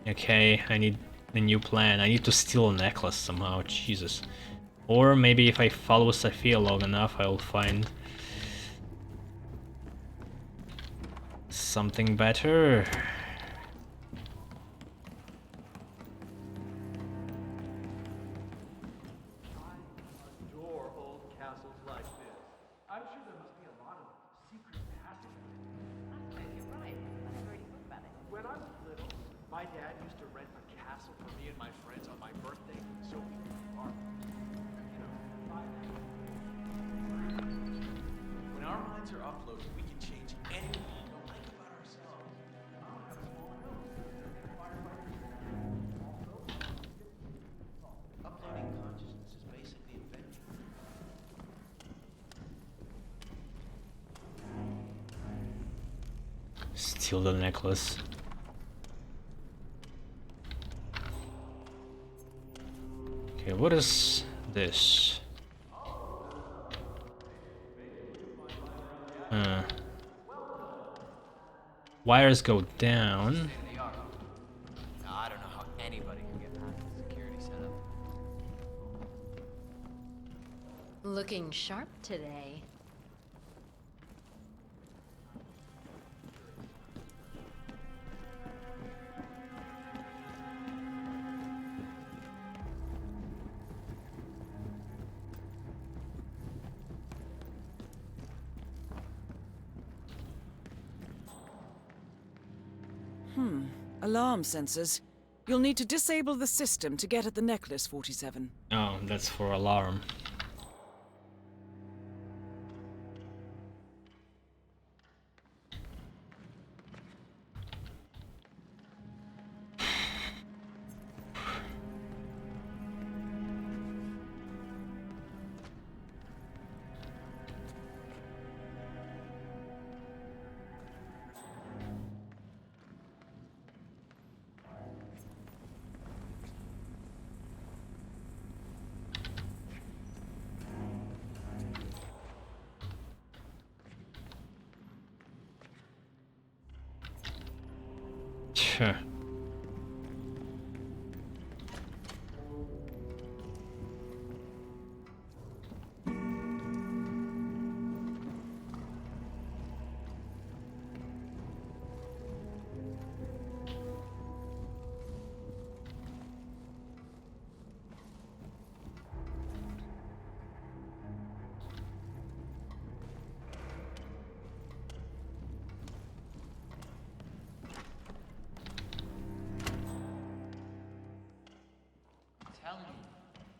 Okay, I need a new plan. I need to steal a necklace somehow, Jesus. Or maybe if I follow Sophia long enough, I'll find something better. Adore old castles like this. I'm sure there must be a lot of secret passageways. I suppose you're right. I never really thought about it. When I was little, my dad used to rent a castle for me and my friends on my birthday, so we could park. You know, When our minds are uploaded, we can change anything we don't like about ourselves. Uploading consciousness is basically inventing. Steal the necklace. Okay, what is this? Wires go down. They are. Now, I don't know how anybody can get past the security setup. Looking sharp today. Alarm sensors. You'll need to disable the system to get at the necklace, 47. Oh, that's for alarm. Sure.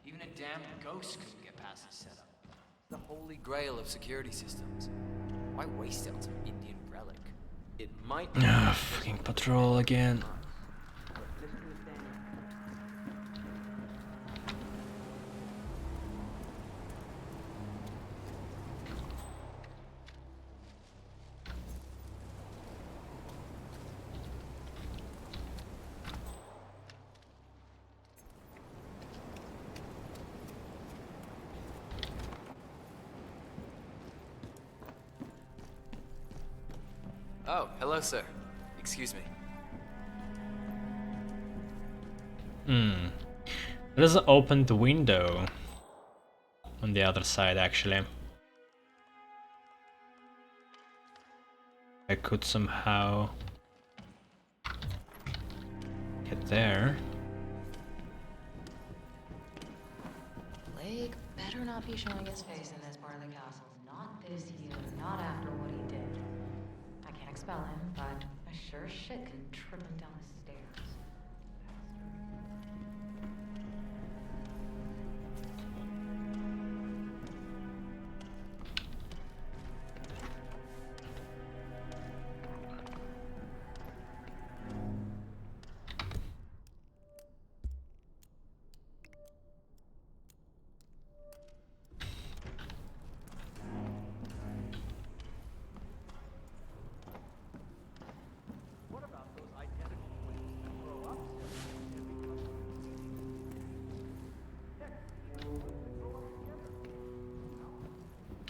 Even a damn ghost couldn't get past this setup. The holy grail of security systems. Why waste it on some Indian relic? It might Ah, fucking patrol again. Oh, hello, sir. Excuse me. There's an opened window on the other side, actually. I could somehow get there. Blake better not be showing his face in this part of the castle. Not this year, not after what he did. I can't expel him, but I sure as shit can trip him down the stairs.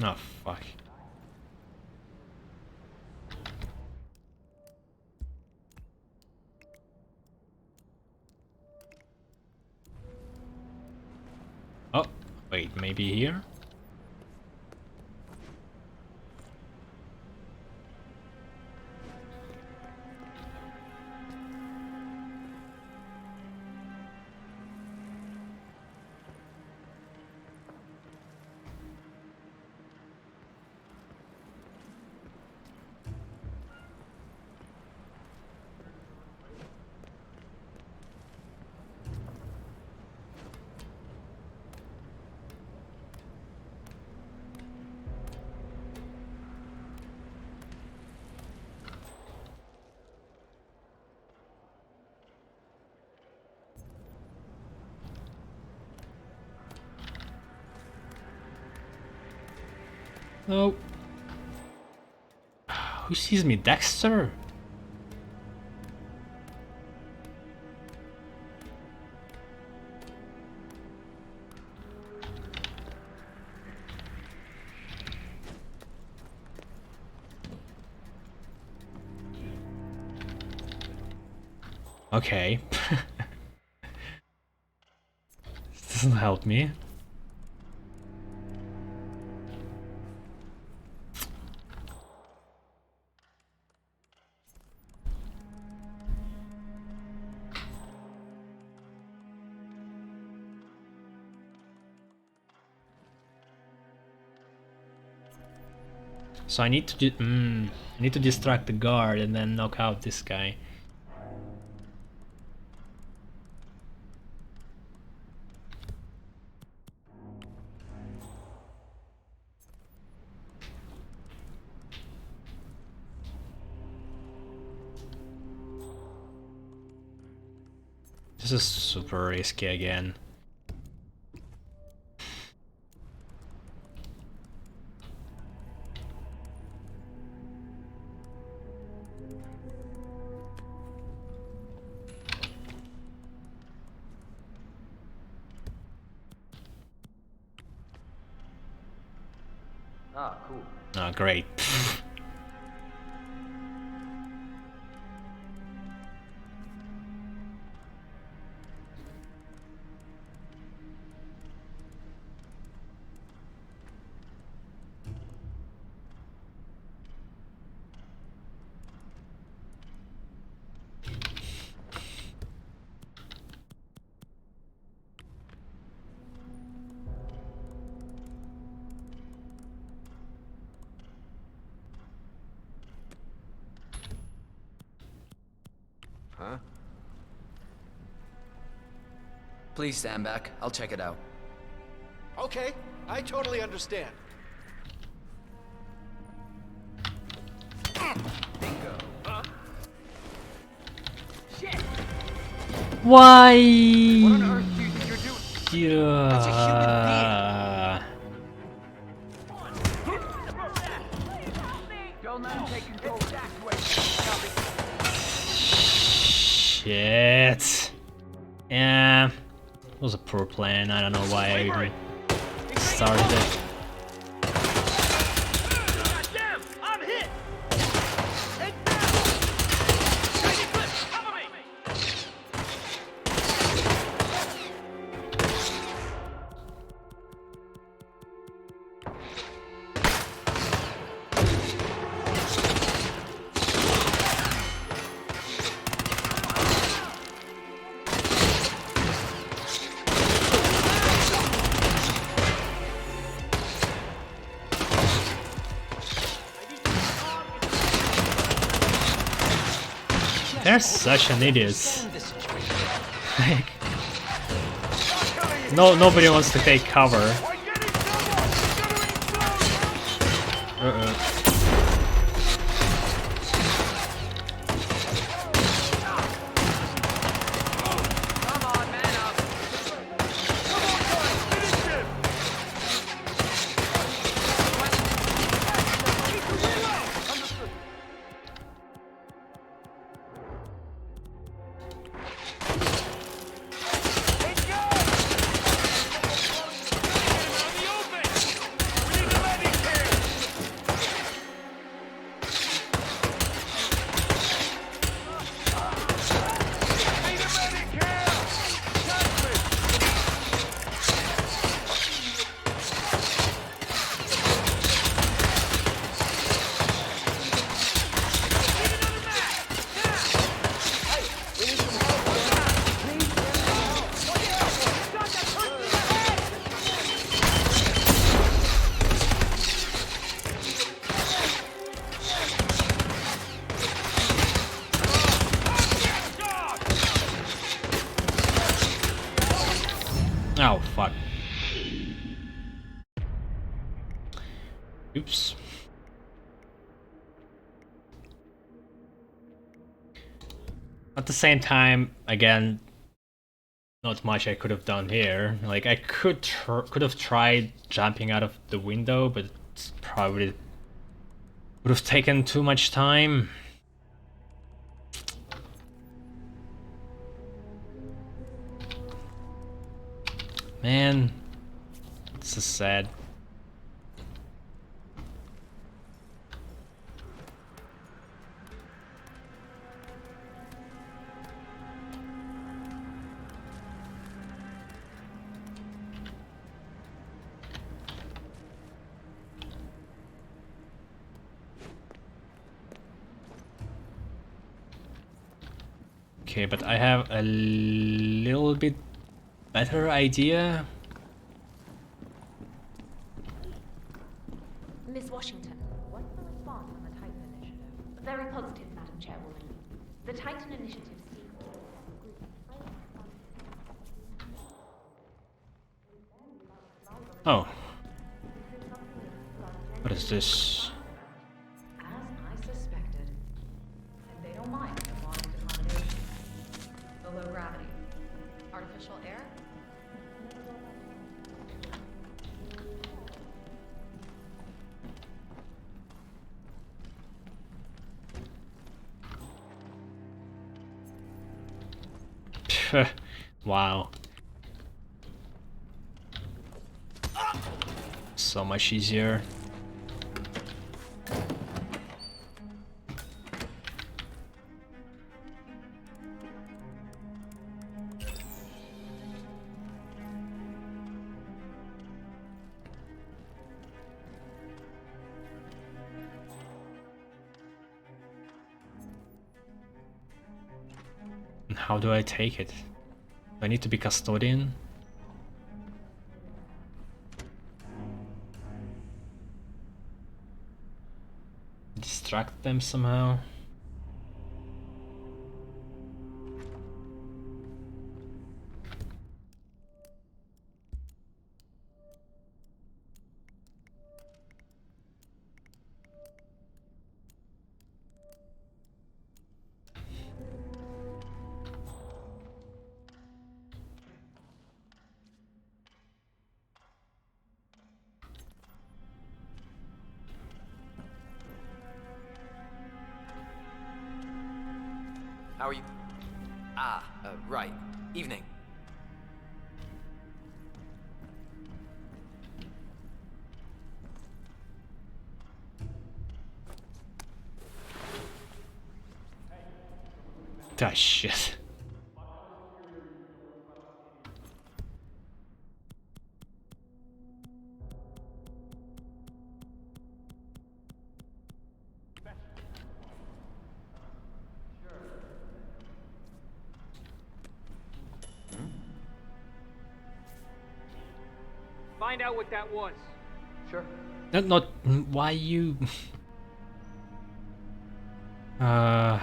Oh, fuck. Oh, wait, maybe here? Oh. Who sees me? Dexter? Okay. This doesn't help me. So I need to I need to distract the guard and then knock out this guy. This is super risky again. Ah, cool. Oh, great. Huh? Please stand back. I'll check it out. Okay, I totally understand. Bingo. Huh? Shit! Why? What on earth do you think you're doing? Yeah. That's a human being. Don't let him take control of that Shit. Yeah. It was a poor plan. I don't know why I even started it. Goddamn! I'm hit! They're such an idiot. Like, nobody wants to take cover. Uh-oh. Oh, fuck. Oops. At the same time, again, not much I could have done here. Like, I could have tried jumping out of the window, but it probably would have taken too much time. Man, it's so sad. Okay, but I have a little bit better idea. Miss Washington, what's the response on the Titan Initiative? Very positive, Madam Chairwoman. The Titan Initiative seeks Oh. What is this? As I suspected. And they don't mind the bonded accommodation. The low gravity. Artificial air? Wow. So much easier. And how do I take it? Do I need to be custodian? Distract them somehow? How are you? Ah, right. Evening. Ah, shit. Find out what that was. Sure. Not why you. Ah.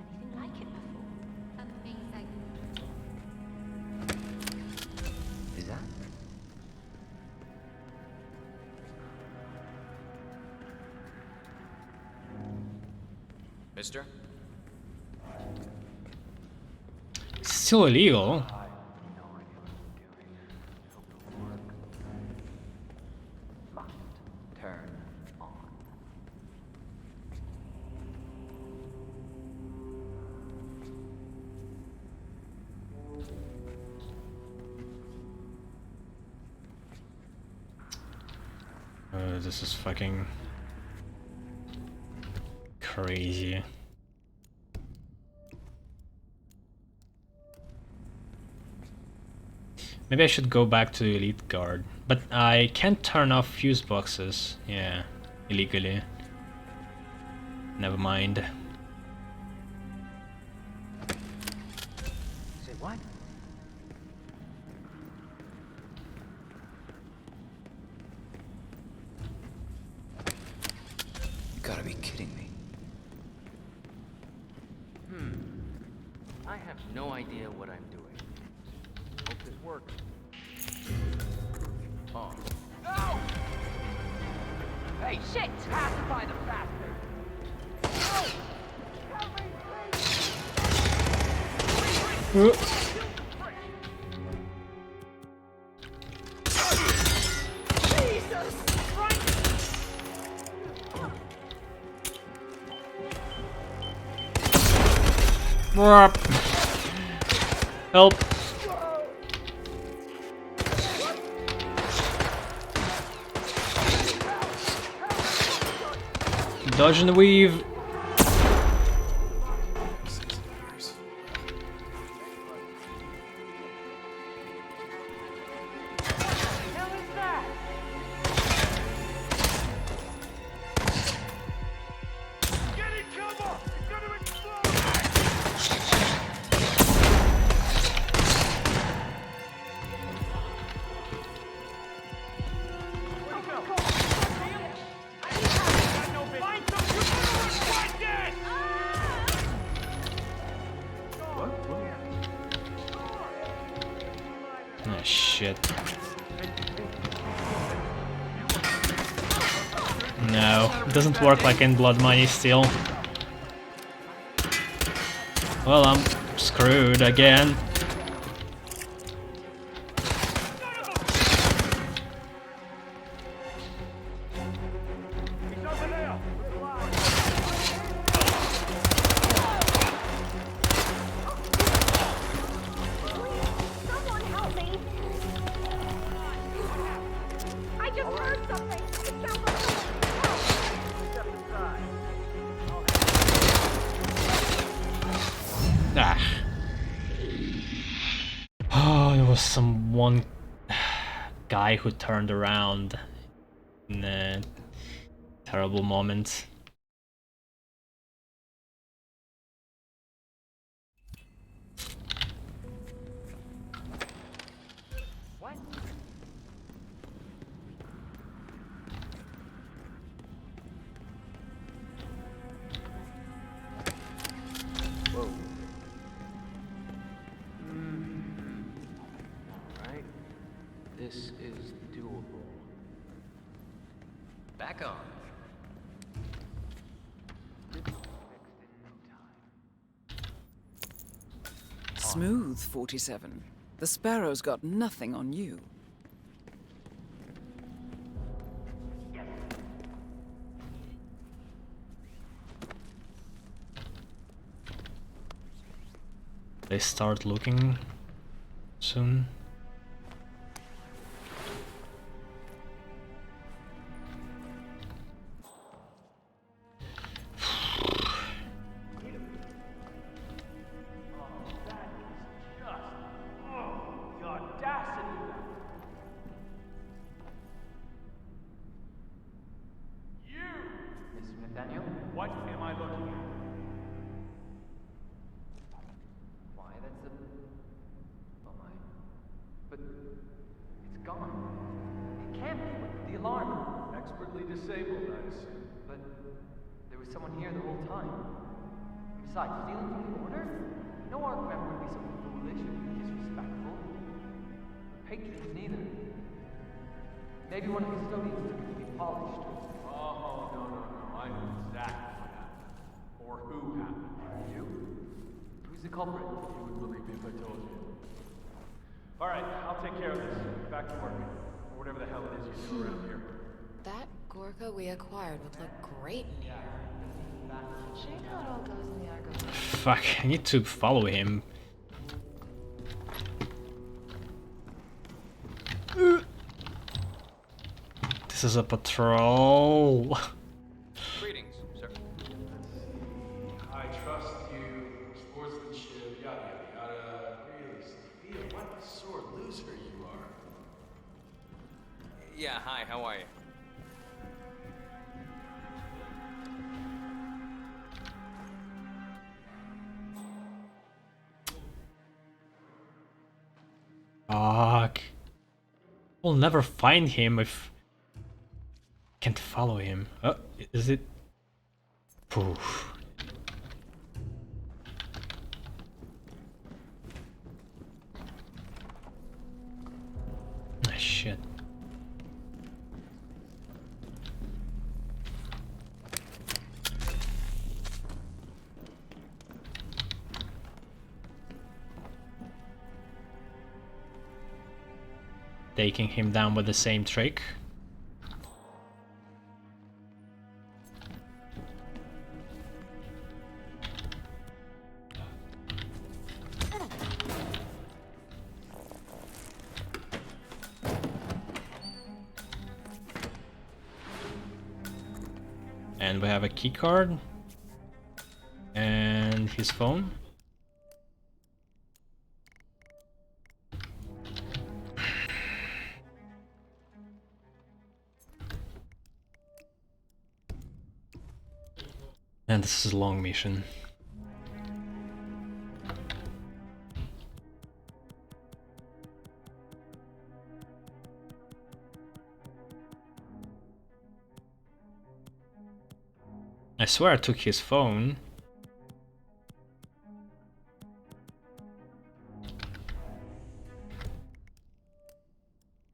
Anything like it before. Amazing. Is that? Mister? Still illegal. Turn on. This is fucking crazy. Maybe I should go back to Elite Guard, but I can't turn off fuse boxes. Yeah, illegally. Never mind. Say what? You gotta be kidding me. I have no idea what I'm doing. Hope this works. On. No! Hey, shit! Pacify the bastard! No! Help me, please! Jesus Christ! Help! Dodge and weave. Oh shit. No, it doesn't work like in Blood Money still. Well, I'm screwed again. Someone help me! I just heard something! It sounds like Step aside. Ah. Oh, there was some one guy who turned around in a terrible moment. What? Whoa. Back on. Smooth, 47. The Sparrow's got nothing on you. They start looking soon. What am I looking at? Why, that's a... Oh my. But it's gone. It can't be. The alarm. Expertly disabled, I assume. But there was someone here the whole time. Besides, stealing from the order? No ARC member would be so foolish or disrespectful. Patrons neither. Maybe one of the custodians took it to be polished. Oh, no. I know exactly what happened. Or who happened. You? Who's the culprit? You wouldn't believe me if I told you. Alright, I'll take care of this. Back to work. Or whatever the hell it is you do around here. That Gorka we acquired would look great in here. Shame how it all goes in the Argo. Fuck, I need to follow him. This is a patrol. Greetings, sir. I trust you, sportsmanship, yada yada. Really, Sophia, what a sore loser you are. Yeah, hi, how are you? Fuck. We'll never find him if can't follow him. Oh, is it? Poof. Ah, shit. Taking him down with the same trick. And we have a key card and his phone. And this is a long mission. I swear I took his phone.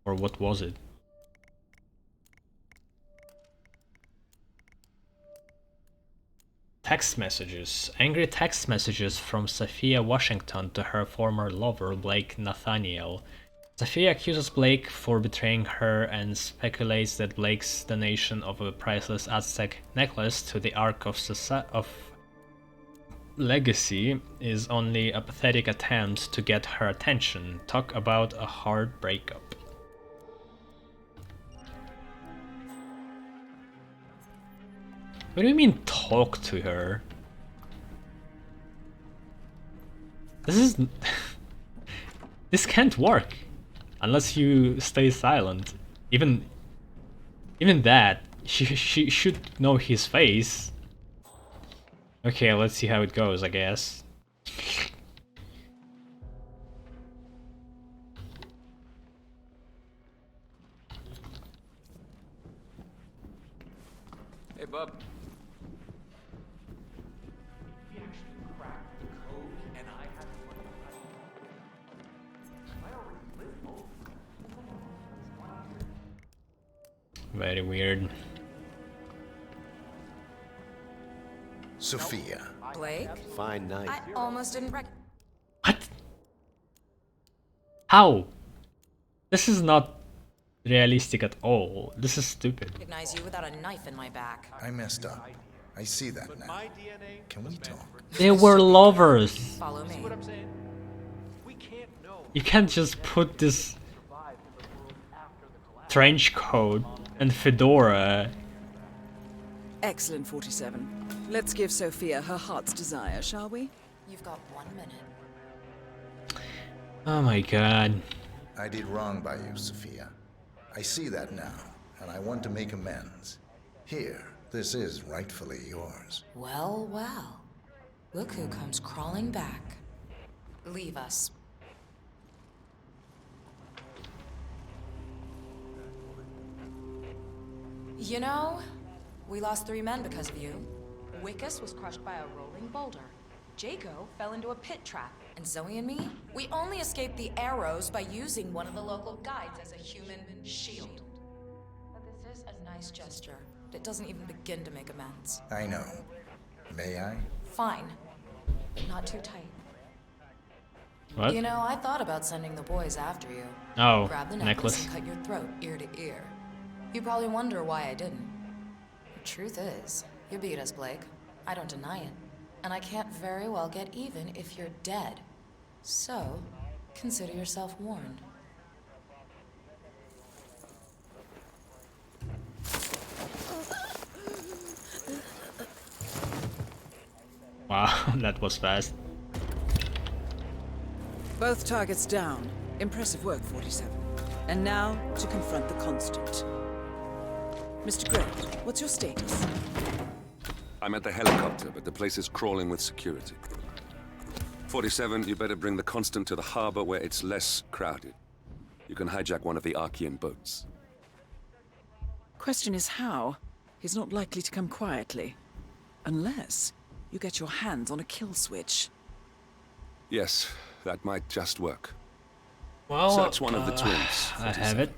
Or what was it? Text messages. Angry text messages from Sophia Washington to her former lover, Blake Nathaniel. Sophia accuses Blake for betraying her and speculates that Blake's donation of a priceless Aztec necklace to the Ark of Legacy is only a pathetic attempt to get her attention. Talk about a hard breakup. What do you mean talk to her? This is... this can't work. Unless you stay silent. Even that, she should know his face. Okay, let's see how it goes, I guess. Hey, bub. We actually cracked the code, and I had to work on it. I already lived home. Very weird. Sophia. Blake? Fine night. I almost didn't rec- How? This is not realistic at all. This is stupid. recognize you without a knife in my back. I messed up. I see that now. Can we talk? They were lovers. Follow me. You can't just put this trench coat and fedora. Excellent, 47. Let's give Sophia her heart's desire, shall we? You've got 1 minute. Oh my god. I did wrong by you, Sophia. I see that now, and I want to make amends. Here, this is rightfully yours. Well, well. Look who comes crawling back. Leave us. You know, we lost 3 men because of you. Wickus was crushed by a rolling boulder. Jaco fell into a pit trap. And Zoe and me, we only escaped the arrows by using one of the local guides as a human shield. But this is a nice gesture. It doesn't even begin to make amends. I know. May I? Fine, but not too tight. What? You know, I thought about sending the boys after you. Oh, Grab the necklace. and cut your throat ear to ear. You probably wonder why I didn't. The truth is, you beat us, Blake. I don't deny it. And I can't very well get even if you're dead. So, consider yourself warned. Wow, that was fast. Both targets down. Impressive work, 47. And now, to confront the Constant. Mr. Grant, what's your status? I'm at the helicopter, but the place is crawling with security. 47, you better bring the Constant to the harbor where it's less crowded. You can hijack one of the Archean boats. Question is how? He's not likely to come quietly. Unless you get your hands on a kill switch. Yes, that might just work. Well, Search one of the twins. I have it.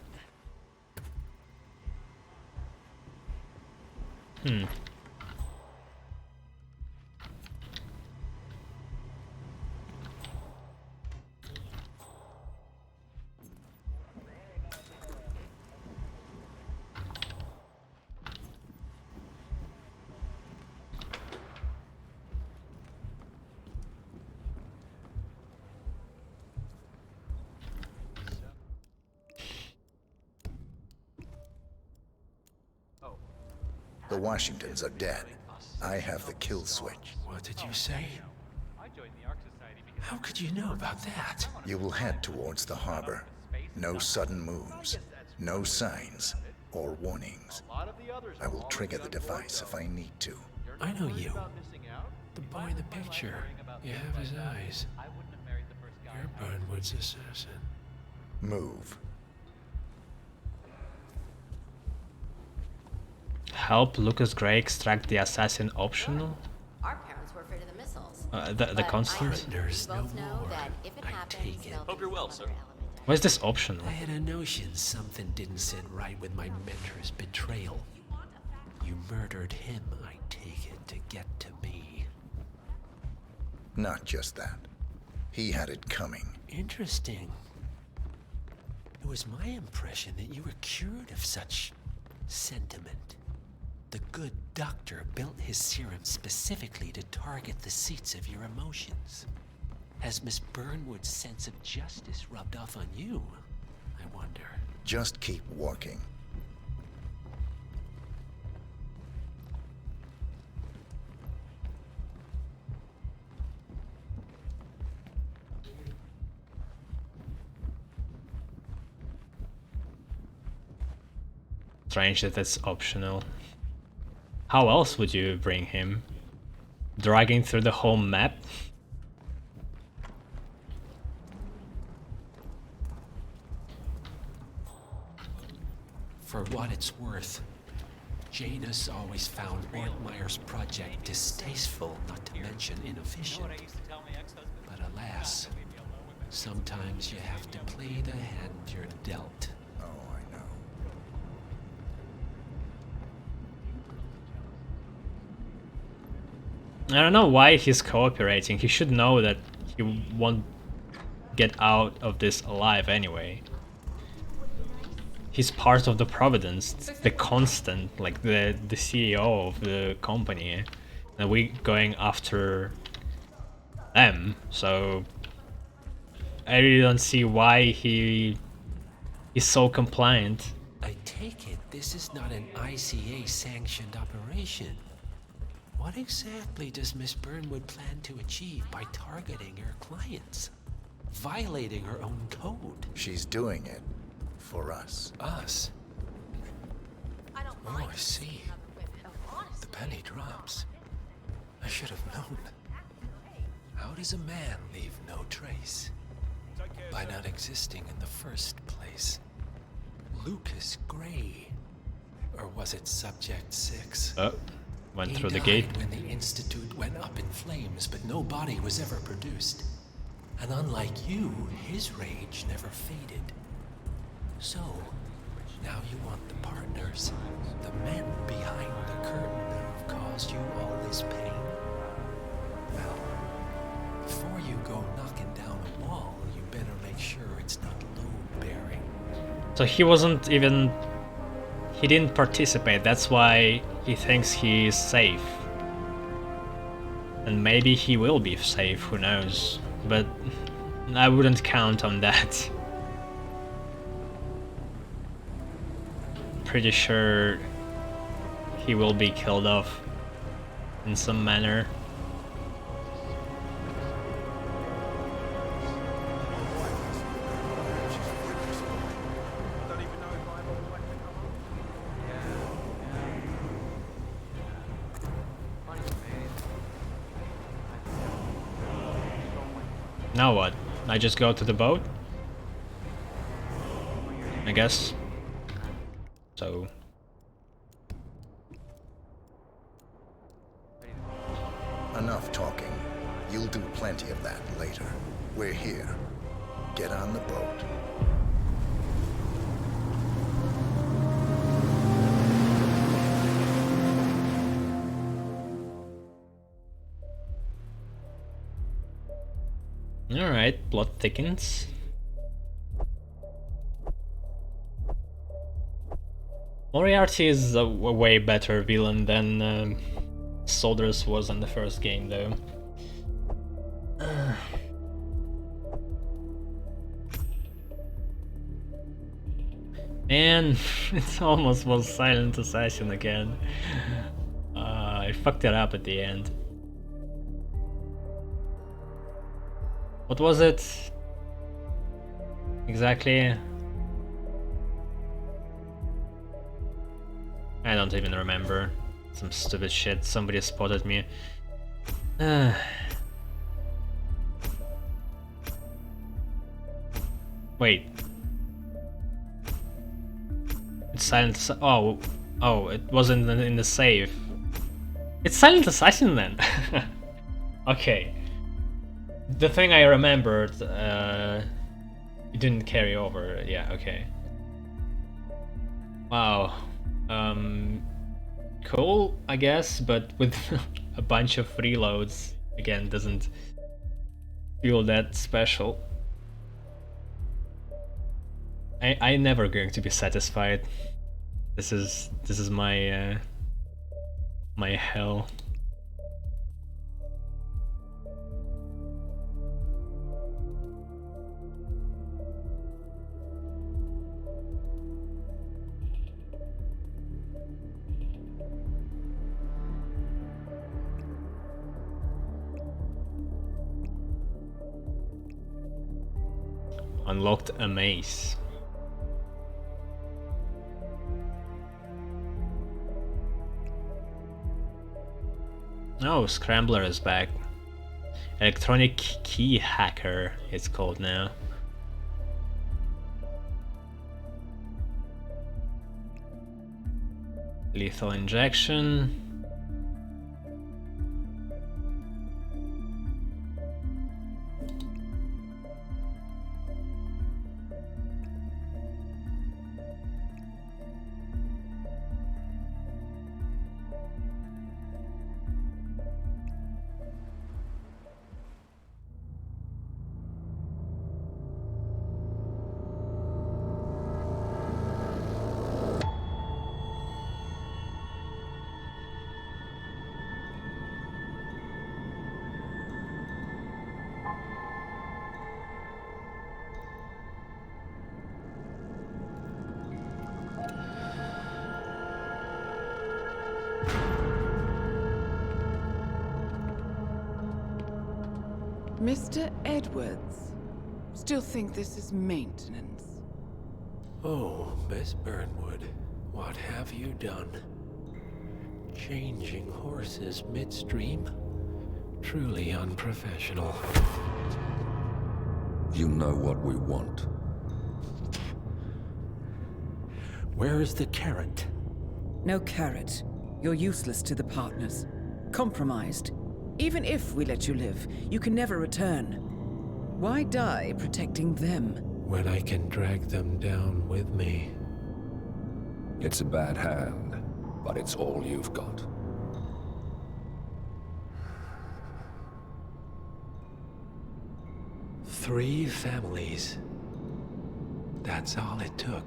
The Washingtons are dead. I have the kill switch. What did you say? How could you know about that? You will head towards the harbor. No sudden moves. No signs or warnings. I will trigger the device if I need to. I know you. The boy in the picture. You have his eyes. You're Burnwood's assassin. Move. Help Lucas Gray extract the assassin optional? Our parents were afraid of the missiles. The Constant? There's both know that if it happens, they'll Hope you're well, sir. Why is this optional? I had a notion something didn't sit right with my mentor's betrayal. You murdered him, I take it, to get to me. Not just that. He had it coming. Interesting. It was my impression that you were cured of such sentiment. The good doctor built his serum specifically to target the seats of your emotions. Has Miss Burnwood's sense of justice rubbed off on you, I wonder? Just keep walking. Strange that that's optional. How else would you bring him? Dragging through the whole map? For what it's worth, Janus always found Ortmeyer's project distasteful, not to mention inefficient. But alas, sometimes you have to play the hand you're dealt. Oh, I know. I don't know why he's cooperating. He should know that he won't get out of this alive anyway. He's part of the Providence, the constant, like the CEO of the company, and we going after them. So I really don't see why he's so compliant. I take it this is not an ICA-sanctioned operation. What exactly does Miss Burnwood plan to achieve by targeting her clients? Violating her own code? She's doing it for us. Us? Oh, I see. The penny drops. I should have known. How does a man leave no trace? By not existing in the first place. Lucas Gray. Or was it Subject 6? Oh, went through the He gate. died when the Institute went up in flames, but no body was ever produced. And unlike you, his rage never faded. So, now you want the partners, the men behind the curtain who've caused you all this pain? Well, before you go knocking down a wall, you better make sure it's not load-bearing. So he wasn't even... He didn't participate, that's why he thinks he is safe. And maybe he will be safe, who knows. But I wouldn't count on that. Pretty sure he will be killed off in some manner. Now what? I just go to the boat? I guess. So... Enough talking. You'll do plenty of that later. We're here. Get on the boat. Alright, plot thickens. Moriarty is a way better villain than Solders was in the first game, though. And it almost was Silent Assassin again. I fucked it up at the end. What was it? Exactly? I don't even remember. Some stupid shit. Somebody spotted me. Wait. It's Silent. Oh, it wasn't in the save. It's Silent Assassin then. Okay. The thing I remembered, it didn't carry over. Yeah. Okay. Wow. Cool, I guess, but with a bunch of reloads, again, doesn't feel that special. I'm never going to be satisfied. This is my my hell. Unlocked a maze. Oh, Scrambler is back. Electronic Key Hacker, it's called now. Lethal Injection. Mr. Edwards, still think this is maintenance? Oh, Miss Burnwood, what have you done? Changing horses midstream? Truly unprofessional. You know what we want. Where is the carrot? No carrot. You're useless to the partners. Compromised. Even if we let you live, you can never return. Why die protecting them? When I can drag them down with me. It's a bad hand, but it's all you've got. Three families. That's all it took.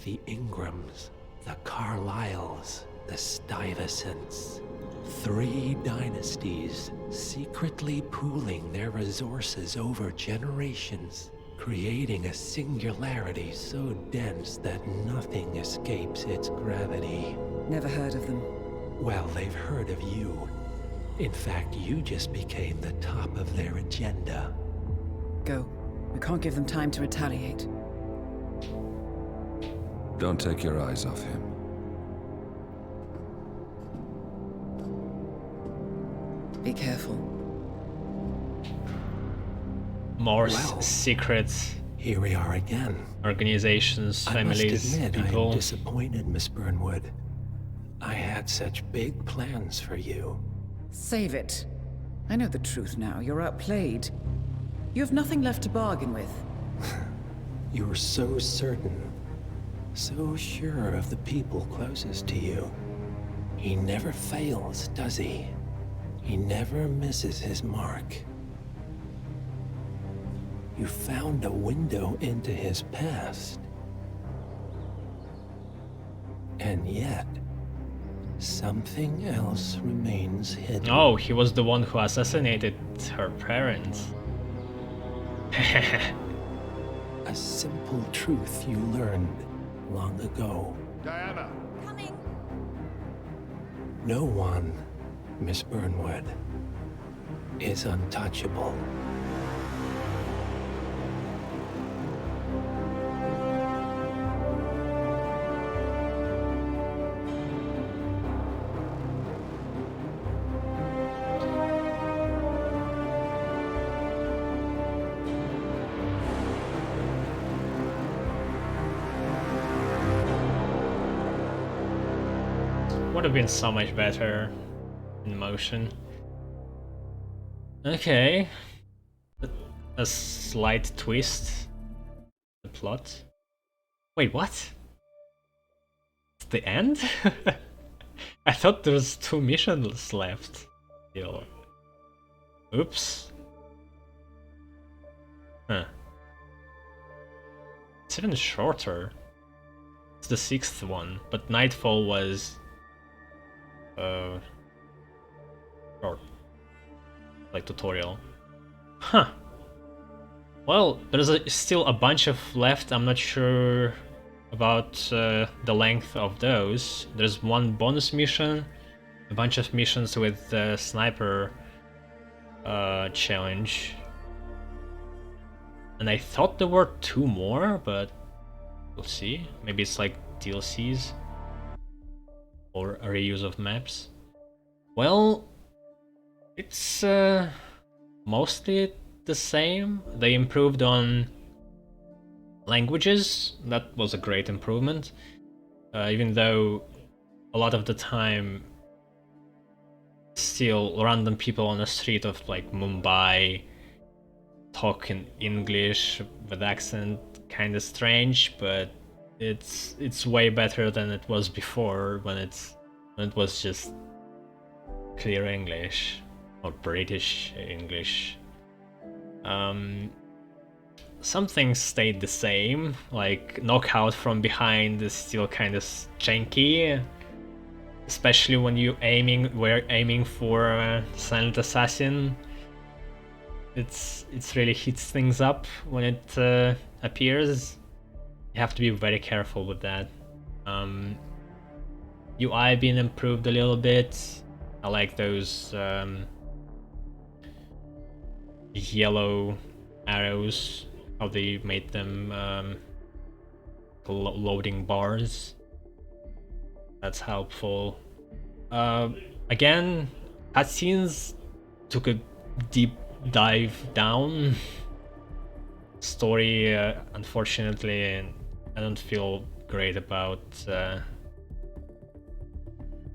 The Ingrams, the Carlyles, the Stuyvesants. 3 dynasties secretly pooling their resources over generations, creating a singularity so dense that nothing escapes its gravity. Never heard of them. Well, they've heard of you. In fact, you just became the top of their agenda. Go. We can't give them time to retaliate. Don't take your eyes off him. Be careful. More Well, secrets. Here we are again. Organizations, families, I must admit, people. I'm disappointed, Miss Burnwood. I had such big plans for you. Save it. I know the truth now. You're outplayed. You have nothing left to bargain with. You were so certain, so sure of the people closest to you. He never fails, does he? He never misses his mark. You found a window into his past. And yet, something else remains hidden. Oh, he was the one who assassinated her parents. A simple truth you learned long ago. Diana! Coming. No one, Miss Burnwood, is untouchable. Would have been so much better in motion. Okay. A slight twist. The plot. Wait, what? It's the end? I thought there was 2 missions left. Still. Oops. Huh. It's even shorter. It's the 6th one, but Nightfall was short. Like tutorial. Huh. Well, there's still a bunch of left. I'm not sure about the length of those. There's 1 bonus mission, a bunch of missions with the sniper challenge. And I thought there were 2 more, but we'll see. Maybe it's like DLCs or a reuse of maps. Well, it's mostly the same. They improved on languages. That was a great improvement. Even though a lot of the time still random people on the street of like Mumbai talk in English with accent, kind of strange, but it's way better than it was before when it was just clear English or British English. Some things stayed the same, like knockout from behind is still kind of janky, especially when we're aiming for Silent Assassin. It's really heats things up when it appears. You have to be very careful with that. UI being improved a little bit. I like those yellow arrows, how they made them loading bars. That's helpful. Again, cutscenes took a deep dive down. Story, unfortunately, I don't feel great about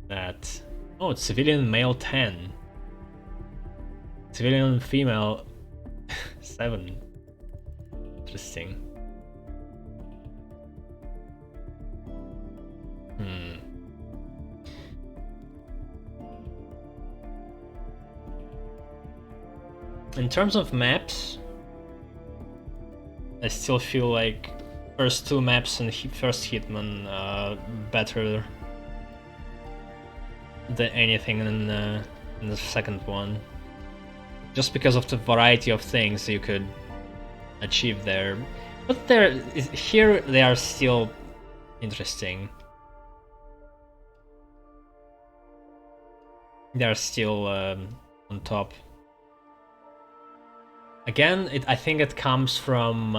that. Oh, it's civilian male 10. Civilian female 7. Interesting. In terms of maps, I still feel like first two maps and first Hitman better than anything in the second one. Just because of the variety of things you could achieve there. But here they are still interesting. They are still on top. Again, I think it comes from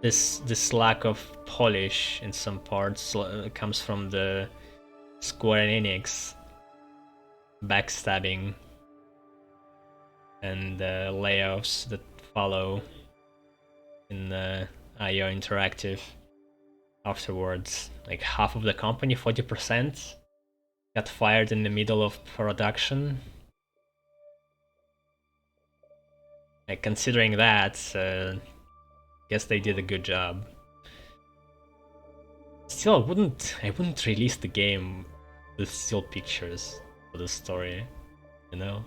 this lack of polish in some parts. It comes from the Square Enix backstabbing and layoffs that follow in IO Interactive afterwards. Like half of the company, 40%, got fired in the middle of production. Like, considering that, guess they did a good job. Still, I wouldn't release the game with still pictures for the story, you know?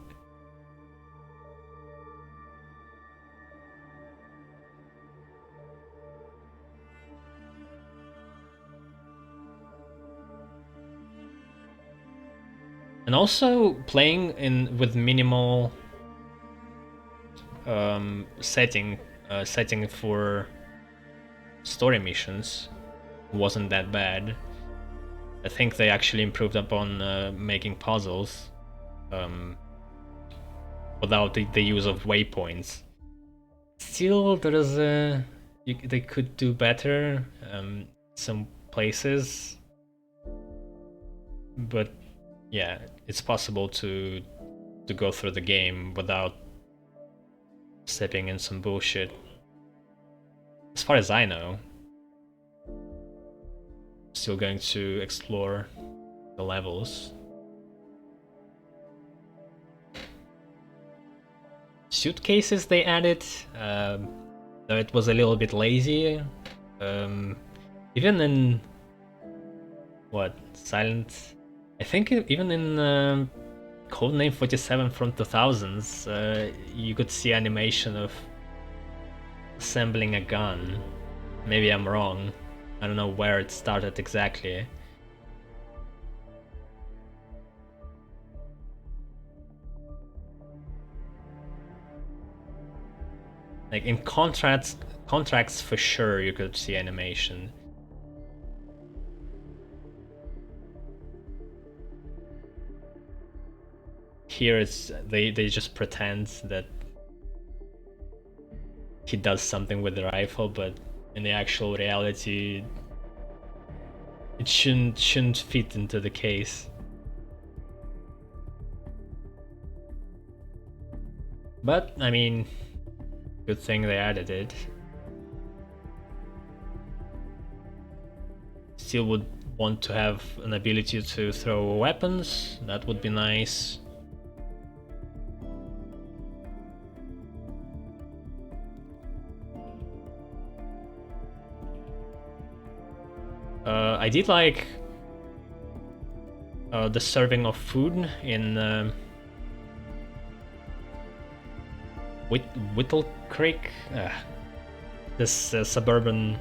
And also playing with minimal setting for story missions wasn't that bad. I think they actually improved upon making puzzles without the use of waypoints. Still, there is they could do better some places, but yeah, it's possible to go through the game without stepping in some bullshit. As far as I know. Still going to explore the levels. Suitcases they added, though it was a little bit lazy. Even in Silent, I think even in Codename 47 from 2000s, you could see animation of assembling a gun. Maybe I'm wrong. I don't know where it started exactly. Like in contracts for sure you could see animation. Here it's they just pretend that he does something with the rifle, but in the actual reality it shouldn't fit into the case. But I mean, good thing they added it. Still would want to have an ability to throw weapons, that would be nice. I did like the serving of food in Whittle Creek, this suburban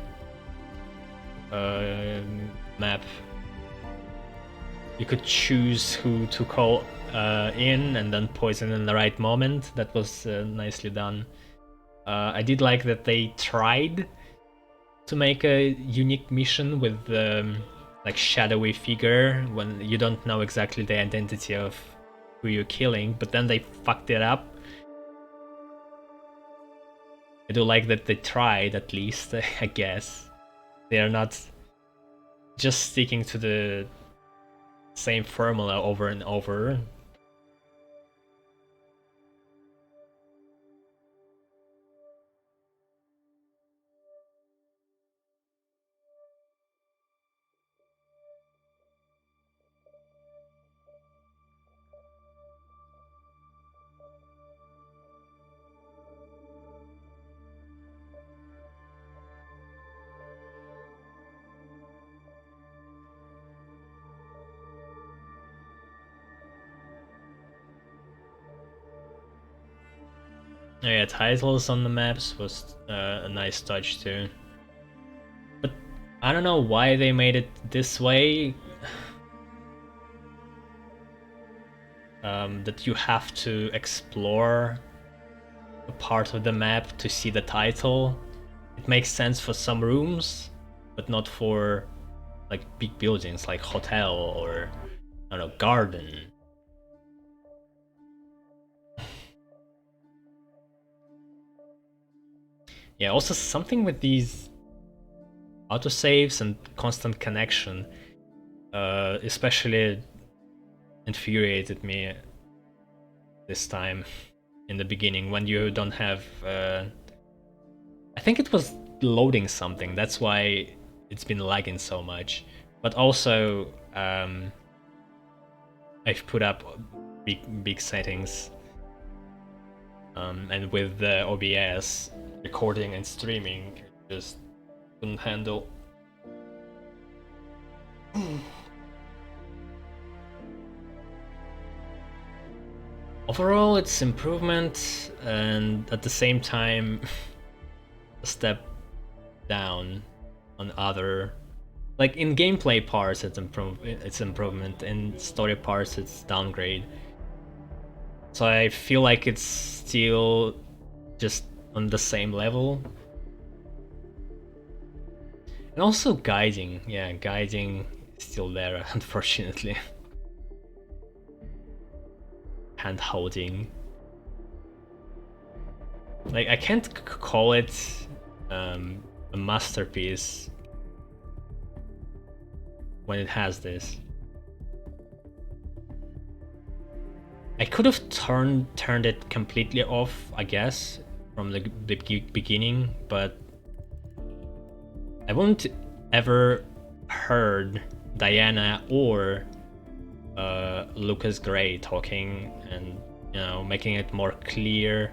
map. You could choose who to call in and then poison in the right moment. That was nicely done. I did like that they tried to make a unique mission with like shadowy figure when you don't know exactly the identity of who you're killing, but then they fucked it up. I do like that they tried, at least. I guess they are not just sticking to the same formula over and over. Yeah, titles on the maps was a nice touch too. But I don't know why they made it this way. That you have to explore a part of the map to see the title. It makes sense for some rooms, but not for like big buildings like hotel or I don't know, garden. Yeah, also something with these autosaves and constant connection especially infuriated me this time in the beginning when you don't have I think it was loading something, that's why it's been lagging so much. But also I've put up big settings and with the OBS recording and streaming just couldn't handle. Overall, it's improvement, and at the same time, a step down on other. Like in gameplay parts, it's improvement. In story parts, it's downgrade. So I feel like it's still just on the same level. And also guiding, yeah, guiding is still there, unfortunately. Hand holding. Like I can't call it a masterpiece when it has this. I could have turned it completely off, I guess, from the beginning, but I won't ever heard Diana or Lucas Gray talking and, you know, making it more clear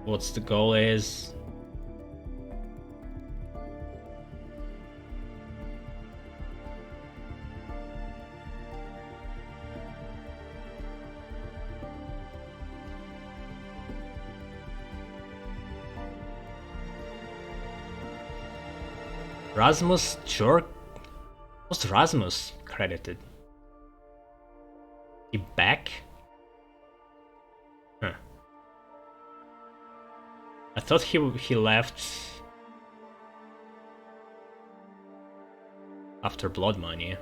what's the goal is. Rasmus Jork? What's Rasmus credited? He back? Huh. I thought he left after Blood Money.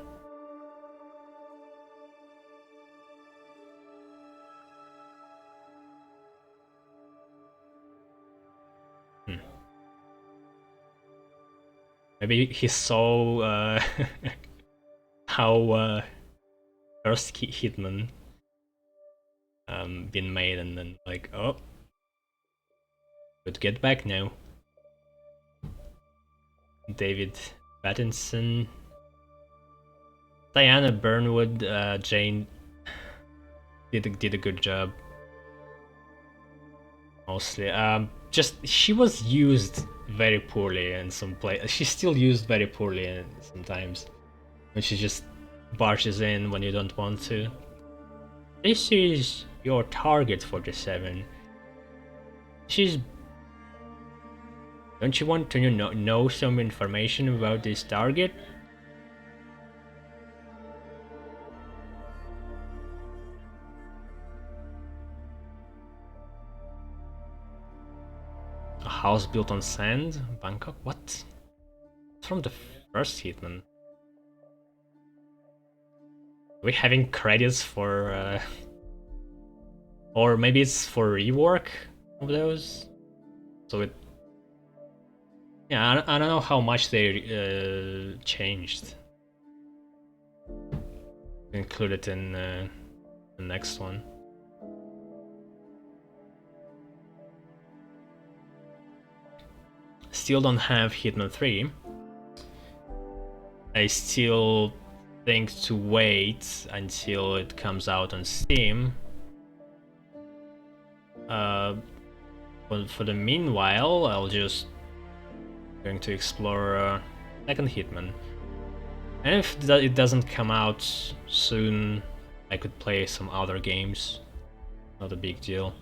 Maybe he saw how first Hitman been made and then like, oh, could get back now. David Pattinson, Diana Burnwood, Jane did a good job. Mostly, just she was used very poorly in some places. She's still used very poorly sometimes when she just barges in when you don't want to. This is your target, 47. Don't you want to know some information about this target? A house built on sand? Bangkok? What? From the first Hitman. we having credits for or maybe it's for rework of those, so it, yeah, I don't know how much they changed, include it in the next one. Still don't have Hitman 3. I still think to wait until it comes out on Steam. But for the meanwhile, I'll just going to explore second Hitman. And if it doesn't come out soon, I could play some other games. Not a big deal.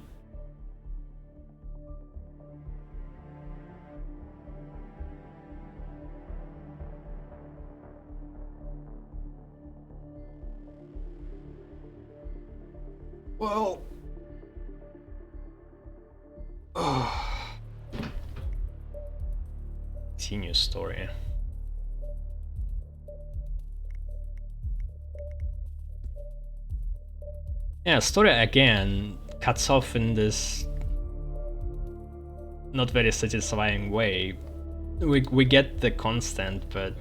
Well, Continue story. Yeah, story again cuts off in this not very satisfying way. We get the constant, but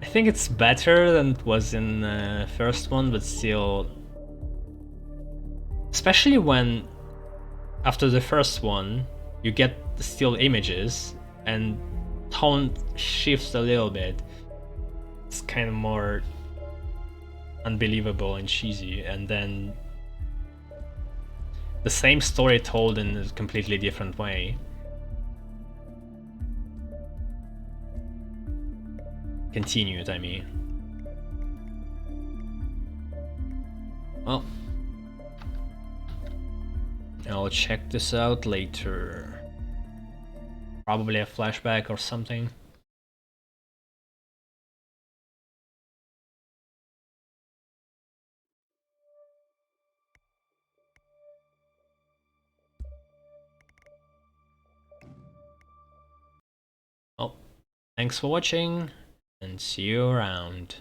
I think it's better than it was in the first one, but still, especially when after the first one you get the still images and tone shifts a little bit. It's kind of more unbelievable and cheesy, and then the same story told in a completely different way. Continued, I mean. Well, I'll check this out later. Probably a flashback or something. Well, thanks for watching, and see you around.